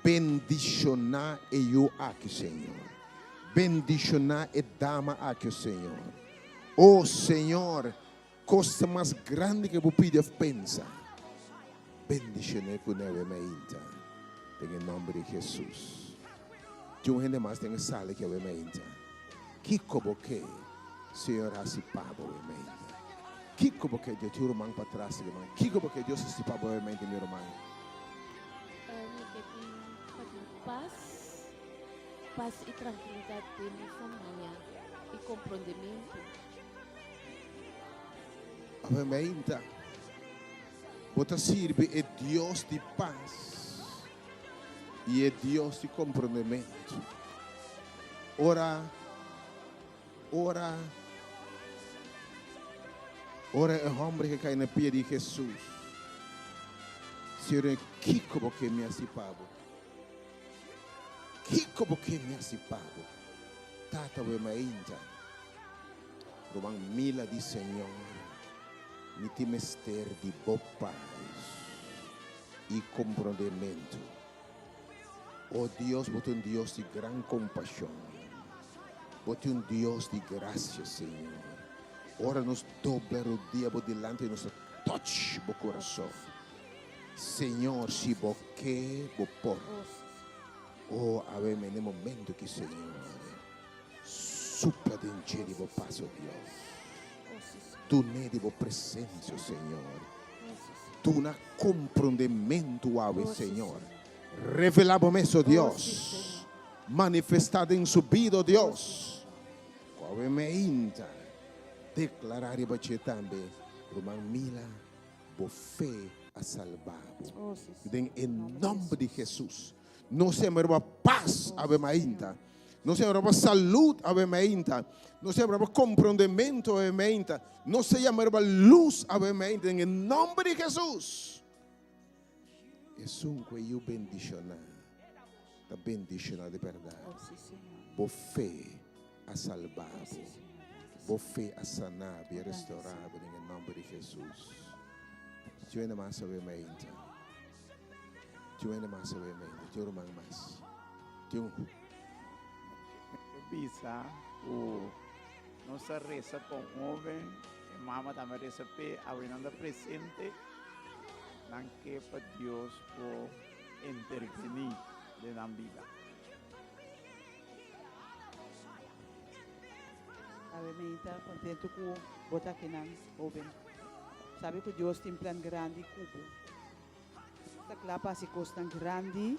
Bendicionar e eu aqui, Senhor. Bendicionar e dama aqui, Senhor. Oh, Senhor, coisa mais grande que eu podia pensar. Bendicionar com ele, meita. Em nome de Jesus. Eu ainda mais tenho sala que eu meita. Que como que, Senhor, assim pabo, eu meita. Que como que Deus tira o mão para trás, irmão. Que como que Deus se pabo, eu meita, meu irmão. Paz e tranquilidade de minha família e compreendimento. Amém. Bota sirve é Deus de paz e é Deus de compreendimento. Ora é o homem que cai na pia de Jesus. Senhor, que como que me assipavo? Que como que me assipavo? Tata we mainta. Romang mila di Senhor. Me te mester de boa paz e compreendimento. Oh Deus, bote Deus de gran compaixão. Bote Deus de graça, Senhor. Ora nos dobra o dia delante de nosso touch o coração. Senhor, se boque, bopor. Oh, aveme nel momento che Signore supla dentro di voi passo Dio. Tu ne di voi presenza, Signore. Tu na comprendimento ave, Signore. Revelamos eso, Dios. Manifestado en su vida, Dios. Ave me inta. Declarar e bater também. Roman mila, bo fé a salvado. Em nome de Jesus. Não se me paz ave mainta. Não seja para saúde, obviamente. Não seja para compreendimento, obviamente. Não seja para luz, obviamente. Em nome de Jesus. É um que eu bendicionar. Está bendicionar de verdade. Por fé a salvar. Por fé a sanar e a restaurar. Em nome de Jesus. Tu ainda mais obviamente. Tu ainda mais obviamente. Tu ainda mais. Tu Bisa, o nossa reza com homem, e mama também reza pe, abrindo presente, não que para Deus por intervenir na vida. Obviamente, contento com botar aqui na jovem. Sabe que Deus tem um plano grande cubo. Esta clapa se costa grande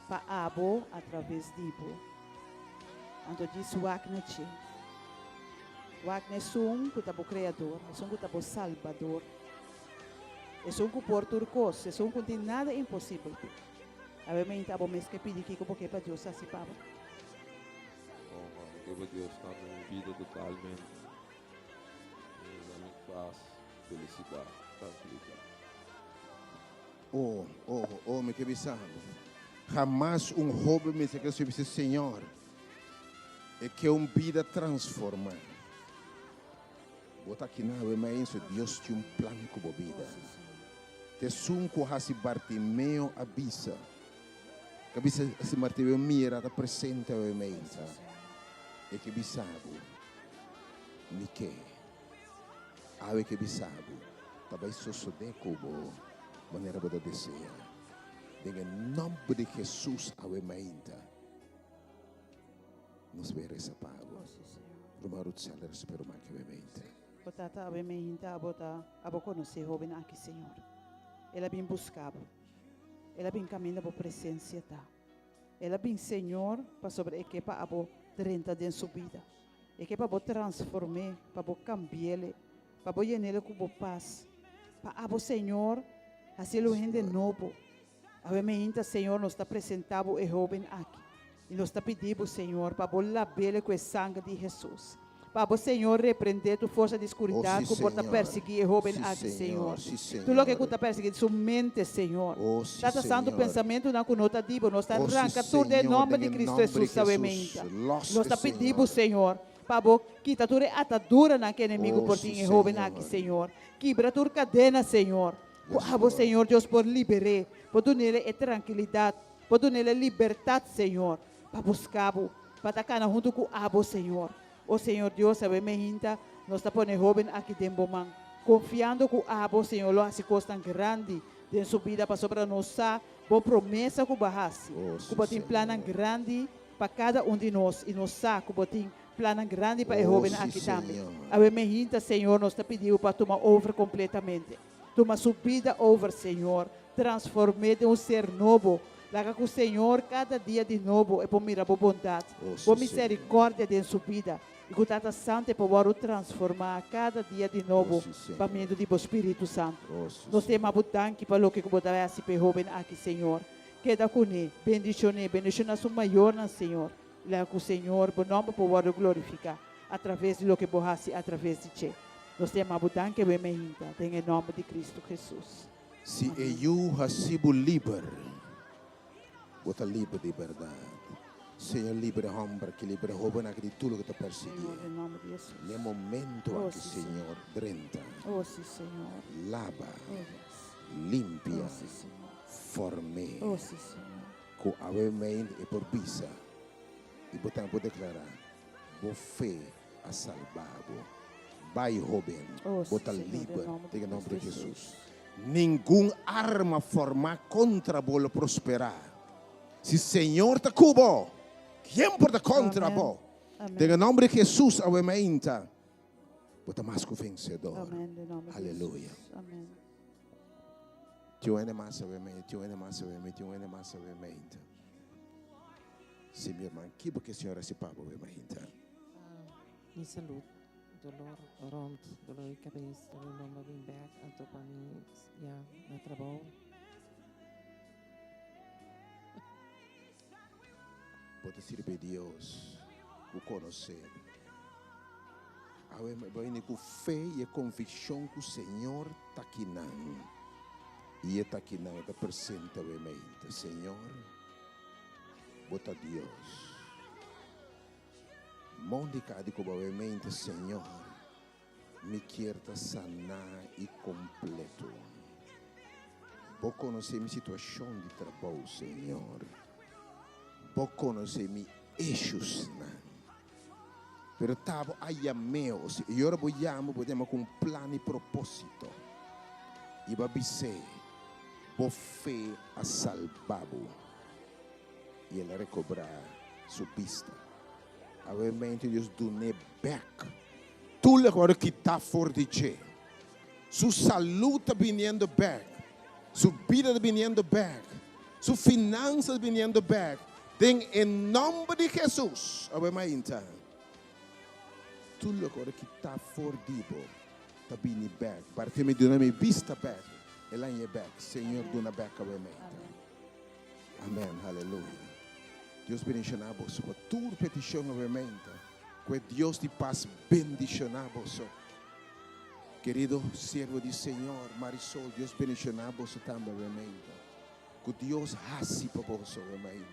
para abo através de ibo. Então diz Wakneche. Wakne sum que tabo criador, é sum que tabo salvador. É sum que porta urcos, é sum que tem nada impossível. Obviamente, abo mês que pedir que porque para Deus assim pava. Oh, mano, que Deus está na vida totalmente. Na minha paz, felicidade, tranquilidade. Me que bisamo. Jamás jovem me dice que eu disse, Senhor, é que uma vida transformada. Bota aqui na mas Deus tem plano com a vida. Te sunco hasi Bartimeu abisa. Cabisa se Bartimeu mira da presente a mesa. E que bisabo. Nike. Ave que bisabo. Tabai sosso de cubo. Maneira boa deseja. Em nome de Jesus a mesa. Nos ver essa pago. Rumarut salar espero mais que obviamente. Botata obviamente abo conhecer jovem aqui, Senhor. Ela vem buscar. Ela vem caminhando para a presença tá. Ela vem Senhor para sobre equipa abo 30 de sua vida. Equipa abo transformar, para abo cambiar, para abo llenar com paz. Para abo Senhor, assim lo de novo. Obviamente Senhor nos está apresentando o jovem aqui. E nós está pedindo, Senhor, para lavar com o sangue de Jesus. Para o Senhor repreender tu força de escuridade que pode perseguir o jovem aqui, Senhor. Tu lo que está perseguindo sua mente, Senhor. Está passando o pensamento na conota dibo. Nós está arrancando tudo em nome de Cristo Jesus, sabemente. Nós está pedindo, Senhor, para quitar toda a atadura naquele inimigo por ti, jovem aqui, Senhor. Quebra tua cadena, Senhor. Para Senhor, Deus, por liberar, por dar a tranquilidade, por dar a liberdade, Senhor. Para buscar, para estar junto com o Senhor. O Senhor Deus, sabe, nós estamos pondo jovem aqui dentro, confiando que o Senhor lo hace coisa tão grande em sua vida para sobre nós, boa promessa que o bahasi, que tem plano grande para cada de nós e nós sabe que tem plano grande para o jovem aqui também. A Senhor, nós está pedindo para tomar over completamente, tomar sua vida over, Senhor, transformar de ser novo. Laga com o Senhor cada dia de novo é por mirar a bondade, por misericórdia de sua vida. E que o Tata Santo é para transformar cada dia de novo para meio do Espírito Santo. Nós temos a tanque para o que você vai se jovem aqui, Senhor. Queda com ele, bendicionar sua maior, Senhor. Laga com o Senhor, por nome para glorificar através de lo que você através de Che. Nós temos a tanque em nome de Cristo Jesus. Se eu recibo livre. Bota livre de verdade. Senhor, livre homem, que livre jovem aqui de tudo que te perseguir. No momento aqui, Senhor, 30. Lava, limpia, forme. Com a mente e por visa. E botar por declarar. Boa fé a salvado. Vai jovem. Bota livre. Em nome de Jesus. Nenhuma arma formada contra vos prosperar. Se Senhor te cubo, quem pode contra vos? Em nome de Jesus, obviamente, você é mais que vencedor. Aleluia. Tu és mais obviamente, Sim, minha irmã, que porque a senhora se paga, obviamente. Minha saúde, dolor rond, dolor de cabeça, dolor no meu back, então para mim, no trabalho. Pode servir a Deus. com conhecer. Vai com fé e convicção que o Senhor está aqui não. E está aqui não, está presente a mente. Senhor, bota Deus. Mônica de mente, Senhor, me quer sanar e completo. Vou conhecer minha situação de trabalho, Senhor. Vou conhecer meus eixos, pero estava aí meus. E agora vou chamar com plano e propósito. E vai dizer, vou fé a salvá-lo. E ele recobrar sua vista. Obviamente Deus done back. Tudo agora que está fora de ti. Sua saúde está vindo back. Sua vida está vindo back. Sua finança está vindo back. Tem em nome de Jesus. Obviamente. Tudo agora que está fora de ti. Está vindo back. Para que me dê vista back. Ela é back. Senhor, dona back obviamente. Amém. Aleluia. Deus bendicionar você por toda petição obviamente. Que Deus te paz bendicionar você. Querido servo do Senhor, Marisol, Deus bendicionar você também obviamente. Que Deus hace para você obviamente.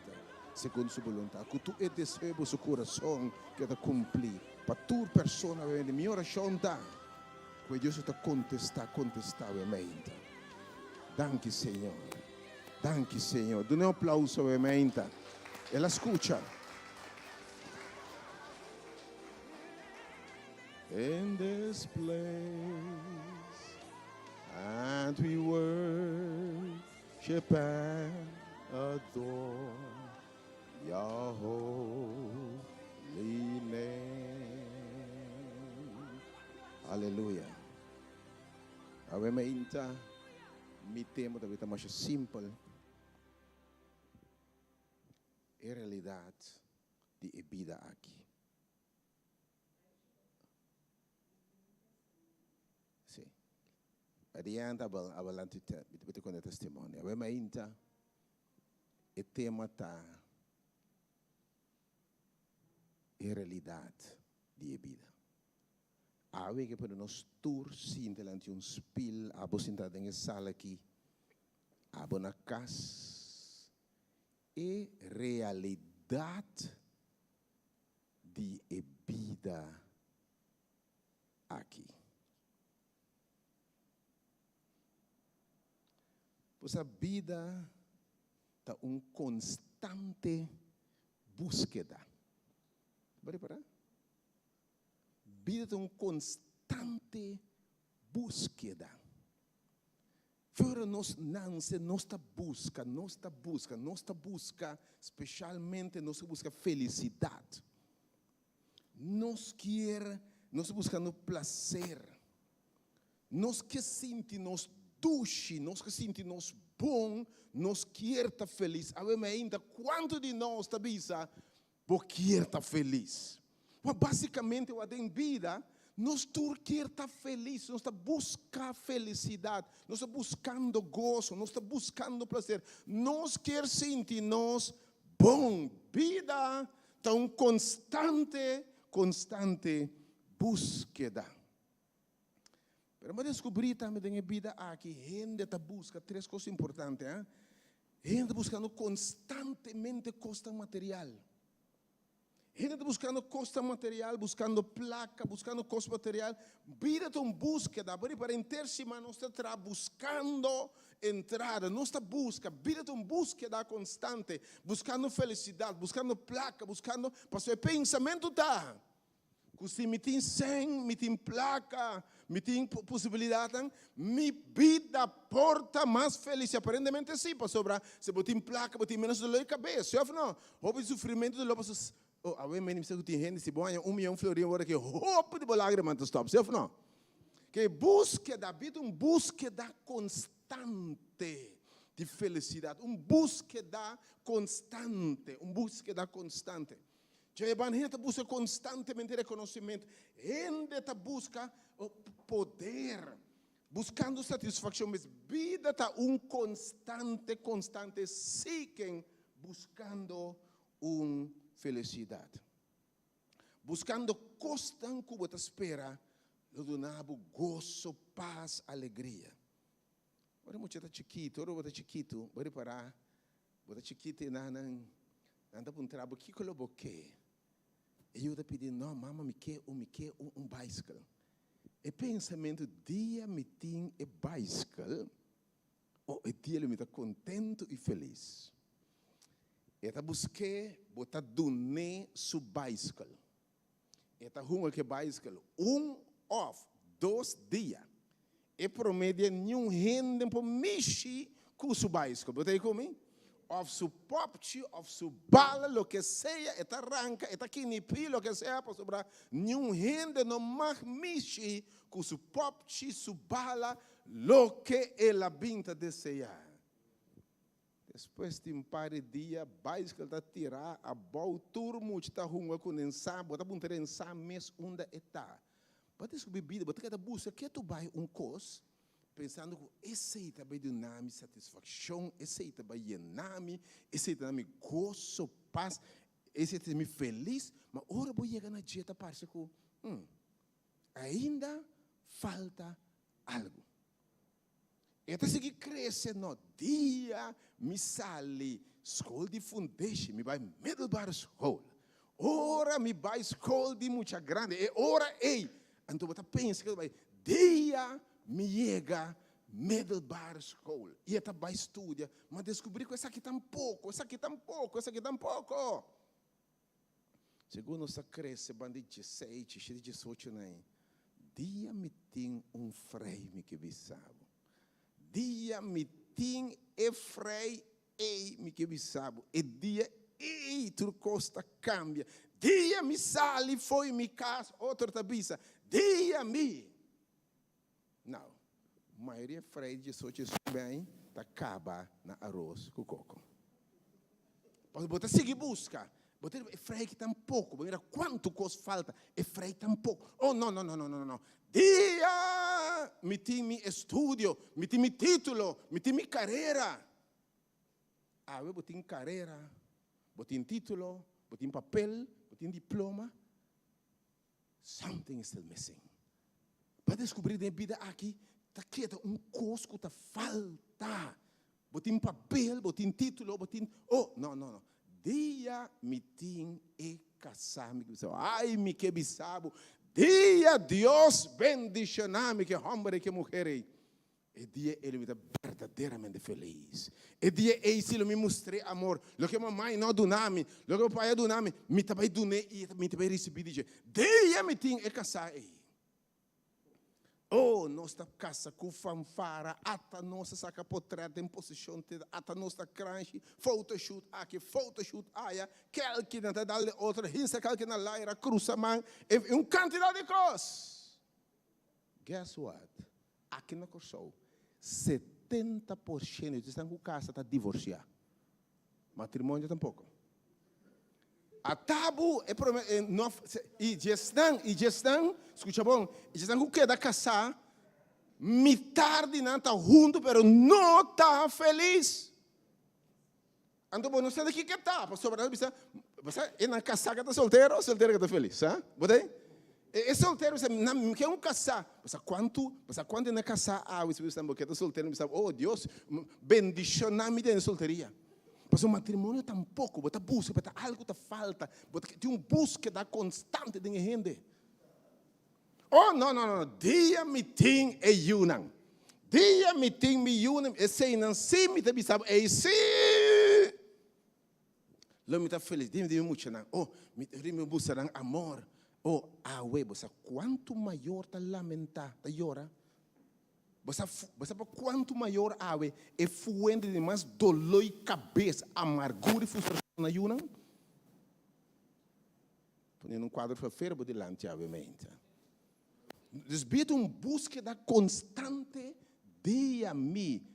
Segundo sua vontade. Que tu desejo seu coração que está cumprir. Para toda pessoa obviamente. Minha oração está. Que Deus está contestar obviamente. Danke Senhor. Danke Senhor. Dê aplauso obviamente. Ela escuta. In this place, and we worship and adore your holy name. Aleluia. Obviamente, mi tema da vida mais simples. É realidade de vida aqui. Sim. Adianta abalante te com o testemunho. Obviamente, o tema está é realidade de vida. A que para nós tour sim delante um spil, a você entrar em sala aqui, a na casa. É realidade de vida aqui. Pois a vida está constante búsqueda. Vai reparar? Vida está constante búsqueda. Fora nós nasce, nós busca, especialmente nós busca felicidade. Nós buscando prazer. Nós que sentimos duche, nós que sentimos bom, nós quer estar feliz. Ainda quanto de nós está bisa, por quer estar feliz. Mas basicamente o em vida nós queremos estar felizes, nós estamos buscando felicidade, nós estamos buscando gozo, nós estamos buscando prazer, nós queremos sentir-nos bom. Vida está constante búsqueda. Mas descobri também na vida aqui, gente está buscando três coisas importantes. Gente buscando constantemente coisa material. Gente buscando costa material, buscando placa, buscando costa material. Vida é uma búsqueda. Para intercima, nós estamos buscando entrada. Nossa busca, vida é uma búsqueda constante. Buscando felicidade, buscando placa, buscando. Mas o pensamento está. Se me tem 100, me tem placa, me tem possibilidade, minha vida porta mais feliz. Aparentemente sim, pastor. Se você tem placa, você tem menos dor de cabeça. Não, houve sofrimento de lobos. A ver, mas não tem gente, se banha 1 milhão de florinhos, agora que roupa de lágrimas to stop, certo não? Que búsqueda, vida uma búsqueda constante de felicidade, uma búsqueda constante, Já a gente busca constantemente reconhecimento, gente busca o poder, buscando satisfação, mas vida está constante, seeking, buscando felicidade. buscando costas que você espera, lo donabo gozo, paz, alegria. Ora você está chiquito, vai parar, você está chiquito e não anda para um trabalho, que que eu vou querer? E eu te pedi, não, mama, me quer um bicycle. E pensamento, dia me tem bicycle, ou dia ele me está contente e feliz. E eu busquei, botar doné su bicycle. E eu rumo que bicycle, 1 off, 2 dias. E promedia nenhum gente para mexer com su bicycle. Botei comigo? Of su popchi, of su bala, lo que sea, eta arranca, eta kinipi, lo que sea, para sobrar. Nenhum gente não mais mexe com su popchi, su bala, lo que ela binta desejar. Depois de um par de dias, bicycle está tirar a boa turma, está rumo com ensá, bota para ter ensá mês onde está. Bota essa bebida, bota cada busca, que tu vai coisa, pensando que esse aí também dá-me satisfação, esse aí também dá-me, esse aí dá-me gozo, paz, esse aí dá-me feliz, mas agora vou chegar na dieta parece que ainda falta algo. E até seguir crescendo, dia me sale, escola de foundation, me vai Middlebury School, ora me vai escola de muita grande, e ora ei, então você pensa que vai dia me chega Middlebury School, e até vai estudar, mas descobri que essa aqui tampouco. Segundo essa cresce, bande 16, 18, né? Dia me tem freio que bisabo. Dia me tem freio me que bisabo. E dia tudo costa cambia. Dia me sale, foi me casa, outro tabisa. Dia me. Não. A maioria freio de 18 bem, tá acaba na arroz com coco. Pode botar seguir busca. Botar freio que tampouco. Mira quanto coisa falta. É freio tampouco. Oh, não. Dia me tem mi estudio, me tem mi título, me tem mi carreira. Eu botem carreira, botem título, botem papel, botem diploma. Something is still missing. Para descobrir na vida aqui, tá quieto, coisa que tá falta. Botem papel, botem título, botem... Oh, não. Dia me tem casar, me ai, me que bisabo. Dia Deus bendicionar-me, que homem, que mulher. E dia ele me dá verdadeiramente feliz. E dia ele me mostrei amor. Lo que mamãe não do nome, lo que o pai do nome, me também do ne e me também recebi de dia me tem casar. Oh, nossa casa com fanfara, ata nossa saca portrait em posição, ata nossa crunch, photoshoot aqui, photoshoot aia, que não tá dando outra, hinsa que na laira, cruza man, e quantidade de coisas. Guess what? Aqui na Corsou, 70% de estão com casa está divorciado. Matrimônio tampouco. A tabu e gestão, escuta bom, gestão que quer casar, metade não está junto, pero não está feliz. Então, não sei daqui que está, pastor, você é na casar que está solteiro ou solteiro que está feliz, ah? Botei? É solteiro, você não quer casar, você quanto é na casar, você está solteiro, você oh Deus, bendicionar-me de solteria. Mas o matrimônio tampouco, você busca, você algo te falta, você tem búsqueda constante de gente. Oh, não, dia me tem e Yunnan. Dia me tem me Yunnan, e sei não se me te bisabo, e se. Lo me tá feliz, me muito não. Oh, me busca não amor. Oh, você quanto maior tá lamentar, tá llorar. Você quanto maior é fuente de mais dolor e cabeça, amargura e frustração na Yunnan? Ponendo quadro para feira, vou delante, obviamente. Desbita búsqueda constante, dia a mim.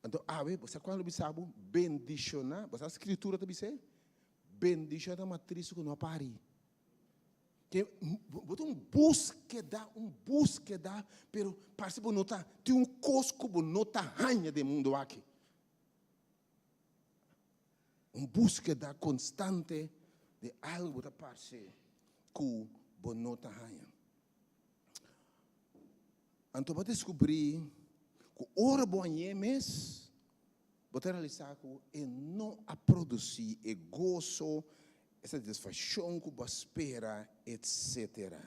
Então, você quando sabe, bendicionar, você a escritura também diz, bendicionar a matriz que não pare. Que búsqueda, pero parece que não está, tem cosco que não está ranha do mundo aqui. Búsqueda constante de algo da parte que bonota hanha. Então, para descobrir que ora bom é mês, para realizar que não a produzir e gozo, essa satisfação que você espera, etc.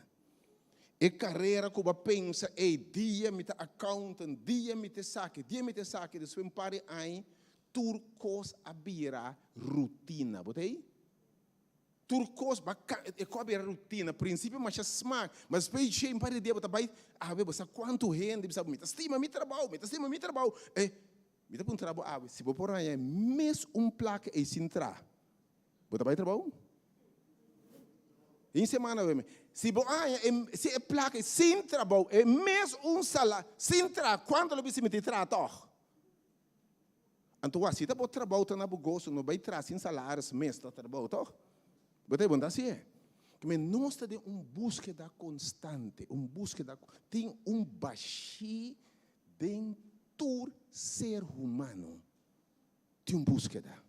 E carreira que você pensa, dia me ta accountant, dia me ta saque, depois um par de anos, turcos abira rotina, botei? Turcos, é cobre a rotina, princípio, mas é smart, mas depois de um par de dias, você quanto rende, você me estima meu trabalho, me dá um trabalho, se você por aí, mês placa e sem entrar, você vai trabalhar? Em semana, se é placa sem trabalho, é mês salário, sem entrar, quando você me trata? Então, se você trabalha, você não gosta, não vai trazer sem salário, mês, você trabalha, você vai assim é. Mas nós temos búsqueda constante, búsqueda, tem baixi dentro ser humano, tem búsqueda.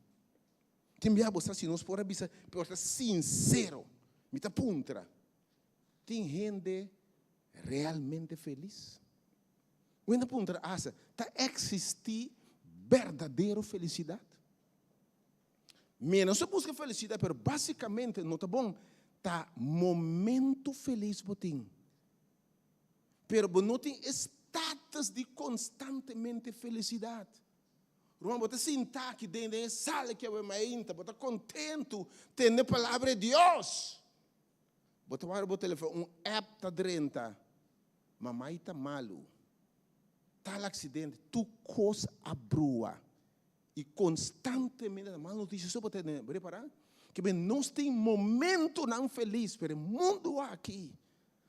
Tem você se nós for ser sincero, me tá puntra. Tem gente realmente feliz? Quando puntra asa, tá existir verdadeira felicidade? Menos se busca felicidade, mas basicamente não tá bom, tá momento feliz botim. Pero não tem status de constantemente felicidade. Roma, você sentar aqui dentro da sala que é mais íntima, você contento, tendo a palavra de Deus. Você vai no telefone, app tá drenta, mamãe tá malo, tal acidente, tu coisa abrua. E constantemente, a má notícia só para ter, reparar? Que nós temos momento não feliz, mas o mundo aqui,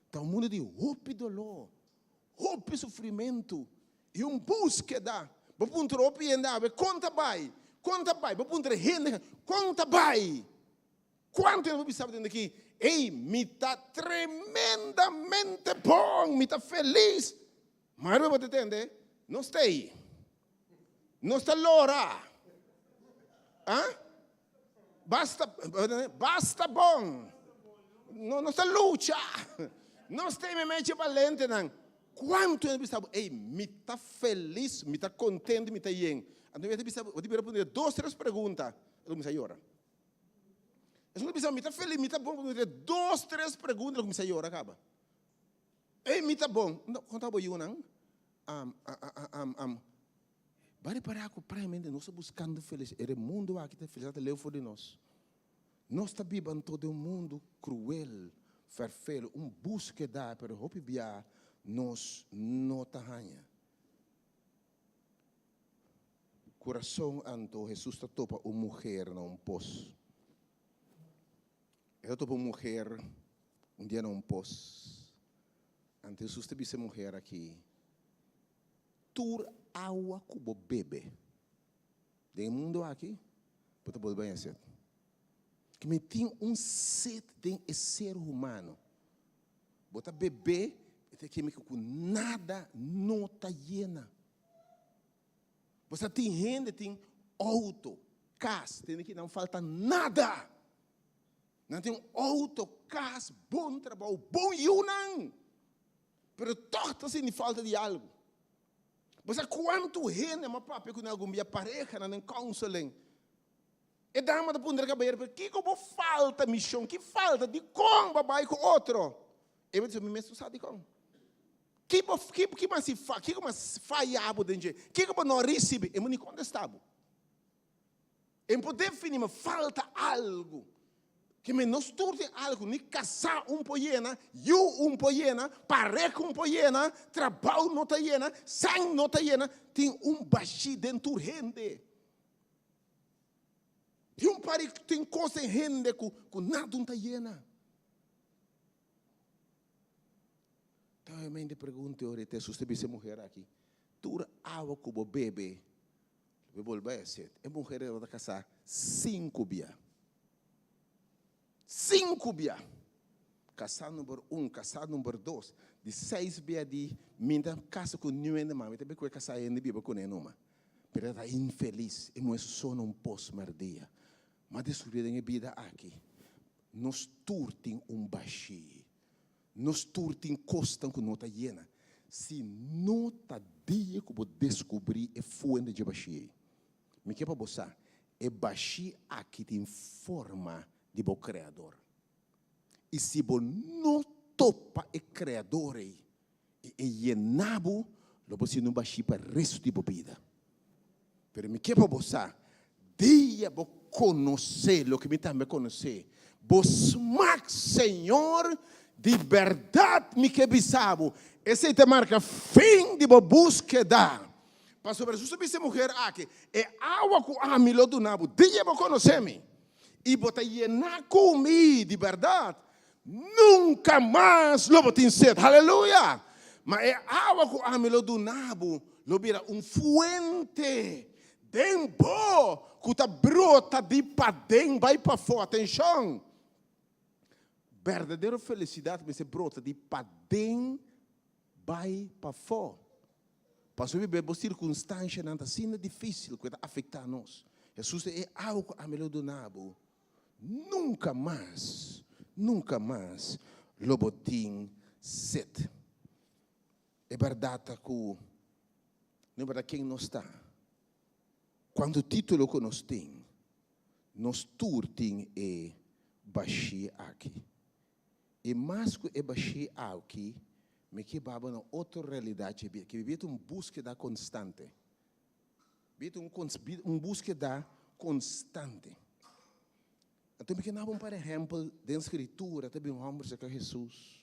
está um mundo de roupa e dolor, roupa e sofrimento, e búsqueda. Vou pôr roupa e andar, conta vai, vou pôr renda, conta vai. Quanto eu precisava dentro aqui? Ei, me está tremendamente bom, me está feliz. Mas eu vou te entender, não está aí. Não está lora. Basta bom. Não está luta. Não está mente valente. Não. Quanto eu pensava, ei, me está feliz, me está contente, me está bem. Então eu pensava, eu tive responder 2, 3 perguntas. Eu comecei a chorar. Eu pensava, me está feliz, me está bom. 2, 3 perguntas, eu comecei a chorar, acaba. Ei, me está bom. Não, contava eu, não. Vai parar que praticamente nós estamos buscando felicidade. O mundo aqui tem felicidade, leu for de nós. Nós estamos vivendo todo um mundo cruel, perfeito, búsqueda, pero hope bia nós não tahanha. Coração anto Jesus está topa uma mulher não pos. Eu topa uma mulher dia não pos. Ante Jesus teve essa mulher aqui. Tur água que você bebe. Tem mundo aqui, você pode bem ser. Que me tem sede de ser humano. Você bebe, você tem que nada não está llena. Você tem renda, tem auto, casa, tem que não falta nada. Não tem auto, casa, bom trabalho, bom yunang. Pero todo sem falta de algo. Você quanto rende, mas papai, com alguma pareja, não counseling. E dama da pondera cabeira, porque que falta missão, que falta de com babai com outro. Eu vou dizer, me mesmo sabe com. Que mais falhava dentro, que não recebe, eu não contestava. Eu poder definir, mas falta algo. Que me não estou algo, nem casar poiena, eu poiena, pareja poiena, trabalho não está llena, sangue não está llena, tem baixi dentro rende. Tem coisa em rende que nada não está llena. Então eu me pergunto, se você vê mulher aqui, toda água que você bebe, eu vou voltar a ser, a mulher vai casar 5 dias. 5 dias. Casar número 1, casar número 2, de 6 dias de minha casa com nenhuma mãe, também que casar ainda viva com nenhuma. Pero está infeliz, e não é só um pós-mardia. Mas descobrir a vida aqui. nos turtem baixi. Nos turtem costam com nota llena. Se nota dia que vou descobrir é fuente de baixi. Me quer para você, é baixi aqui tem forma de bom criador. E se você não topa o criador e llenabo, você não baixi para o resto de vida. Mas me quer para você, dia vou conhecer o que me também conhecer. Você, Senhor, de verdade me que bisabo. Esse te marca fim de búsqueda. Pastor, Jesus, essa mulher aqui é água com a milo do nabo. Dia vou conhecer-me. E botar llenar comigo de verdade. Nunca mais lo botin sed. Aleluia. Mas é água com a milo do nabo. Lo vira fuente. Tempo que tá brota de para dentro, vai para fora. Atenção. Verdadeira felicidade me se brota de para dentro, vai para fora. Para viver uma circunstância não assim difícil que afetar nós. Jesus é algo a melhor do nabo. Nunca mais lobotim sete. É verdade que não é verdade quem nós está. Quando o título que nós temos, nós turtim é baixi aqui. E mais que é baixi aqui, me que baba na outra realidade que vive uma búsqueda constante. Vive uma búsqueda constante. Então, me que não por exemplo, da escritura, também um homem que é Jesus.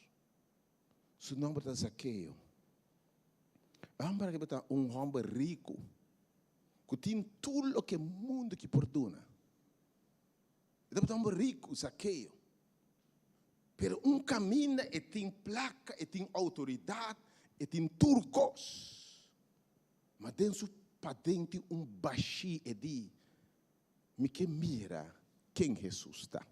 Seu nome é Zaqueu. Um homem rico, que tem tudo o que o mundo que perdona. Então, um homem rico, Zaqueu. Pero caminho e tem placa, e tem autoridade, e tem turcos. Mas dentro para dentro baixi e di, me que mira quem Jesus está.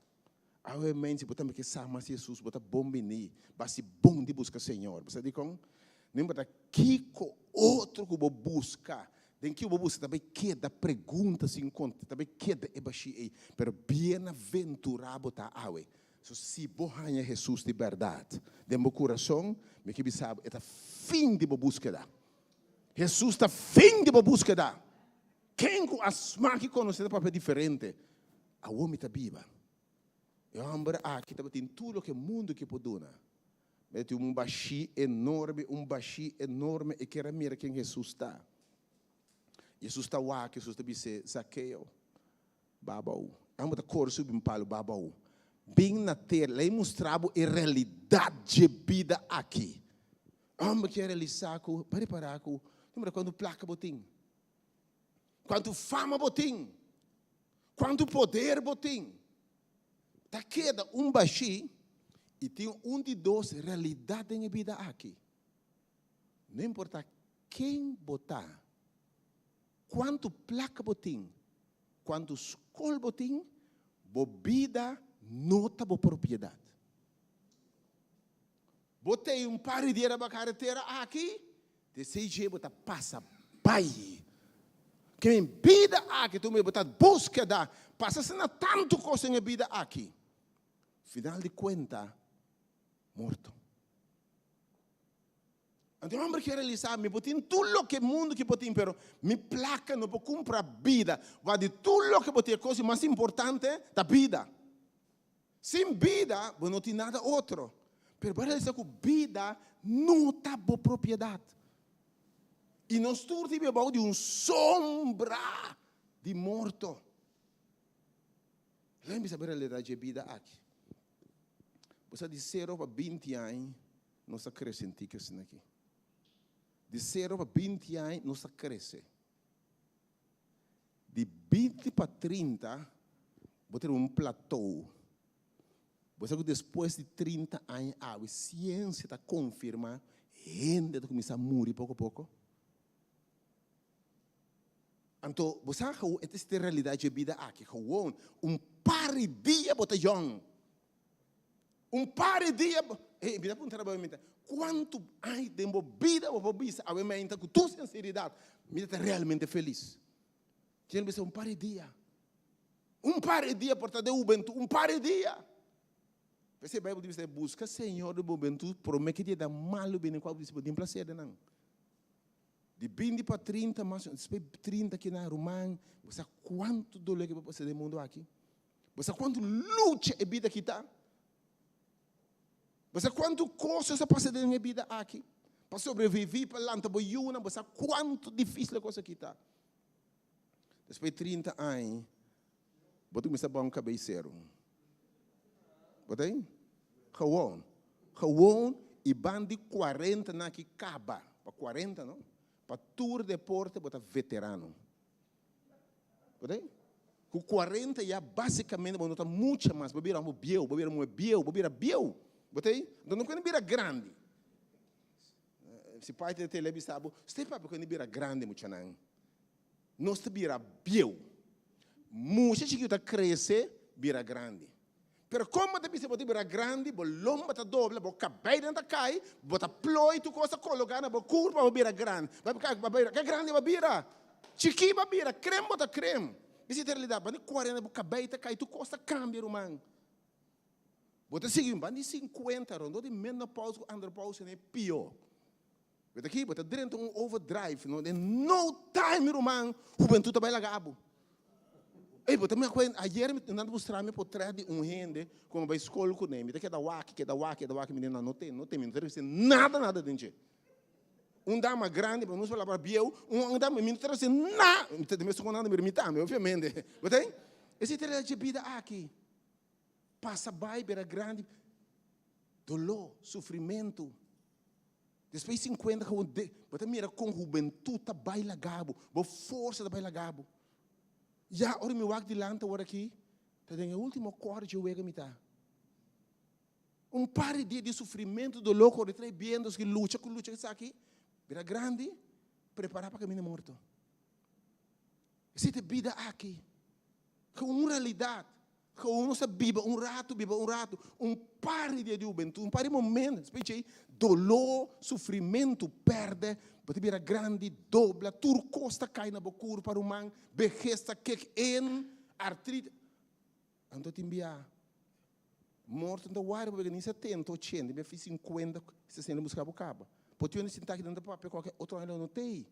Obviamente, você também que sabe mas Jesus, você bom menino, mas se bom de buscar Senhor. Você diz como? Lembra que outro que você busca, tem que você busca também queda pergunta se encontra, também queda e baixi, pero bem-aventurado está awe. So, se você é Jesus de verdade, de meu coração, me que sabe, é fim de búsqueda. Jesus está fim de búsqueda. Quem com as máquinas conhece papel diferente, a homem está viva. E o homem aqui tem tudo o que o mundo que pode dar. Mas tem baixi enorme, e quer mirar quem Jesus está. Jesus está lá, Jesus está dizendo, Zaqueu, babau. A homem está correndo sobre palo, babau. Bem na terra, ele mostrava a realidade de vida aqui. Homem que realizar, preparar, lembra quando placa botim, quando fama botim, quando poder botim, tá queda baixi e tem de dois realidade em vida aqui. Não importa quem botar, quanto placa botim, quanto escola botim, bobida nota boa propriedade. Botei par de dinheiro na carreteira aqui, desse jeito botar passa pai. Que em vida aqui tu me botar búsqueda, passa sendo tanto coisa em vida aqui. Final de conta, morto. Então o homem quer realizar, me botem tudo o que o mundo que botem, pero me placa não pode comprar vida. Vai de tudo o que botem, a coisa mais importante da vida. Sem vida, não tem nada outro. Mas para dizer que vida não está boa propriedade. E nós todos vivemos de sombra de morto. Lembre-se saber a realidade de vida aqui. Você de 0 para 20 anos, nós crescemos aqui. De 0 para 20 anos, nós crescemos. De 20 para 30, vou ter platô. Você que depois de 30 anos, a ciência está confirmando, ainda está começando a morrer pouco a pouco. Então, você acha que esta realidade de vida aqui, par de dias bota young. Par de dias, me dá perguntar para quanto ai de vida ou bisa, obviamente, com tua sinceridade, me dá realmente feliz. Tinha que ser par de dias. Par de dias por estar de ubento, par de dias. Porque a Bíblia diz, busca Senhor do momento, promete que dá mal bem, qual você pode placer, não? De 20 para 30, mas depois 30 aqui na Romã, você quanto dolor que vai passar no mundo aqui? Você quanto luta a vida que está? Você quanto coisa você passa na vida aqui? Para sobreviver, para lá, você quanto difícil a coisa que está? Depois de 30 anos, você começa a dar um cabeceiro. Botei? Gewoon e bandi 40 na que acaba. Para 40, não? Para tour deporte, bota veterano. Botei? Com 40 já basicamente vão notar muito mais. Bobira um biel. Botei? Então não quando vira grande. Se pai de televisão sabe, você para quando vira grande muito não. Não se vira biel. Muito chiquito tá crescer, vira grande. Pero como te pisa bota vira grande, bo lomba tá dobra, bo cabelo tá cai, bota ploi tu coisa colocar na bo curva bo vira grande. Vai que grande vai vira. Chiqui vai vira, creme bota creme. Isso é realidade, bani 40 bo cabelo tá cai, tu coisa cambia, irmão. Bota seguir, bani 50, rondo de menopausa, andropausa é pior. Bota aqui, bota dentro um overdrive, no time, irmão, juventude vai lagabo. Ei, bota me coisa, ayer me andando mostrar-me por trás de rende, como vai escola com ele, que da waki, menina não tem, não tem nada dentro. Dama grande, vamos falar para Biel, dama, me traz nada, me estou contando, me obviamente. Botei? Esse é de vida aqui. Passa vai, era grande, dolor, sofrimento. Depois 50, bota mira com juventude, baila gabo, boa força da baila gabo. Já, ora me wak de lanta ora aqui, tá dentro o último quarto de uega me tá. Par de dias de sofrimento, do louco, de três vientos que luta isso aqui, era grande, preparar para caminho morto. Essa é a vida aqui, com uma realidade, com nossa vida, um rato, par de dias de juventude, par de momentos, depois dolor, sofrimento, perde, porque era grande, dobla, turcosta cai na bocura para o man, vejesta que artrite. Então te enviar. Morto no ar, porque nem 70, 80, me fiz 50, 60 buscar o cabo. Porque eu não sinto que dentro do papel qualquer outro ano não tem.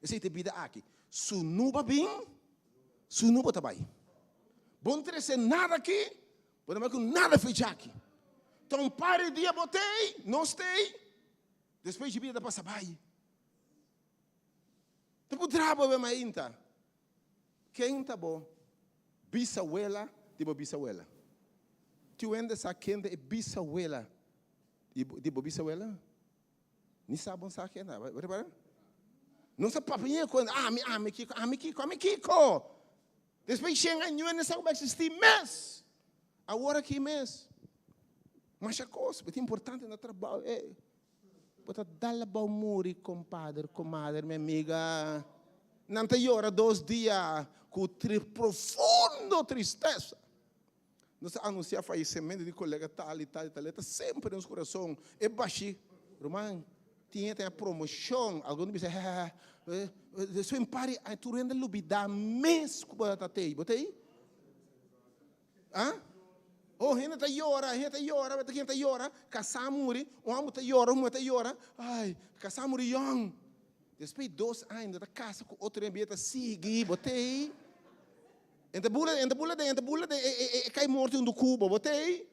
Essa é a vida aqui. Sunuba bem, sunuba também. Bom trazer nada aqui, podemos que nada fez aqui. Então, pare de dia, botei, não sei. Depois de vida, passa vai. Então, trabalho bem ainda. Quem está bom? Bisabuela, tipo bisabuela. Tu ainda sabe quem é bisabuela? Tipo bisabuela? Nem sabe onde sabe quem é. Não sabe papinha quando, me Kiko. Depois chega em não sabe como existir mês. Agora que mês? Mas a coisa é importante no trabalho. Bota dá-la para morrer, compadre, comadre, minha amiga. Não te llora 2 dias com profunda tristeza. Nós anunciamos o falecimento de colega tal e tal, sempre no nosso coração. É baixo. Romão, tinha a promoção. Alguns dizem, se eu pare, tu ainda lubida mês que você tem. Botei? Oh, gente tá llora, casamuri, homem tá llora, ai, casamuri young. Depois 2 anos, da casa com outro ambiente, sigue, botei. Enta bula, cai morto no cubo, botei.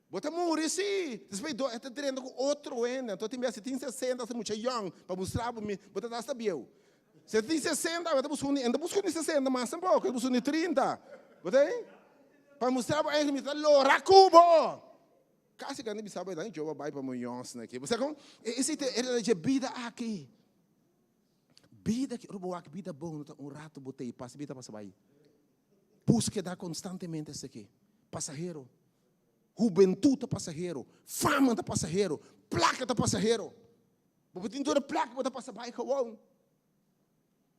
Bota morrer, sim. Depois, está treinando com outro ano, então tem 60, você muito young, para mostrar para mim, bota tá stabil. Se tem 60, ainda busco 60, mas um pouco, eu busco 30, botei. Para mostrar para ele, me dá lora cubo. Casi quando me sabe, daí eu vou para o Yons aqui. Você como? Esse é de vida aqui. Vida que roubou aqui, vida bom, rato botei, passa vida passa vai. Busca dar constantemente isso aqui. Passageiro. Juventude passageiro. Fama da passageiro. Placa da passageiro. Porque tem toda placa para passar vai com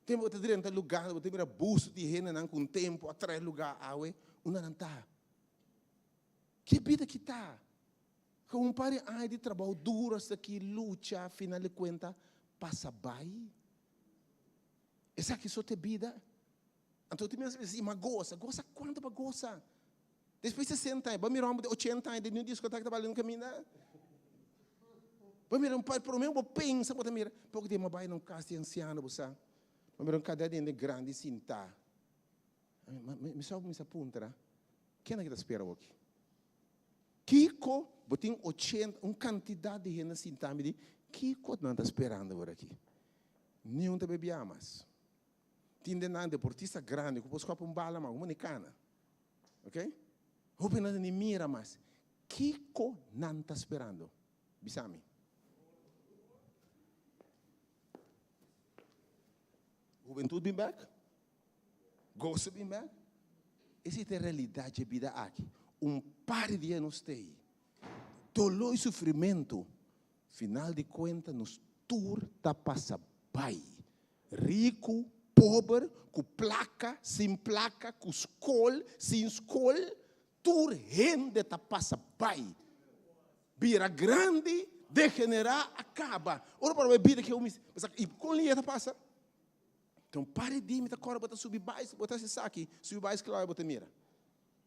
tem que ter dentro lugar, tem que ter busto de renda não com tempo atrás lugar awe. Uma não está. Que vida que está? Com pare de trabalho duro, aqui, luta, afinal de contas, passa bem. Essa aqui só tem vida. Então, tem mesmo assim, mas goza quanto para goza? Depois de 60 anos, vamos mirar 80 anos, de nenhum discoteca trabalhando no caminho. Vamos mirar um pai, por menos, pensa, vamos mirar. Pouco tempo, vai num caso de anciano, você. Vamos mirar um cadê de grande, cinta. Me sobe, me apunta. Quem é que está esperando aqui? Kiko, botem 80, uma quantidade de gente cinta, me diz, Kiko não está esperando por aqui. Nenhum te bebia mais. Tinha um deportista grande, que pôs um bala, mas uma cana. Ok? Roupa não nem mira mais. Kiko não está esperando. Bisami. Juventude bem back? Gosto bem back? Essa é a realidade da vida aqui. Par de anos tem. Dolor e sofrimento. Final de contas, nos turta passa bem. Rico, pobre, com placa, sem placa, com escola, sem escola, tur rende tá passa bem. Vira grande, degenerar, acaba. Ora para a vida que eu me... E com linha tá passa. Então, pare de me agora, botar subir básico, botar esse saque, subir básico lá, botar mira.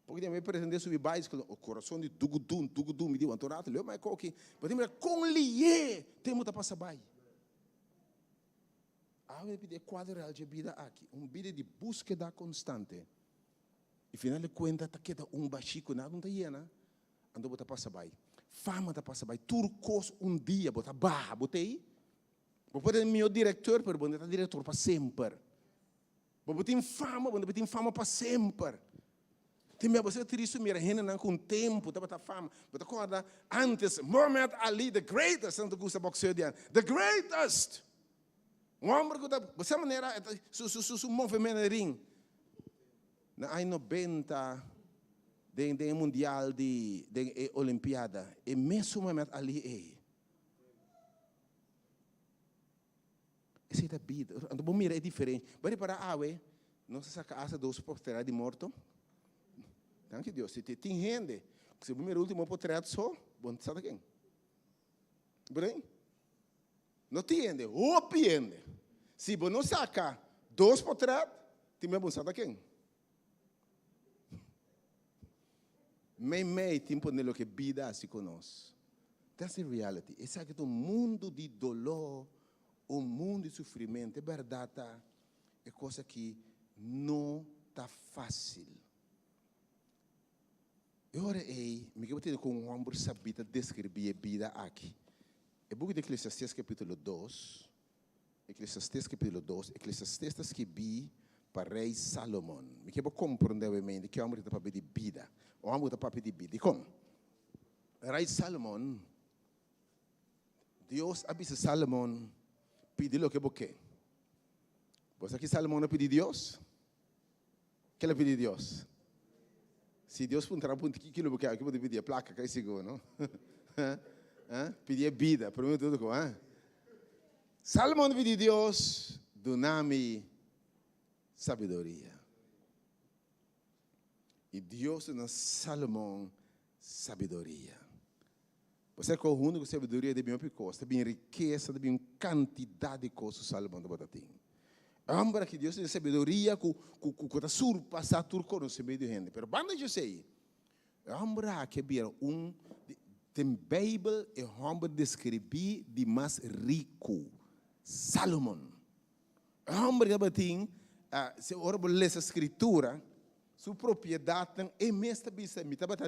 Porque também pretender subir básico, o coração de dugudum, me deu um torato, leu mais coque. Botar mira, com linha, temos que passar bem. Há uma quadro real de vida aqui, vida de búsqueda constante. E final de contas, tá queda baxico, nada não tá hiena, andou botar passa bem. Fama tá passa bem, turcos dia, botar botei. Vou poder meu diretor, para botar diretor para sempre. Vou botar fama para sempre. Tem minha você triste mira rena não com tempo, tá botar fama. Botar corda antes Muhammad Ali, the greatest, não gusta boxeador, the greatest. Um homem que você maneira su movimento ring. Na ano 90 de mundial de Olimpiada, e mesmo Muhammad Ali é. Essa é a vida. Então, mira, é diferente. Mas para a água, não se saca asa dos portreiros de morto. Danke Deus. Se tem gente, se o meu último portreiro só, bom, sabe quem? Bem? Não tem gente, ou gente. Se você não saca dois portreiros, tem bom, sabe quem? Meio tempo nelo que vida se conosco. That's the reality. Esse é o mundo de dolor, o mundo de sofrimento. É verdade, é coisa que não está fácil. Agora, me quero com um homem sabia descrever a vida aqui. É o book de Eclesiastes capítulo 2. Eclesiastes capítulo 2. Eclesiastes que vi para rei Salomão. Me quero compreender bem que o homem está para pedir vida. O homem está para pedir vida. E como? Rei Salomão, Deus avisa Salomão, pediu o que você quer. Você aqui Salomão não pediu Deus? O que ele pediu Deus? Se Deus perguntar para que aquilo você quer, que você pedir a placa, que é seguro, não? Pedir vida, primeiro tudo com, Salomão pediu Deus, dá-me sabedoria. E Deus dá Salomão sabedoria. Você é o único sabedoria de bem coisa, de bem riqueza, de bem quantidade de coisas Salomão da botatim. É um homem que Deus tem sabedoria que está surpassar todo o conhecimento de gente. Mas quando eu sei, é um homem que tem Bíblia é um homem descrever de mais rico, Salomão. É um homem que tem, se ora ler essa escritura, sua propriedade é mesmo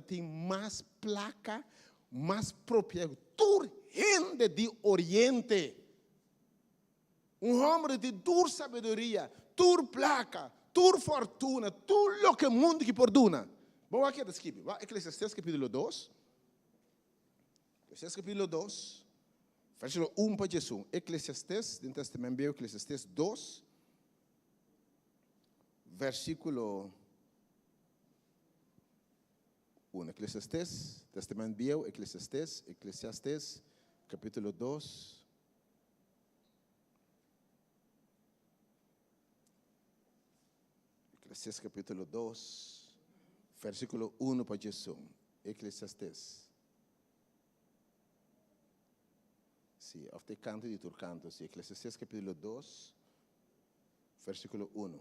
tem mais placa, mais propriedade, tudo gente de Oriente. Homem de dura sabedoria, dura placa, dura fortuna, tudo o que o mundo que perdona. Vamos aqui a descrever. Eclesiastes capítulo 2. Eclesiastes capítulo 2. Versículo 1 para Jesus. Eclesiastes, do Testamento Velho, Eclesiastes 2. Versículo 1. Eclesiastes, Testamento Velho, Eclesiastes, capítulo 2. Eclesiastes capítulo 2, versículo 1 para Jesus. Eclesiastes. Sim, até canto de turcanto. Sim, Eclesiastes capítulo 2, versículo 1.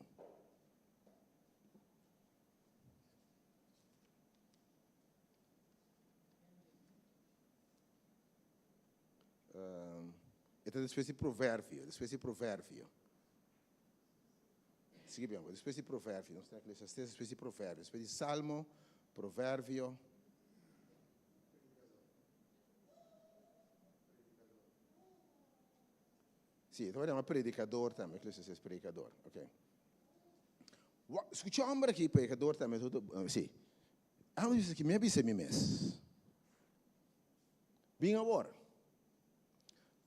Esta é uma espécie de provérbio. Sigue bem, uma espécie de provérbio. Não está aqui, esta é uma espécie de provérbio. Espécie de salmo, provérbio. Sim, então é um predicador também, que é predicador, ok? Escuta homem aqui, predicador também, tudo, sim. Eu disse que me avisa me mês. Bem agora.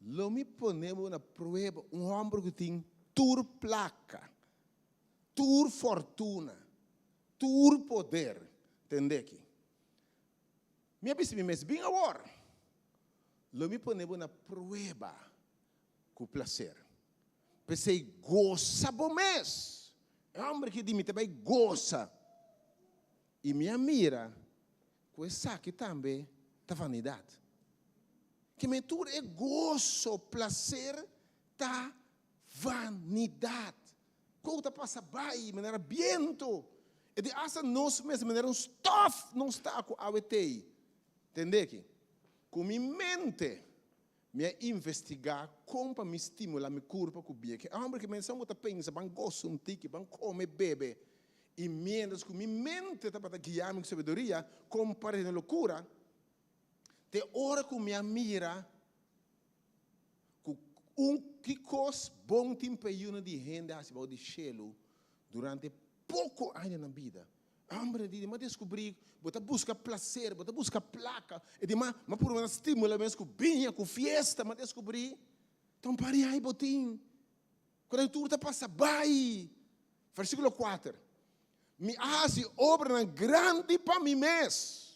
Lo me ponemos na prova homem que tem tur placa, tur fortuna, tur poder, entende aqui? Me avisa me mês, bem agora. Lo me ponemos na prova com prazer. Pensei, goza bom mês. É um homem que diz, também goza. E minha mira, com essa aqui também, da vanidade. Que me tudo é gozo, prazer, da vanidade. Quando passa bem, maneira viento. E de asa nós mesmos, maneira um stuff, não está com a AWT. Entende aqui? Com minha mente, me investigar como me estimular, me curva com o bem. A homem que me são outra pensa, ban gosto um tique, ban come bebe. E menos com minha mente está para guiar-me com sabedoria, como para a loucura. De hora com minha mira, com que coisa bom tempo de renda a de chelo durante pouco anos na vida. Homem diz, mas descobri, você busca prazer, você busca placa, e diz, mas por uma estímula mesmo, com vinha, com festa, mas descobri. Então, pare aí, botim. Quando tudo passa bem. Versículo 4. Me hace obra grande para mim mesmo.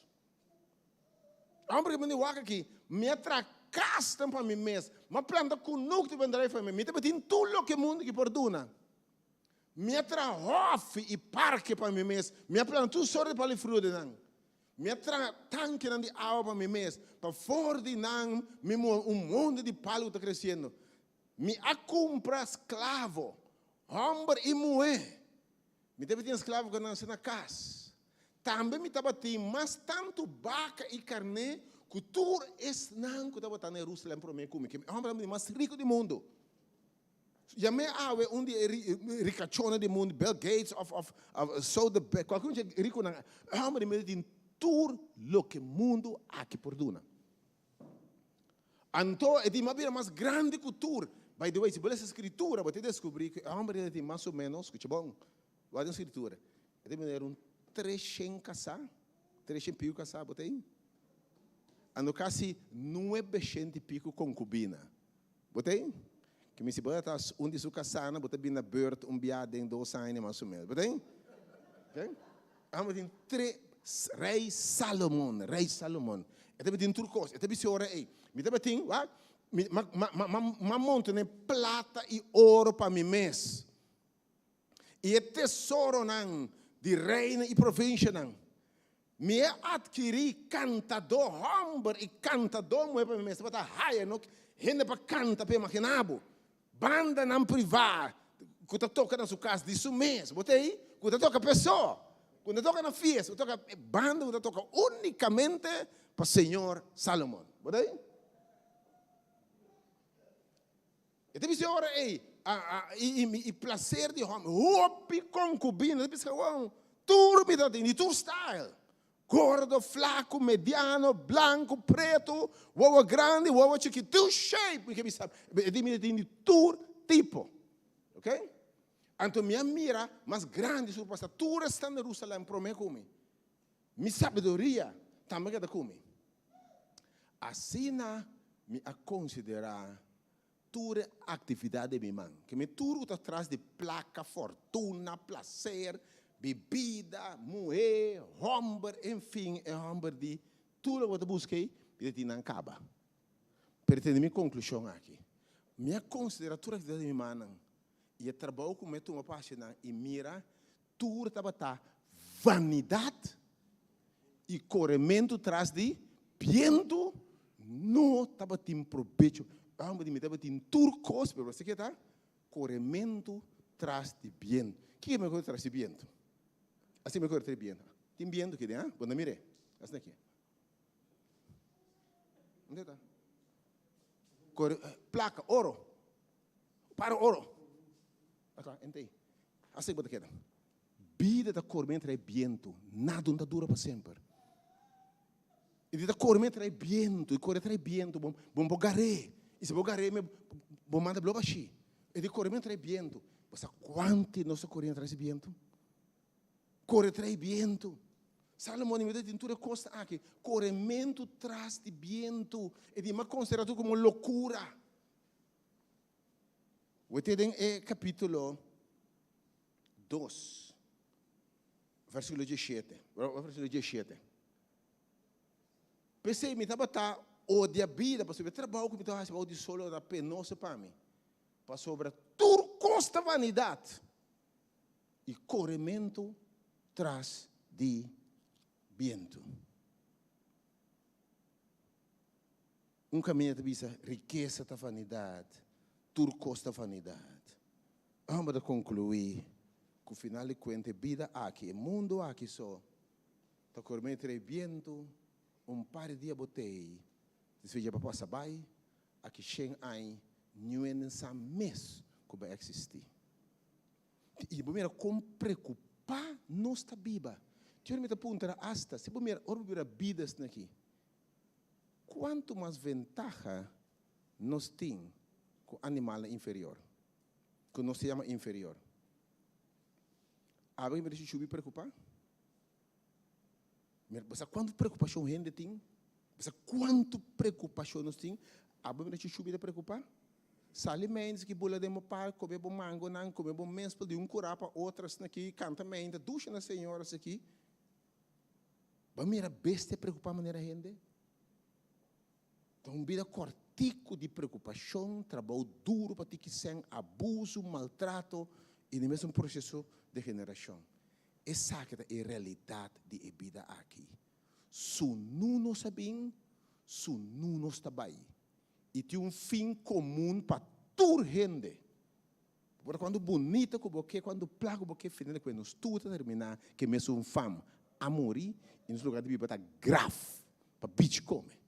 Homem que me diz aqui, me atracasta para mim mesmo. Mas planta com nunca te venderei para mim. Me tem tudo o que o mundo que perdona. Me atrahofe e parque para mim mesmo. Me planta tudo sorte para lhe fruto não. Me atra tanque de água para mim mesmo. Para fora de não, mundo de palo está crescendo. Me compra escravo, homem e mulher. Me deve ter escravo que nasce na casa. Também me estava tendo mais tanto vaca e carne que tudo esse não que estava em Jerusalém para mim comigo. Que homem mais rico do mundo. Já me awe dia ricachona do mundo, Bill Gates of so the qualquer um rico na homem me tem tudo o que o mundo aqui perdona. Então é de uma mais grande cultura. By the way, se você escritura, você descobrir que a homem tem mais ou menos, que bom, guarda a escritura. Ele tem 300 casar, 300 pico casar, botei. Ando quase 900 pico concubina, botei. Que me se bota de sua casana, botei bem na bird, biade em 2 anos mais ou menos, botei. Ok? A homem tem 3 rei Salomão. Ele tem turcos, ele tem senhora aí. Me tem, uma monta de plata e ouro para mim mês. E o tesouro não, de reina e província não. Me adquiri cantador, homem e cantador, mulher para mim mês. Bota raia, não, gente para cantar para maquinabo. Banda não privada, que tu toca na sua casa, disso mesmo. Botei, que tu toca pessoa. Quando toca na festa, toca banda, quando toca unicamente para o Senhor Salomão. Botei? E tem senhor aí, e prazer de homem, roupa concubina, tudo me dá de tudo style. Gordo, flaco, mediano, branco, preto, uova grande, uova chiquito, tudo shape, que me sabe. De tudo tipo. Ok? Então minha mira mais grande sobre passar, tudo está em Jerusalém para mim comigo. Minha sabedoria também é da comigo. Assim me a considerar toda atividade de minha mão. Que me tudo está atrás de placa, fortuna, prazer, bebida, mulher, homem, enfim, é homem de tudo o que eu busquei, e não acaba. Pertende a minha conclusão aqui. Minha consideração toda a atividade de minha mão, e o trabalho que eu meto uma página e mira, tudo está vanidade e corremento atrás de viento, não estava tendo proveito. Homem me estava tendo turcos, mas você que está? Corremento atrás de viento. O que é melhor atrás de viento? Assim me corre viento. Tem viento aqui, né? Quando mire, assim aqui. Onde está? placa, ouro. Para ouro. Entende? Assim que você quer. Vida da corrente é viento. Nada não dura para sempre. E da corrente é viento. E corrente é viento. Bom bogaré. E se bogaré, bom manda blobaxi. E de corrente é viento. Você quanto nossa corrente é viento? Corrente é viento. Salomão me diz que costa aqui. Corremento traz de viento. E de uma considerado como loucura. Você tem capítulo 2, versículo 17. Versículo 17. Pensei, me estava odia a vida, para sobre trabalho que me estava fazendo de solo da penosa para mim. Para sobre tudo custa vanidade. E corremento traz de viento. Caminho de visa riqueza da vanidade, tudo custa vanidade. Vamos concluir que o final de contas, vida aqui, o mundo aqui só, está correndo viento, par de dias botei, se já para passar by, aqui chega aí, não sa mês que vai existir. E primeiro, como preocupar nossa vida. Eu me apontar hasta, se primeiro, ora vidas aqui. Quanto mais ventaja nós temos com o animal inferior, que nós se chama inferior. Alguém me deixa me preocupar? Mas quanto preocupação a gente tem? Mas quanto preocupação nós temos? Alguém me deixa me preocupar? Salimentos que bula de mopar, comer bom mango, não comer bom mês, de um curar para outras aqui, canta mente, ducha nas senhoras aqui. Mas mira, besta preocupar a maneira gente. Então, vida cortico de preocupação, trabalho duro para ti que sem abuso, maltrato e no mesmo processo de generação. Essa é a realidade de vida aqui. Se não sabem, se não está bem. E tem fim comum para toda gente. Porque quando bonita que você, quando placa que você, final que nós tudo terminar, que mesmo fama, a morir, e nos lugares de vida está grave, para bicho comer.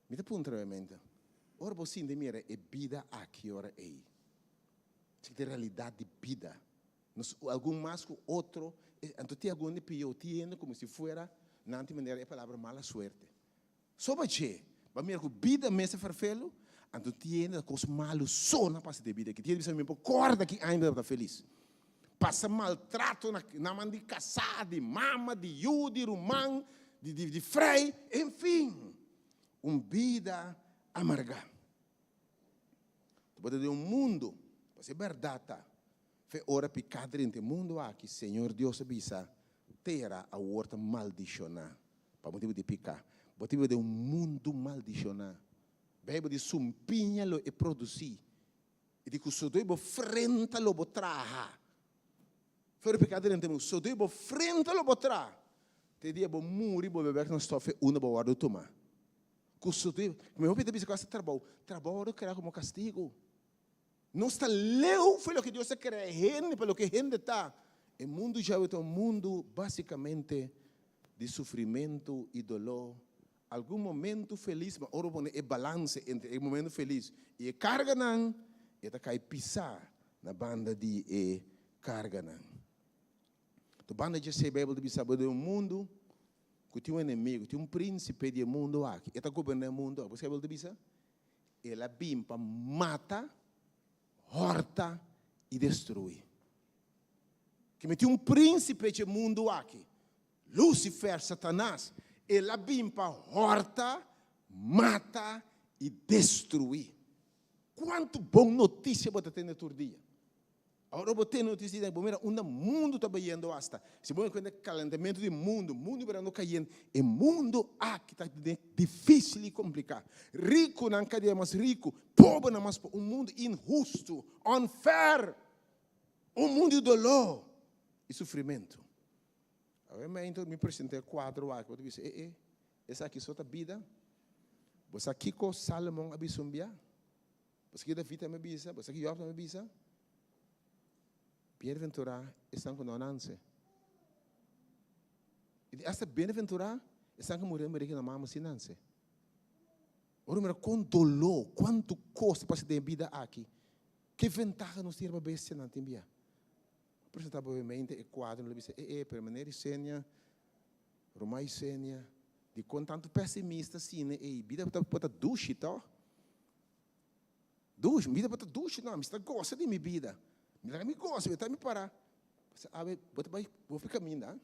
Me dá ponto realmente. Ora você entende é vida aqui ora é. Isso é realidade de vida. Algum mais que outro, então tem algum pior, tem como se fosse, não tem maneira é palavra mala suerte. Só para che, para mim que vida mesmo farfelo, então tem coisas malas só na parte de vida que tem que me corda que ainda está feliz. Passa maltrato na mão de casar, de mama, de iu, de rumão, de frei, enfim. Vida amarga. Pode ter mundo, para ser verdade, foi hora picada entre o mundo aqui, Senhor Deus avisa, terá a horta maldicionar, para motivo de picar, motivo de mundo maldicionar, bebe de sumpinha e produzir, e de que o sodoibo frente lo botraha, foi picada entre o sodoibo frente lo botraha, te dia bo muri bo beber na estofa uma bo guardo tomar. Meu pai disse que esse trabalho cria como castigo. Não está leu foi o que Deus quer gente, pelo que gente está. O mundo já é um mundo basicamente de sofrimento e dolor. Algum momento feliz, mas ora é balance entre o momento feliz e a carga não, e está cai pisar na banda de carga não. A banda já se Bíblia de saber do mundo que tem inimigo, tem príncipe do mundo aqui. Ele está governando o mundo. Você sabe o que diz? Ele vem para matar, horta e destruir. Que tem príncipe do mundo aqui. Lúcifer, Satanás. Ele vem para horta, mata e destruir. Quanto boa notícia você tem no dia. Agora eu tenho notícia de o mundo está caindo hasta. Se você conhece o calendário do mundo, o mundo está caindo. O mundo aqui está difícil e complicado. Rico não é mais rico, pobre não é mais pobre. Um mundo injusto, unfair. Um mundo de dolor e sofrimento. Agora então me apresentei quadro aqui. Eu disse, essa aqui só está vida. Você aqui com Salomão abisumbia. Você aqui da vida me bisa. Você aqui Job me bisa. Bem-aventurado estão com nós. E essa bem-aventurado estão com mulher americana mamãe sinança. Ora, mira, com dolor, quanto custa para se ter vida aqui? Que ventaja nos tira para ver se não tem bia? Apresentar brevemente o quadro, ele disse, permanente senha, romai senha, de quanto tanto pessimista assim, né? Vida para duche, tá? Duche, vida para duche, não, mas gosta de minha vida. Me gosta, eu me parar. Você vou ficar caminhando,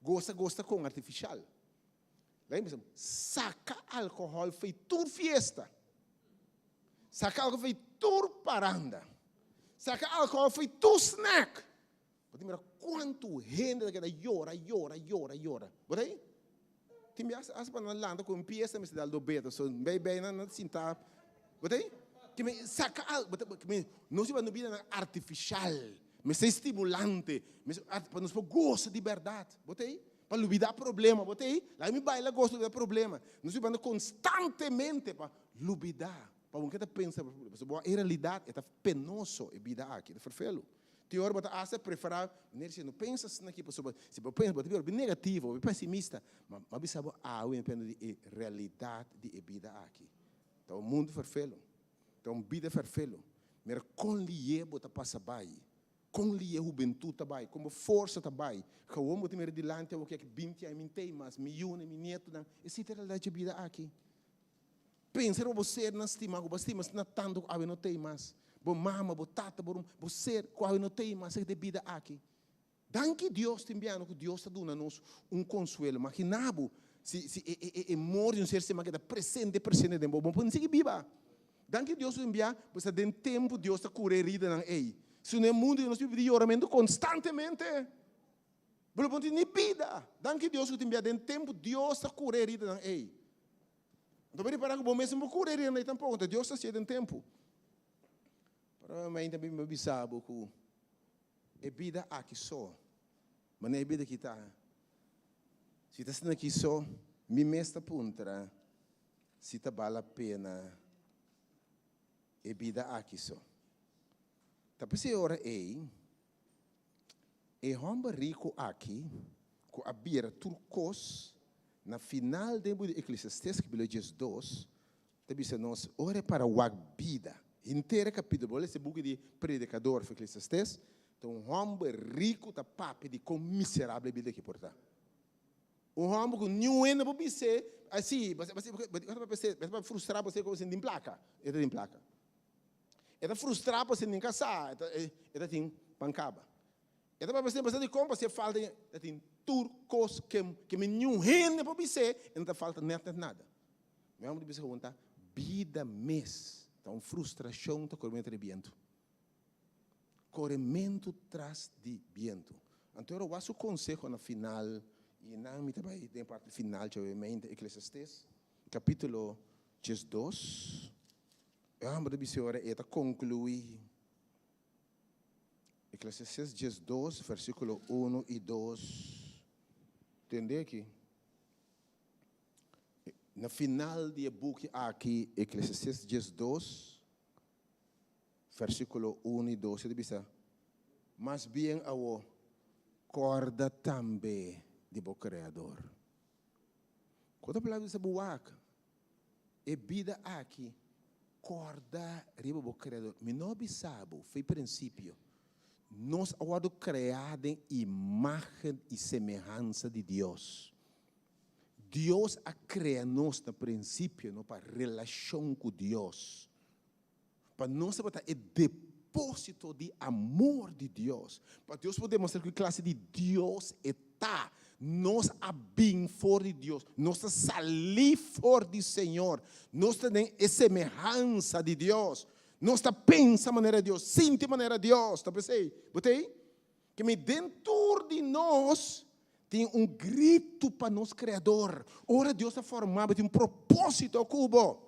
gosta com artificial. Lembra? Saca álcool, fez tudo festa. Saca álcool, fez tudo paranda. Saca álcool, fez tudo snack. Você mira quanto gente que llora. Bota aí? Tem as para na landa com pieza, mas dá do beto, so bem não sinta. Bota aí? Que me saca álcool, não se vai no vida artificial, mas é estimulante, mas para nos gosto de verdade. Bota aí? Para olvidar problema, bota aí? Lá me baila gosto de problema. Não se vai constantemente para olvidar. Para você pensa, a realidade é penoso e vida aqui, é ferfelo. Teor bota asa preferar, não pensa aqui para se pensa bota negativo, pessimista, mas sabe o depende de realidade de vida aqui. Então o mundo ferfelo. Então vida ferfelo. Mas com lhe bota passa bem. Com lhe juventude também, como força também. Que o homem tem delante o que 20 anos tem mais, milhões, neto, essa é a realidade de vida aqui. Pensa você na estima, você não tanto que não tem mais. Bo mama, bo tata, bo ser, que não tem mais de vida aqui. Danke Deus te enviando que Deus está dando consuelo. Imaginabo se morre ser se que presente de bom não se viva. Danke Deus te enviar, você tem tempo Deus está curando na ei. Se no mundo nós vivemos de oramento constantemente, não pode nem vida. Danke Deus que te envia em tempo, Deus está curando na ei. Então, para parar com o bom mesmo, curando na ei tampouco. Então, Deus está cheio de tempo. Provavelmente também me avisava que é vida aqui só, mas não é vida que está. Se está sendo aqui só, me mesta punta, se está vale a pena, é vida aqui só. Tapi ora homem rico aqui, com a beira turcos, na final do Eclesiastes, capítulo 2, tabi se nós ora para a vida, inteira capítulo, esse book de predicador de Eclesiastes, então homem rico está papo de com miserável vida que porta. Homem com nenhum não pode ser assim, você frustrar você com você de placa, é de placa. Está frustrado por você nem casar, está tem pancaba. Está para você de como você falta tem turcos que nenhum rende para você, não falta nada. Meu amor, você pergunta vida mês, então frustração está correndo de vento. Corremento traz de vento. Então eu acho o conselho na final e não me também tem parte final, obviamente, Eclesiastes, capítulo 2. Eu amo de senhora e concluir Eclesiastes 2, versículo 1 e 2. Entendeu aqui? No final do book aqui, Eclesiastes 2, versículo 1 e 2. Ele diz, mas bem ao corda também de bo Criador. Quando a palavra diz buaca, é vida aqui. Corda riba bo Criador. Me não sabe, foi princípio. Nós agora criados em imagem e semelhança de Deus. Deus a criado nós no princípio, não para relação com Deus. Para nós botar o depósito de amor de Deus. Para Deus poder mostrar que classe de Deus está. Nós bem fora de Deus, nós salir fora do Senhor, nós temos a semelhança de Deus, nós pensamos a maneira de Deus, sente a maneira de Deus, está pensando? Botei? Que dentro de nós tem grito para nós Criador. Ora Deus está formado, tem propósito ao cubo.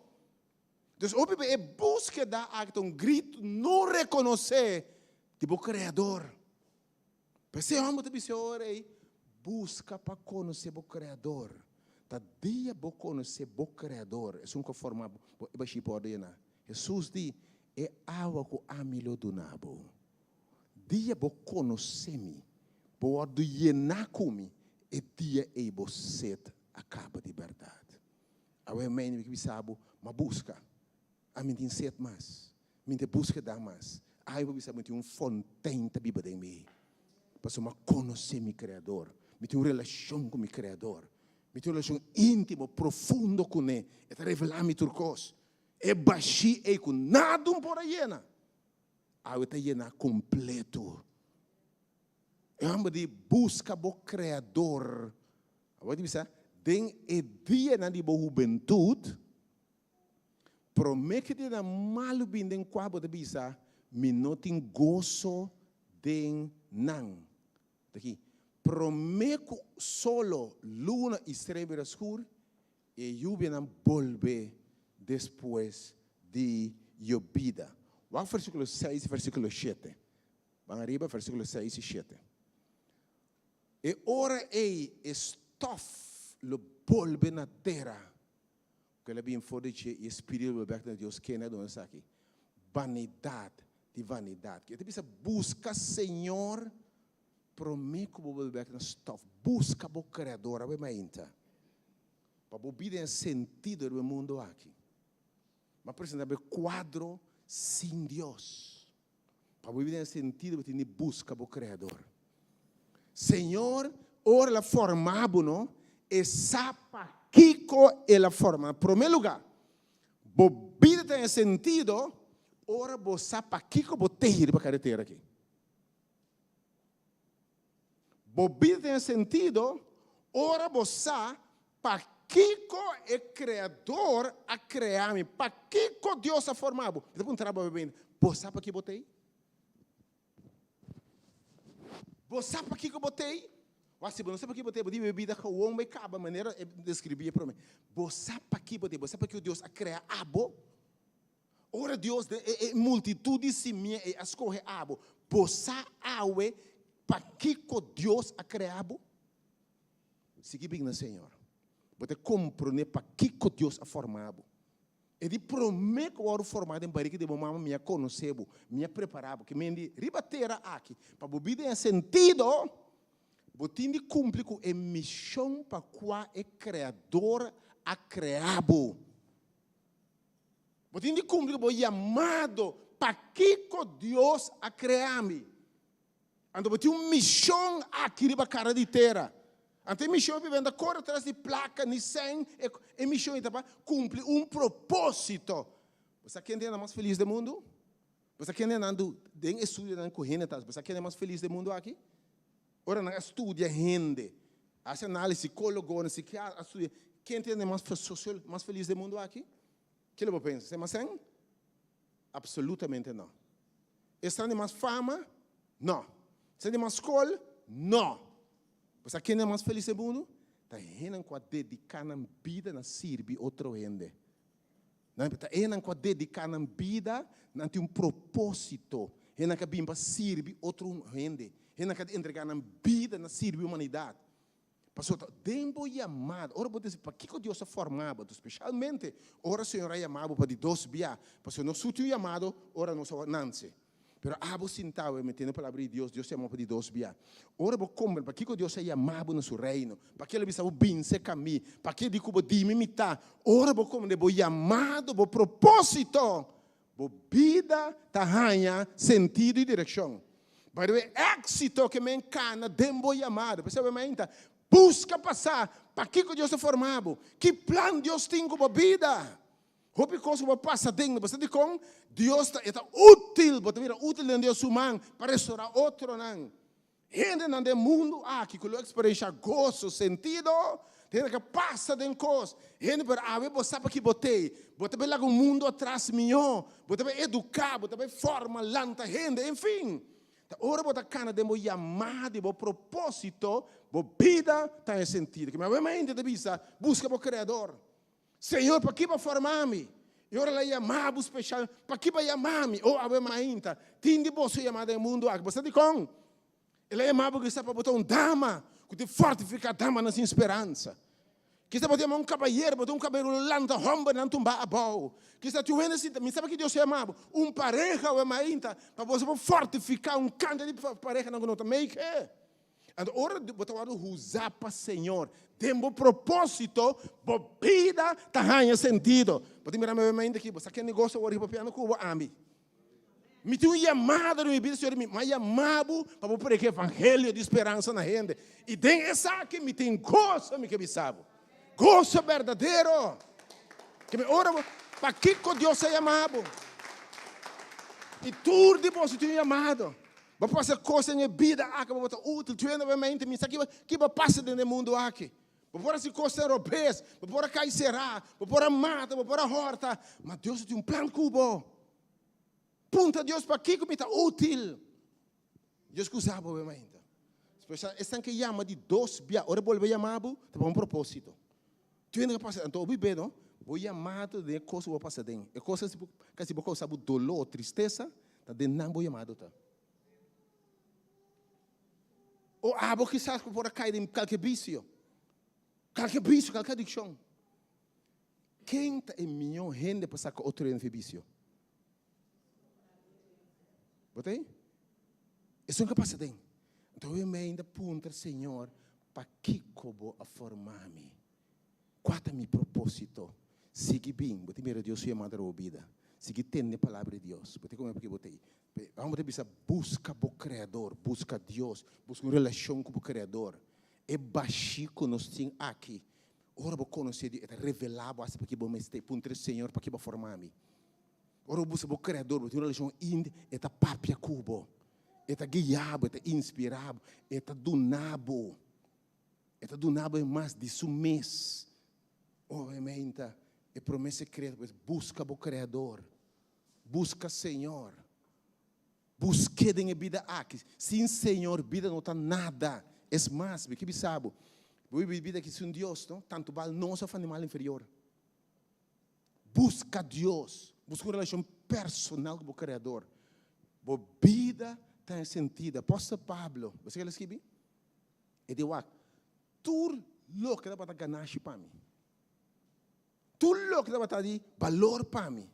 Então, é búsqueda de grito, não reconhecer tipo Criador. Pensei, vamos te ora aí. Busca para conhecer o Criador. Tá dia para conhecer o Criador. É um conforme Jesus diz, é água que amilo do nabo. Dia para conhecer-me, para llenar comigo, é dia e você acaba de verdade. Awe mãe que bisabo, mas busca. A mim tem sete mais. Mim tem busca dar mais. Aí eu bisabo tem fontaine da Bíblia em mim. Para eu conhecer meu Criador. Me tem uma relação com meu Criador. Me tem uma relação íntima, profunda com ele. E te revelar me turcos. E baixi e com nada por aí. Aí eu te llenar completo. Eu amo de busca o Criador. Eu vou dizer, den e dia na de juventude, promete que na malu bin den quabo de bisa, me não tem gozo den nan. Daqui, promete solo luna estrela escura e lluvia não volve depois de llovida. Vamos versículo 6 e versículo 7. Vamos arriba, versículo 6 e 7. E ora ei estof lo volve na terra. Que ele bem fora de espírito do de Deus que é onde está aqui. Vanidade de vanidade. Que você busca Senhor, promete que o volver na estof. Busca o Criador, a ver para obter sentido do mundo aqui. Mas apresenta quadro sem Deus. Para obter sentido, você busca o Criador. Senhor, ora la formabo, e sapa Kiko é la forma. Em primeiro lugar, bobida tem sentido, ora você sapa Kiko boteir para a carretera aqui. Bobida tem sentido, ora você para Kiko é criador a criar-me. Para Kiko Deus a formado. Então, um trabalho bem. Você para que botei? Você para que botei? Você não sabe para que botei? Botei bebida que o homem acaba a maneira de descrever para mim. Você para que botei? Você para que Deus a criar abo? Ora Deus é multitude se minha é escolhe abo. Você awe para que Deus a criar abo? Siga bem na Senhor. Você compreende para que Deus a formado. E de promete que o ouro formado em barriga de mamãe me conhecer, me preparar, que me diz, ribatera aqui, para bebida em sentido, você tem de cumprir com a missão para qual é criador a criado. Você tem de cumprir com o chamado para que Deus a criar-me. Então você tem uma missão aqui na cara de terra. Ante missão vivendo corre atrás de placa, nem sem, e missão para cumprir propósito. Você quer entender mais feliz do mundo? Você quer entender den estudo na corrente, você quer mais feliz do mundo aqui? Ora não estuda rende, essa análise psicólogo, psiquiatra, estuda. Quer entender mais social, mais feliz do mundo aqui? Que você pensa? Você mais sem? Absolutamente não. Está de mais fama? Não. Está de mais escola? Não. Você quer mais feliz do mundo? Está indo com a dedicar na vida na servir outro gente. Está indo com a dedicar na vida na ter propósito. Está que vir para servir outro gente. Está que entregar na vida na servir a humanidade. Pastor, tempo chamado. Ora, você para que Deus é formado? Especialmente, ora o Senhor é chamado para de dois dias. Pastor, não sutiu chamado, ora não sou Nancy. Pero abo sentado e metendo a palavra de Deus, Deus chamou para de dois dias. Ora, vou comer, para que Deus é chamado no seu reino? Para que ele bisa o bem se caminho? Para que ele cuba de me imitar? Ora, vou comer, vou chamado, vou propósito, vou vida, tahanha, sentido e direção. Para o êxito que me encana, dembo chamado. Percebe, mãe? Busca passar, para que Deus é formado? Que plano Deus tem com a vida? Hope coisa que passa dentro, você diz com Deus está útil, você vira útil em Deus humano para restaurar outro não. Gente no mundo aqui que a experiência gozo, sentido, tem que passa dentro coisa. Gente para a ver você sabe que botei lá com o mundo atrás meu, você vai educar, você vai formar lanta gente, enfim. Ora você cana de mo chamado, de propósito, de vida tem sentido. Que mas mente de vista busca o Criador. Senhor, para que vai formar-me? E ora lá chamado especial, para que vai chamar-me? Oh, a ainda, tem de você chamado no mundo aqui. Você diz com? Ele é chamado que está para botar dama, que te fortifica a dama na sua esperança. Que está para botar um cavalheiro, botar um cabelo lanta, romba, não tumbar a boa. Que está te vendo assim, me sabe que Deus chamado? Pareja ou ainda, para você fortificar canto de pareja na nota. Meio que Agora, você vai usar para o Senhor. Tem um propósito, a vida tem sentido. Você mirar meu mente aqui, você quer negócio agora para piano cubo, ami. Me tem um chamado na minha vida, Senhor, me chamado para pregar o evangelho de esperança na gente. E tem essa aqui, me tem gosto, me que sabe. Gosto verdadeiro. Que me ora, para que Deus é chamado? E tudo depois você tem chamado. Vai passar coisa na vida aqui, vai botar útil, tu ainda vai mente, me aqui que vai passar dentro do mundo aqui. Vai pôr assim coisas europeias, vai pôr a caicerá, vai pôr a mata, vai pôr a horta. Mas Deus tem um plano cubo. Punta Deus para que me está útil. Deus que usava o mente. Estão que chama de dois, ora volve chamar para um propósito. Tu ainda vai passar, então viver, não? Vou chamado de coisa que vai passar dentro. É coisa que se você sabe dolor, tristeza, tá dentro não vou chamado tá. Ou porque sabe que pode cair em qualquer vício, qualquer adicção. Quem está em minha gente para sacar outro em vício? Botei? Isso é que passa dentro. Então eu me ainda pergunto, Senhor, para que como a formar-me? Qual é o meu propósito? Siga bem, botei primeiro Deus sua madre ouvida. Siga tendo a palavra de Deus. Botei como é que botei. Vamos pensar, busca o Criador, busca Deus, busca uma relação com o Criador. É baixo nós temos aqui. Ora vou conhecer Deus, é revelar para que vou me estar, punter Senhor para que vou formar-me. Ora busca o Criador, vou ter uma relação íntima, é ta papia cubo, é ta guiado, é ta inspirado, é ta donado é mais de seu mês. Obviamente, é promessa crente, busca o Criador, busca Senhor. Busque em vida aqui. Sem Senhor, vida não está nada. É mais, que sabe? Vida que sem Deus, não? Tanto vale nosso animal inferior. Busca Deus. Busca uma relação personal com o Criador. A vida tem sentido. Apóstolo Pablo, você quer escrever? Ele diz, tudo o que dá para ganhar para mim. Tudo o que dá para dar valor para mim.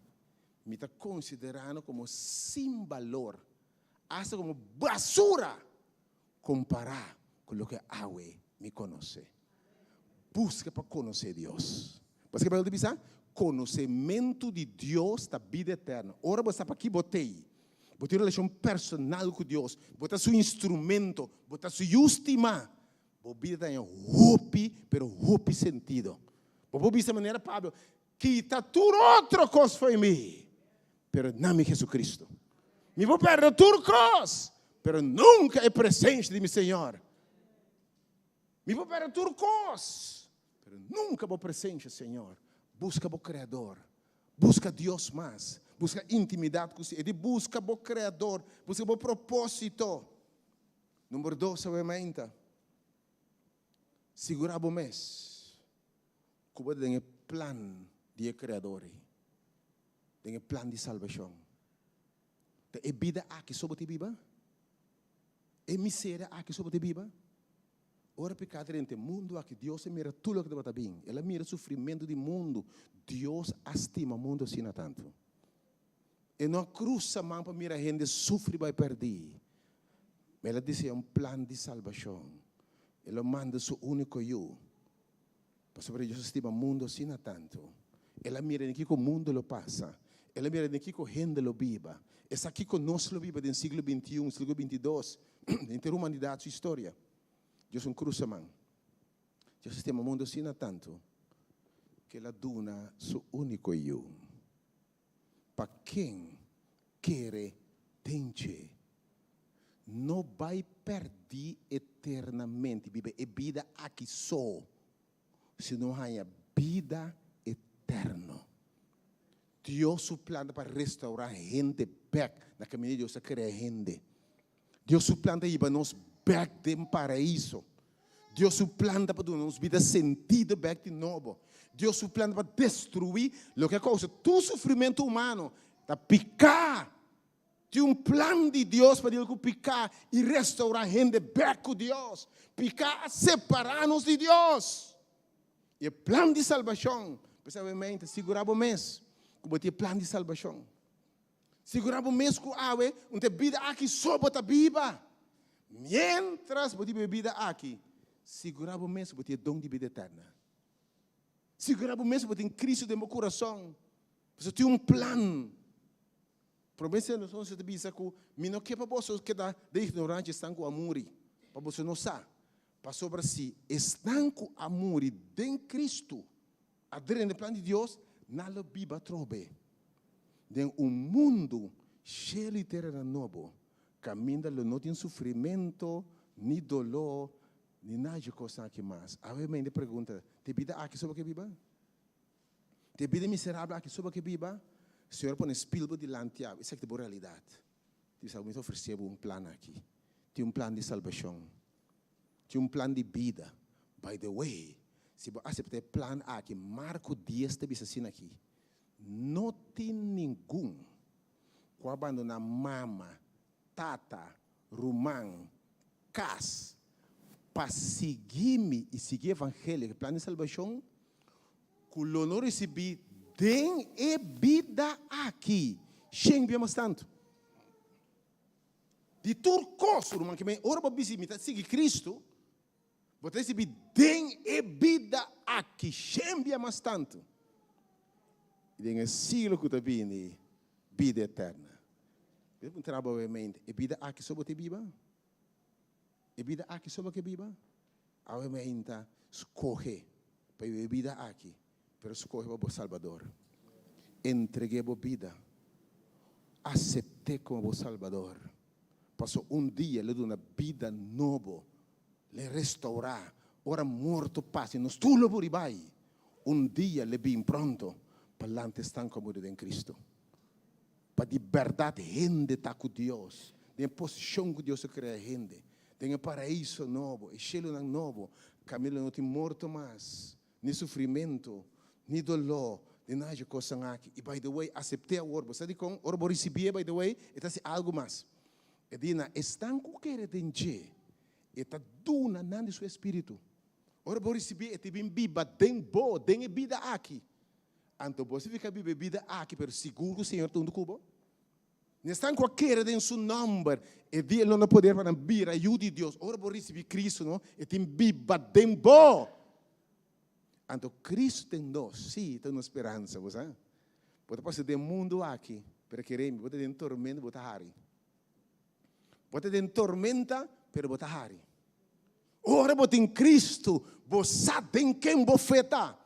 Me está considerando como sem valor. Hasta como basura comparar com o que Yahweh me conhece. Busca para conhecer Deus. Você quer pensar? Conhecimento de Deus da vida eterna. Ora você para aqui botei uma relação personal com Deus. Botar seu instrumento, botar sua última. A vida tem roupa, pero roupa sentido. Vou ver essa maneira, Pablo, que está tudo outra coisa foi mim, pero não me Jesus Cristo. Me vou perder tudo cruz, pero nunca é presente de meu Senhor. Me vou perder tudo cruz, pero nunca vou presente, Senhor. Busca o Criador, busca Deus mais, busca intimidade com Ele, busca o Criador, busca o propósito. Número 2, obviamente, segurar o mês, como tem o plano de Criador, tem o plano de salvação. É vida aqui sobre a Bíblia? É miséria aqui sobre a Bíblia? Ora, pecado dentro do mundo aqui, Deus mira tudo o que está bem. Ela mira o sofrimento do mundo. Deus estima o mundo assim tanto. E não cruza a mão para mirar a gente sofre e vai perder. Mas ela disse, é um plano de salvação. Ela manda seu único eu. Para sobre Deus estima o mundo assim tanto. Ela mira aqui que o mundo lo passa. Ela mira aqui que a gente lo viva. Essa aqui conosco lo viva no século XXI, século XXII, entre a humanidade, sua história. Deus é um cruzamão. Deus estima o mundo assim tanto que ela dona seu único eu. Para quem quer tente, não vai perder eternamente. Vive a vida aqui só, se não há vida eterna. Deus planta para restaurar a gente back na caminho de Deus a criar gente. Deus planta para nós back do paraíso. Deus planta para nos vida sentido back de novo. Deus planta para destruir o que causa todo sofrimento humano, para picar. Tem um plano de Deus para ele picar e restaurar a gente back com Deus. Picar, separar-nos de Deus. E o plano de salvação, principalmente, segurar o mês. Como tem plano de salvação. Segurar o mês com a água, onde a vida aqui só bota viva. Mientras você bebida aqui, segurava o mês, você tem dom de vida eterna. Segurava o mês, você tem Cristo dentro do meu coração. Você tem plano. Promessa não são se te bisa que me não quer para você que da de ignorante estão com amor. Para você não sabe. Para sobre si, estão com amor em Cristo. Adrendo no plano de Deus, nada biba trobe. Em mundo cheio de terra novo, caminha não tem sofrimento, nem dolor, nem nada de coisa aqui mais. A minha pergunta, te vida aqui sobre que biba? Te vida miserável aqui sobre que biba? O Senhor põe espírito de lantiago. Isso é a realidade. Você sabe, me oferecer plano aqui. Tem plano de salvação. Tem plano de vida. By the way, se você aceitar plano aqui, Marco 10 te bisa assim aqui. Não tem nenhum que abandonar mama, tata, rumão, cas, para seguir-me e seguir o evangelho, o plano de salvação, que o não recebi tem e vida aqui. Sem bem tanto. De turcos, rumão que me ora para visitar, seguir Cristo, você recebi tem e vida aqui. Sem bem tanto. E tem siglo que está vindo, vida eterna. Eu vou trabalhar mente. E vida aqui sobre te biba? E vida aqui sobre que biba? A mente escolhe para viver vida aqui, pero escolhe para o Salvador. Entreguei a vida. Aceitei como o Salvador. Passou dia, lhe deu uma vida nova. Le restaurar. Ora morto passe, nos tulo por ibai. Dia, le bem pronto. Para lá estão como em Cristo. Para de verdade, gente está com Deus. Tem posição que Deus cria gente. Tem paraíso novo, cielo novo. Camilo não tem morto mais, nem sofrimento, nem dolor, nem nada de coisa aqui. E by the way, aceitei a orbo. Sabe como? Orbo recebi, by the way, e está algo mais. E dina, estão com o que redenche. E está duna nando seu espírito. Orbo recebi, e te bem biba, den bo, den vida aqui. Então você fica bebida aqui, pero seguro o Senhor está no cubo. Não estão com aquele em seu nome. E dia não poder para vir a ajuda de Deus. Ora vou receber Cristo, não? E tem biba tempo. Então Cristo tem nós, sim, tem uma esperança, você. Pode passar do mundo aqui, para querer, pode ter tormenta, botar hari. Pode ter tormenta, pero botar hari. Ora vou ter Cristo, você tem quem bofeta.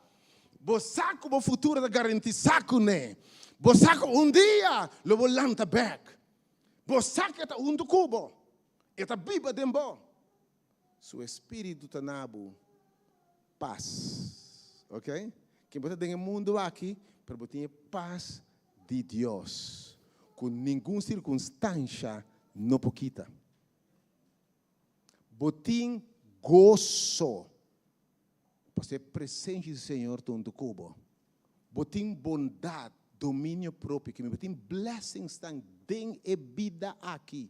Você com o futuro da garantia, saco né? Você com dia, lo vou lançar back. Você que está do cubo, está biba dembo. Seu espírito está nabo, paz, ok? Quem você tem no mundo aqui, para você ter paz de Deus, com nenhuma circunstância não poquita. Botim gozo. Para ser presente do Senhor todo cubo. Botim bondade, domínio próprio, que me botim blessings tão den e vida aqui.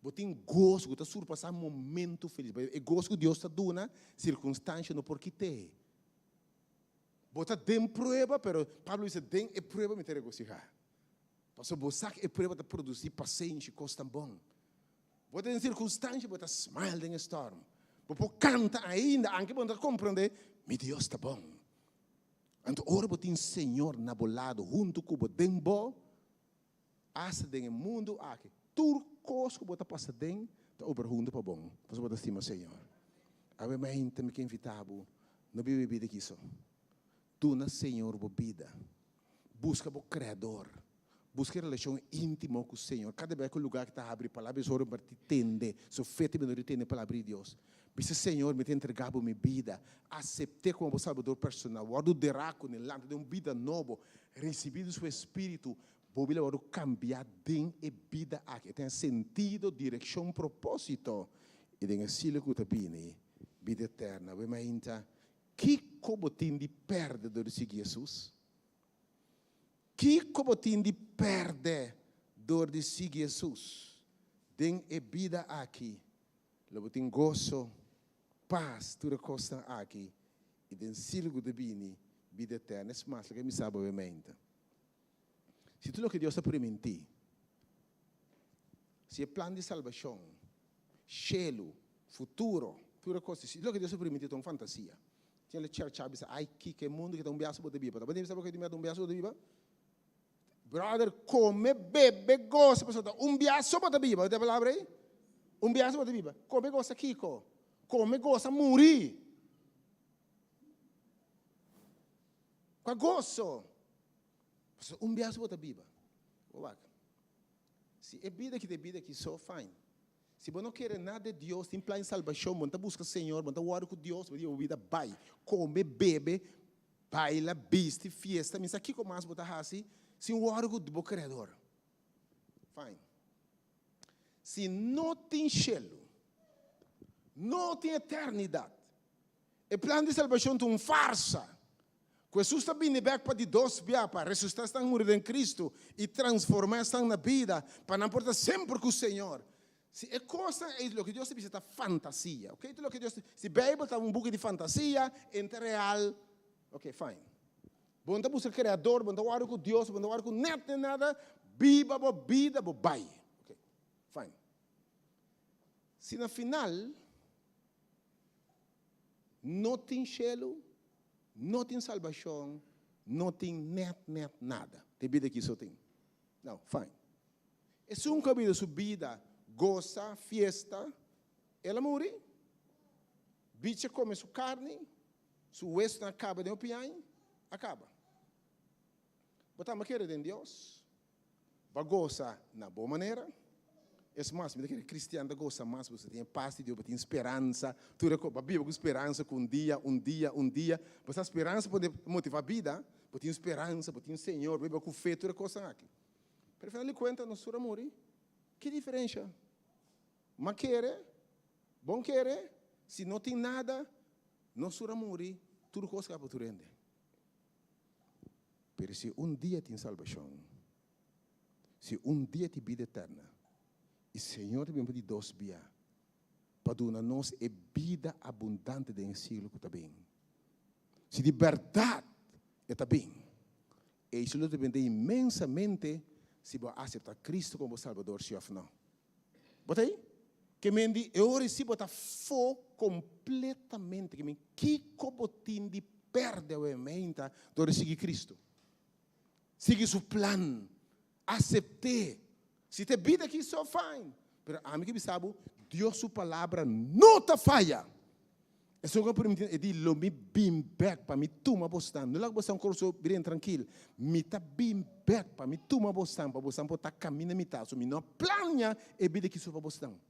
Botim gozo, que está surpassar momento feliz. E gozo que Deus está dando, circunstância no porquê te. Bota den prueba, pero Pablo diz den e prueba me ter regocijar. Porque você e prueba de produzir paciência, coisa bom. Bota em circunstância, bota smile den storm. Porque canta ainda, anche quando compreende, meu Deus está bom. Então, ora botin Senhor na bolado, junto com o dembo, asa den mundo aqui. Turcos que bota passa den, tá over junto para bom. Então, bota estima Senhor. A minha gente me que invitado, não vive vida aqui só. Tu na Senhor bebida. Busca o Criador. Busca relação íntima com o Senhor. Cada vez que o lugar que está abrindo palavras, ora para te entender. So feito me entender a palavra de Deus. Disse, Senhor, me tem entregado minha vida. Aceitei como Salvador personal. Guardo o deraco no lado de uma vida nova. Recebido o seu Espírito. Vou cambiar de vida aqui. Tem sentido, direção, propósito. E tem asilo que está vindo. Vida eterna. Mas que como tem de perder de seguir Jesus? Que como tem de perder de seguir Jesus? Tem vida aqui. Logo tem gozo, paz, tudo costa aqui. E tem silgo de bini, vida eterna. É mais que me sabe obviamente. Se tudo que Deus está para mentir, se é plano de salvação, cielo, futuro, tutte cose. Lo che Dio ha permesso è una fantasia. Tinha le church abis, ai que mundo que tá biaço bota biba. Tá bem sabe que tem biaço bota biba? Brother, come, bebe, gosta, pessoal. Biaço bota biba, tem palavra aí? Biaço bota biba. Come gosta kiko. Come gosta morrer. Com gosto. Biaço bota biba. Se é vida que só fine. Se você não quer nada de Deus, tem plano de salvação, você busca o Senhor, você ora com Deus, você vida vai, come, bebe, baila, viste, fiesta, mas aqui como mais você assim, se ora com o Criador. Fine. Se não tem cielo, não tem eternidade, o plano de salvação é uma farsa. Jesus está vindo back para de Deus, para ressuscitar está morrendo em Cristo e transformar está na vida, para não portar sempre com o Senhor. Se é coisa é o que Deus te diz, é fantasia, ok? Então, o que Deus se a Bíblia está um de fantasia, entre real, ok, fine. Bom, então busca o Criador, bom, então com Deus, bom, então com nada, vida, vai, ok, fine. Se no final não tem cielo, não tem salvação, não tem nada, tem vida que só tem. Não, fine. É um caminho de vida. Goza, fiesta, ela morre. Bicha come sua carne, seu hueso acaba de opiar, acaba. Botamos querer de Deus, vai gozar na boa maneira. É mais, me daquele cristiano goza mais, você tem paz de Deus, tem esperança, tudo a Bíblia com esperança, com um dia. Você a esperança pode motivar a vida, você tem esperança, você tem o Senhor, Bíblia com fé, tudo coisa aqui. Pero afinal de contas, nós vamos morrer. Que diferença? Mas querer, bom querer, se não tem nada, não será morrer, tudo coisa que vai para render. Mas se dia tem salvação, se dia tem vida eterna, e o Senhor também pode dos dias, para dar-nos a vida abundante do céu que está bem. Se de verdade está bem, e isso depende imensamente se você aceitar Cristo como Salvador, se ou não. Bota aí? Que mendi, eu recebo a fo completamente, que cobotim de perde a mente de seguir Cristo. Siga seu plano, aceitar. Se te vida aqui, só fine. Mas a mim que sabe, Deus sua palavra não te falha. É só que eu permito, eu digo, me bim back para me tomar bastante. Não é que você é um curso bem tranquilo. Me tá bim back para me tomar bastante, para você poder caminhar me tá. So me não plania e vida que só para bastante.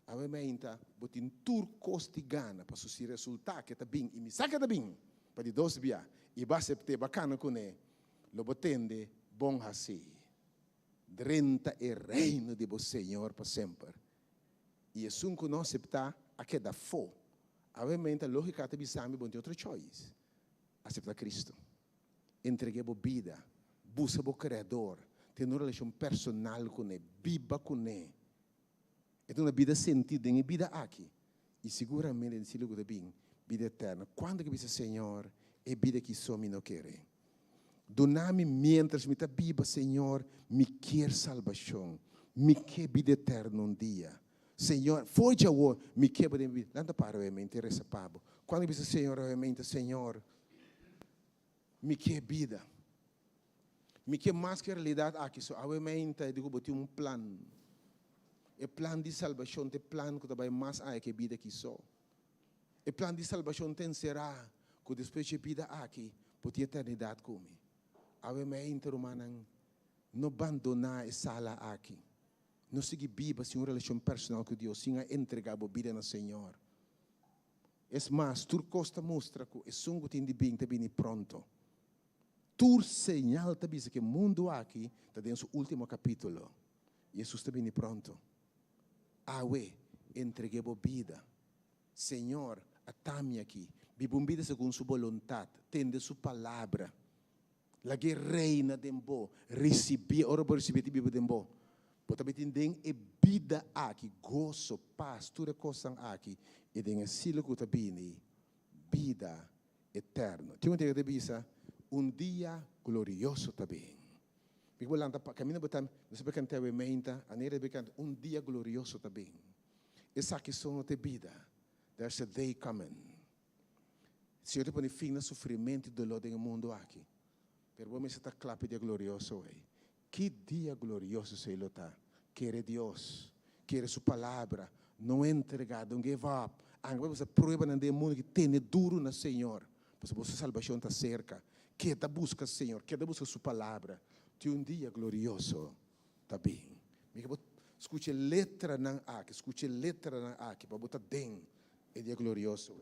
A minha mente, botin turcos de gana para se resultar que tá bem e me saca tá bem para de dois dias e vai aceitar bacana com ele. Lo botende bom assim. Drenta e reino de você, Senhor, para sempre. E é um que não aceitar a que dá fogo. Obviamente, a lógica é que bom tem outra choice. Aceitar Cristo. Entregue a vida. Busca o Criador. Tem uma relação personal com Ele. Viva com Ele. É uma vida sentida em vida aqui. E seguramente, ele se lugar bem, vida eterna. Quando que diz Senhor, é vida que só me não quer. Dona-me, mientras me está viva, Senhor, me quer salvação. Me quer vida eterna um dia. Senhor, foi já o me quer vida. Nada para o me interessa, Pablo. Quando diz Senhor, realmente, Senhor, me quer vida. Me quer mais que a realidade aqui. So, realmente, eu digo, botar um plano. O plano de salvação é o plano que vai mais aí que vida aqui só. O plano de salvação tem será que depois de vida aqui, por ter eternidade comigo. A minha interromana não abandonar a sala aqui. Não seguir viva sem uma relação personal com Deus, sem entregar a vida no Senhor. É mais, tu costa mostra que é só que tem de bem, está bem pronto. Tu señal está dizendo que o mundo aqui está dentro do último capítulo. Jesus está bem pronto. Awe, entreguei a vida. Senhor, atame aqui. Viva uma vida segundo sua vontade. Tende sua palavra. La que reina dembo. Recebi, ora por receber te viva dembo. Porque também tem a vida aqui. Gozo, paz, tudo coisa aqui. E tem a silo que está bem. Vida eterna. Tinha que ter dia glorioso também. Caminho botam, você vai cantar a mente, a neira vai cantar dia glorioso também. Essa aqui são de vida. There's a day coming. Senhor, te põe fim no sofrimento e dolor do mundo aqui. Pero vamos estar clape de glorioso hoje. Que dia glorioso se ele está. Quer Deus, quer sua palavra, não entregar, don't give up. Agora você prova no mundo que tem duro no Senhor. Porque a salvação está cerca. Que da busca, Senhor, que da busca sua palavra. Tem dia glorioso, tá bem. Escute letra não aqui, escute letra não aqui, para botar dentro. É dia glorioso.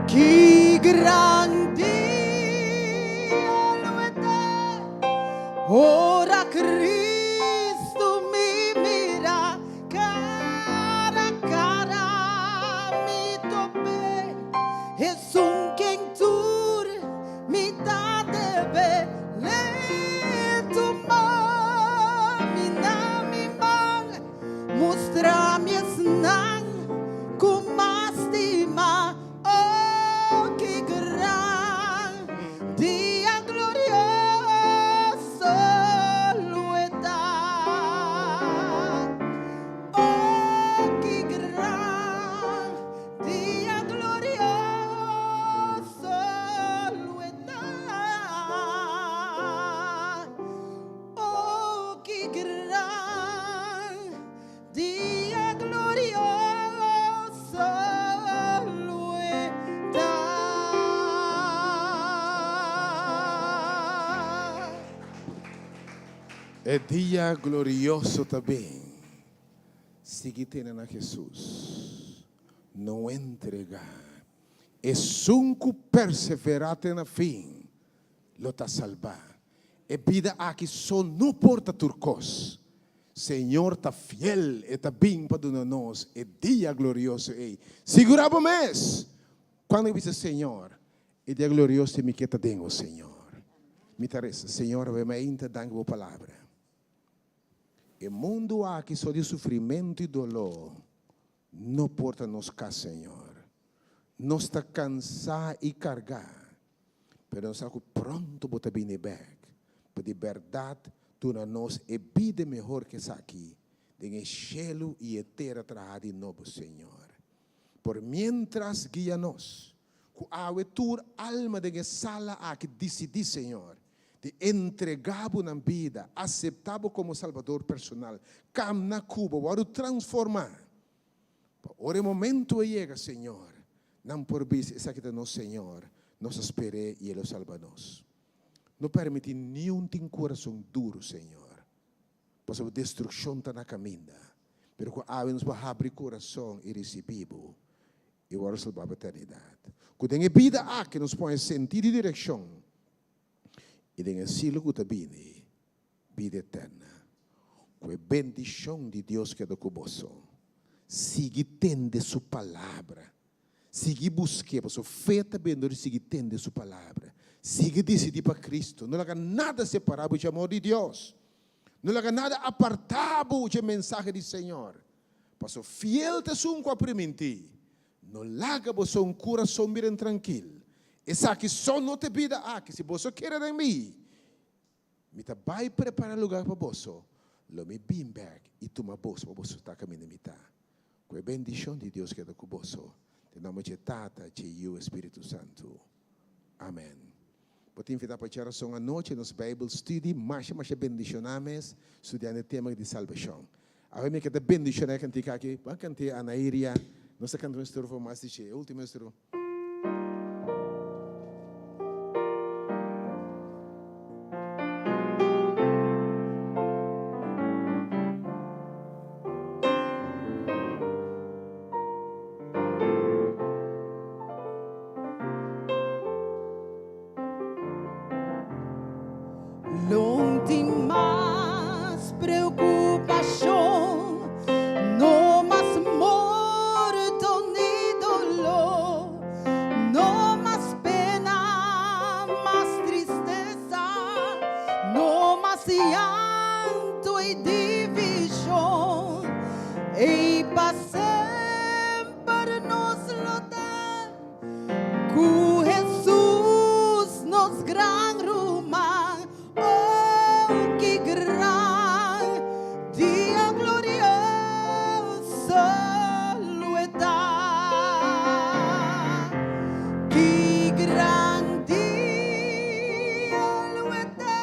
Que grande lo è te, ora Cristo mi mira, cara mi tope, es un kentur mi ta debe le tu mi na mi mang, mostra mi snang con más stima. É dia glorioso também. Siga tendo a Jesus. Não entregar. É sunco perseverar na fim. Lo tá salvar. É vida aqui só não porta turcos. Senhor está fiel, está bem para nós, é dia glorioso. Segurava mês. Quando eu disse, Senhor, é dia glorioso, me quer dentro, Senhor. Me interessa, Senhor, vai me ainda dar a palavra. O mundo aqui só de sofrimento e dolor, não porta nos cá, Senhor. Nós está cansado e cargar, mas nós estamos pronto para vir back. Para de verdade, tu na nós é vida melhor que essa aqui. De cielo e terra traga de novo, Senhor. Por mientras guia-nos, com a tua alma de sala aqui decidi, Senhor, de entregar na vida, aceitável como Salvador personal, cam na Cuba, vou transformar. Ora, o momento chega, Senhor, não por vista, essa aqui de nós, Senhor, nós esperamos e Ele salva-nos. Não permite nenhum coração duro, Senhor. Pois a destruição está na caminho. Mas quando nós vamos abrir o coração e recebemos, e vamos salvar a eternidade. Quando tem vida que nos põe sentir de direção, e tem silo que também vida eterna. Com a bendição de Deus que é do coboso. Siga tende sua palavra. Siga buscar, sua fé também siga tende sua palavra. Siga decidir para Cristo. Não haga nada separado do amor de Deus. Não haga nada apartado do mensagem do Senhor. Passo fiel te sum com a premente. Não laga você coração bem tranquilo. Essa aqui só não te vida aqui. Se você quer de mim, me tá vai preparar lugar para você. Lo me bem back e toma bolsa para você estar caminhando a mitad. Com a bendição de Deus que é do você. Em nome de Tata, de o Espírito Santo. Amém. Vou te invitar para a oração à noite nos Bible Study, mais bendicionames, estudando o tema de salvação. Agora me quero bendicionar cantar aqui, para cantar a Nairia, nossa cantora estrofe mais de última estrofe. Não tem mais preocupação, não mais morto nem dolor, não mais pena, mais tristeza, não mais llanto e divisão. E para sempre nos lutar com Jesus, nos gran rumar. Dia glorioso, lueta. Que grande lueta.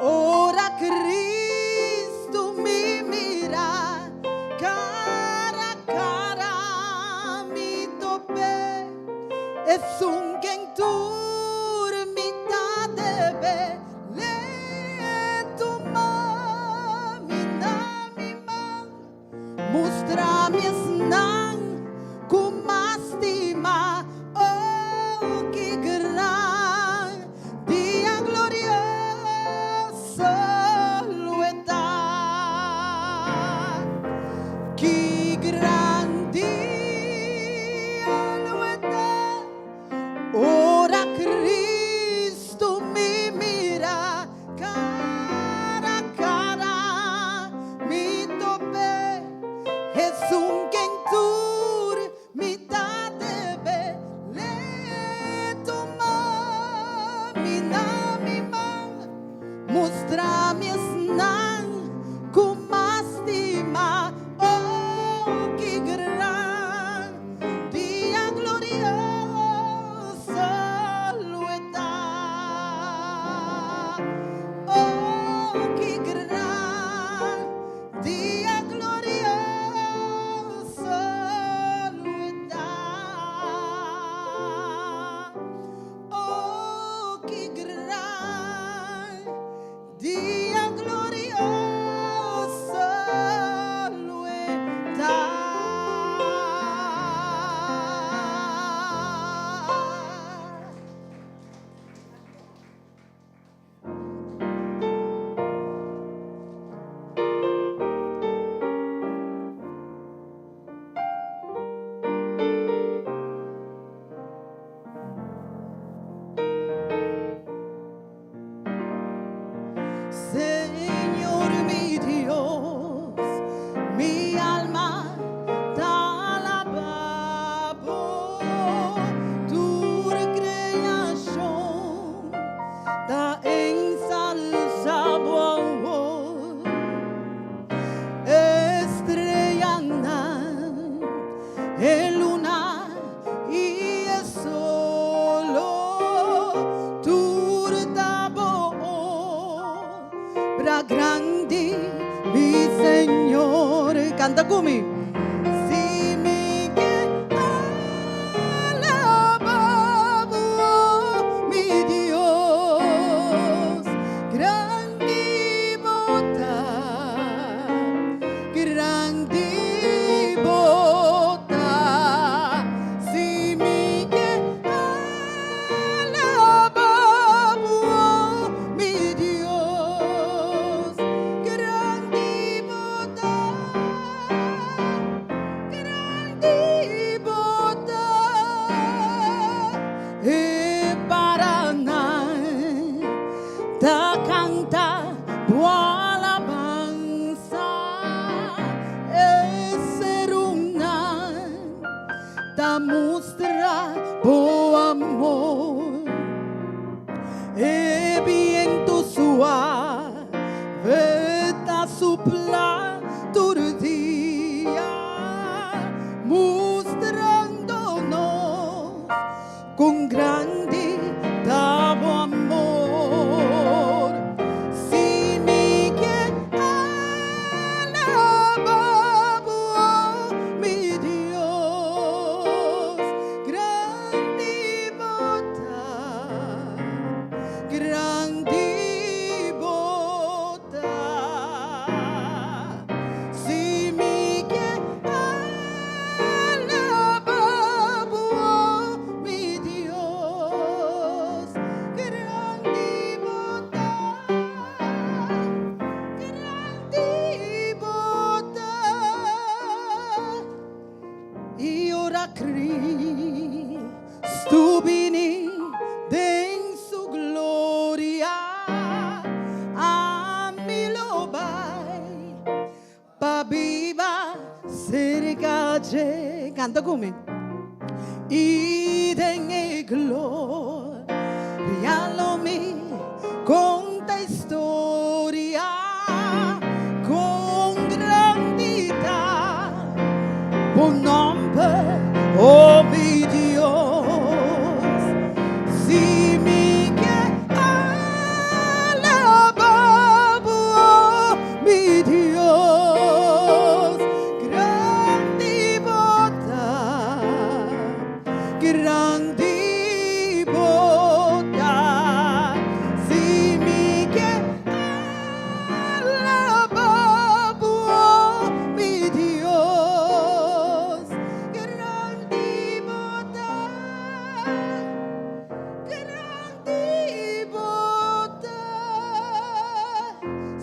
Ora Cristo me mira, cara a cara me tope. Es un quem turmita debe. Mostra-me senão com mais estima, oh que grande dia glorioso lueta, que grande dia lueta, ora Cristo me mira, cara a cara me tope. Es un quentur mitad de bele toma mina mi man mostra-me senão com mais estima, oh que grande dia glorioso lueta, oh que grande dia glorioso. Oh, que grande dia glorioso. Señor mi Dios, mi alma te alaba por tu creación, te ensalzamos. Estrella, el luna y el solo tu tabo, bra grande mi Señor, canta conmigo. Si mi que alabamos mi Dios, grande bondad, grande bondad, si mi que alabamos mi Dios, grande bondad, grande bondad, e Paraná da canta boa alabanza, ser una da mostra bo amor, e viento suave da sopla todo dia, mostrándonos con grande davo amor. Si mi que alabamos mi Dios, grande bondad, grande bondad. Si mi que alabamos mi Dios, grande bondad, grande bondad. Y ora Cristo vini en su gloria, a mi lo vai, pa viva cerca de, canta conmigo. Y en gloria lo mi conta historia con grandidad, un nombre, oh mi Dios, si mi que alabamos mi Dios, grande bondad, grande bondad, si mi que alabamos mi Dios, grande bondad, grande bondad,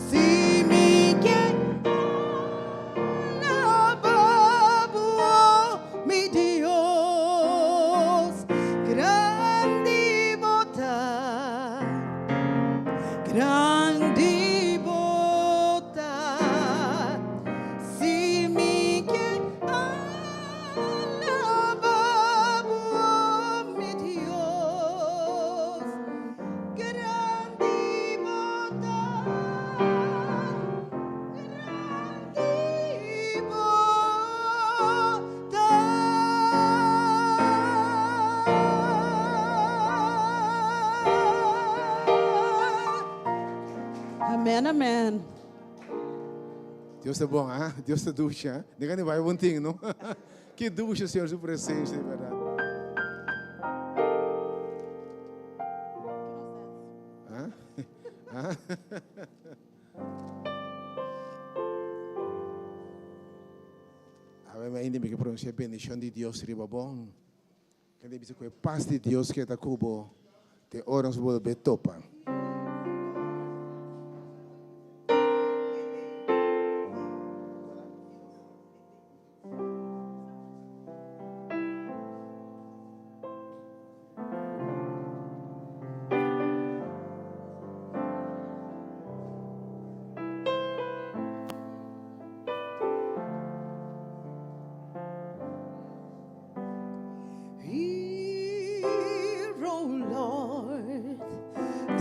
si mi que alabamos mi Dios, grande bondad, grande bondad, si mi que alabamos mi Dios, grande bondad, grande bondad. Amén, amén. Deus é bom, ah? Deus é dulce, ah? Ninguém vai bontinho, não? Que dulce, Senhor, sua presença, de verdade. Ah? Ah? A ainda me que pronunciar a bendição de Deus, riba bom. Que deve ser com a paz de Deus que está cubo, te oramos por betopa.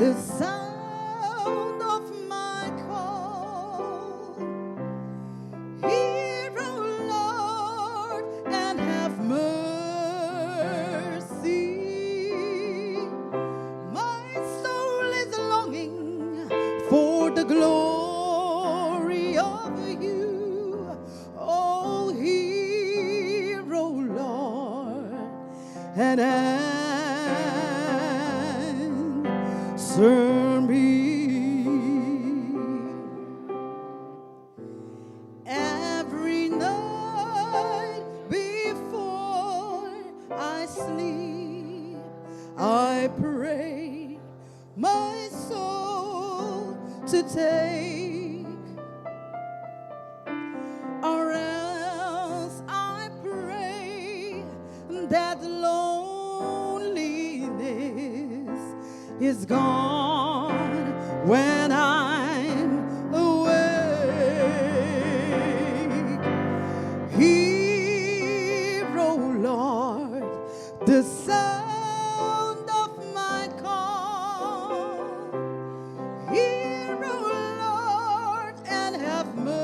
the sound of my call. Hear, O Lord, and have mercy. My soul is longing for the glory of you. Oh, hear, O Lord, and answer me. Every night before I sleep, I pray my soul to take, or else I pray that loneliness is gone when I'm awake. Hear, O Lord, the sound of my call. Hear, O Lord, and have mercy.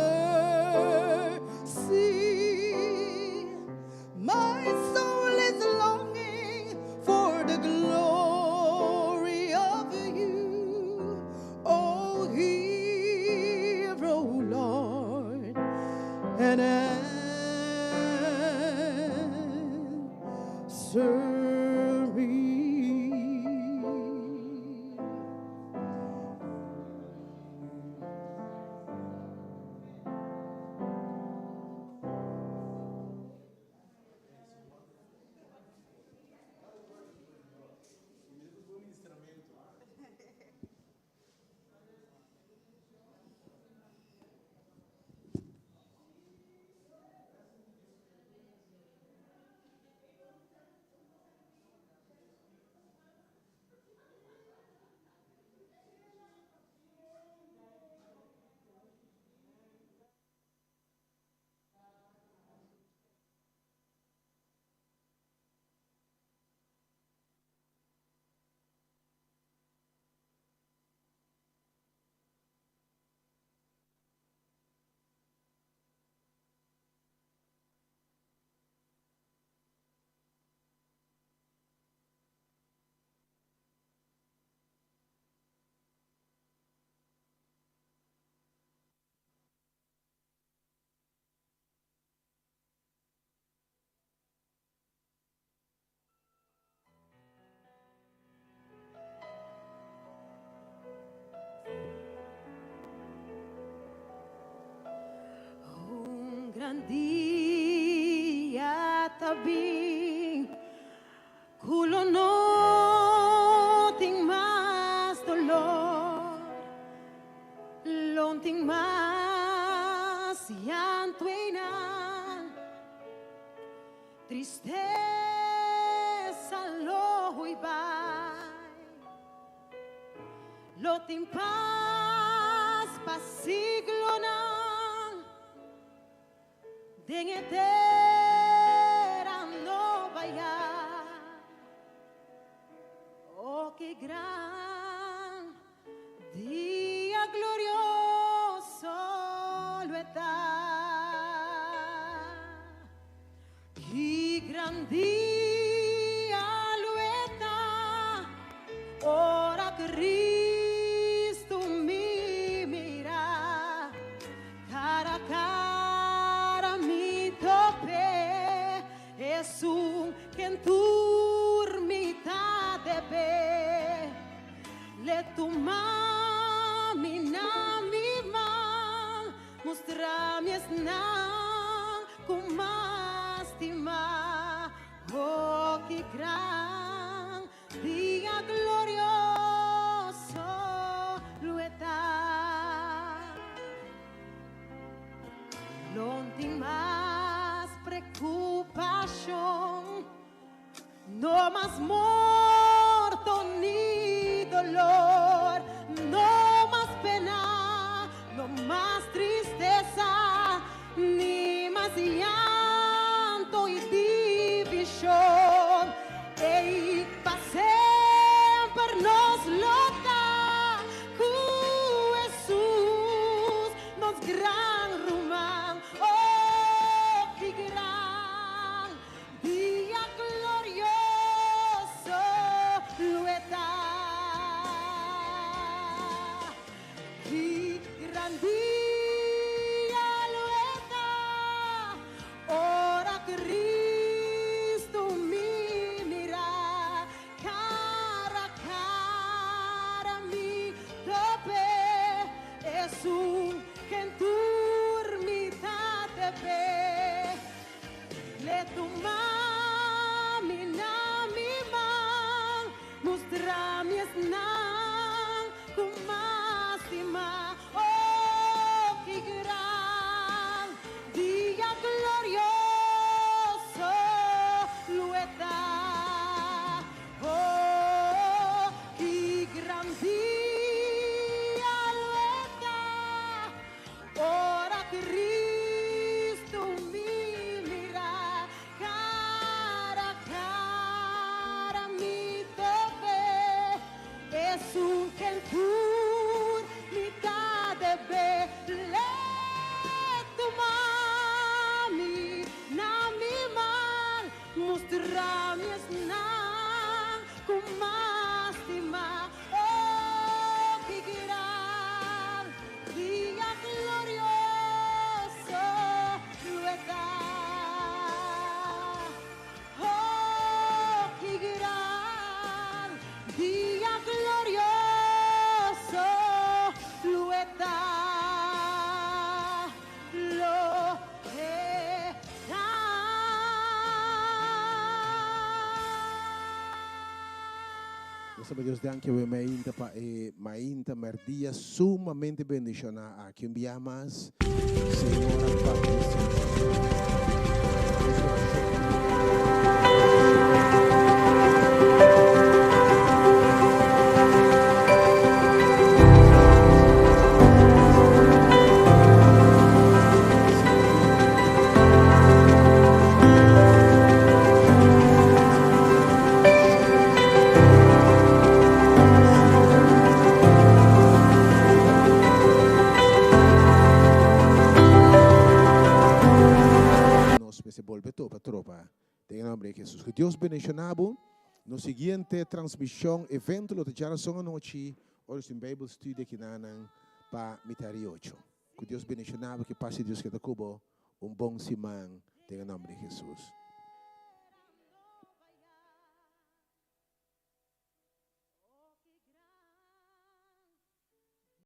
My soul is longing for the glory of you. Oh, hear, O Lord, and answer me. Un gran día tabing, kulo no ting mas dolor, lonting mas llanto y nan, tristeza lo ibay, lo ting paz pasiglo nan. Den etera no vaya, oh qué gran día glorioso lo está, y gran día lo está, ora Cristo mi mira, cara a cara. Jesús que en turmita de be le tu mami na mi man mostra mi esna con más estima. Oh, qué gran día glorioso lo está. Lonti más preocupación, no más muerto ni dolor, no más pena, no más tristeza, ni más llanto y división. Y para siempre nos lo da. que gran día lo está, ora Cristo mi mira, cara a cara mi tope, es un que en turmita te ve, le toma mi na mi man, mostra mi esnan, kumásima, oh, que gran día glorioso lo está, oh, que gran día lo está, ora Cristo mi mira, cara a cara mi tope, es un que en mitad de ve, le toma mi na mi man, mostra mi esnan, kumástima, oh, que gran día glorioso lo está, oh, que gran día glorioso lo está, lo Sabe Deus, danke we mainta pa mainta merdia sumamente bendicionada aqui um dia mais. Senhora se volve topa tropa. Tem nome de Jesus. Que Deus bendicionado. No seguinte transmissão, evento, lo te son a noite, hoje em Bible Study aqui na para mitari 8. Que Deus bendicionado, que passe Deus que te cubo, bom semana. Tem nome de Jesus.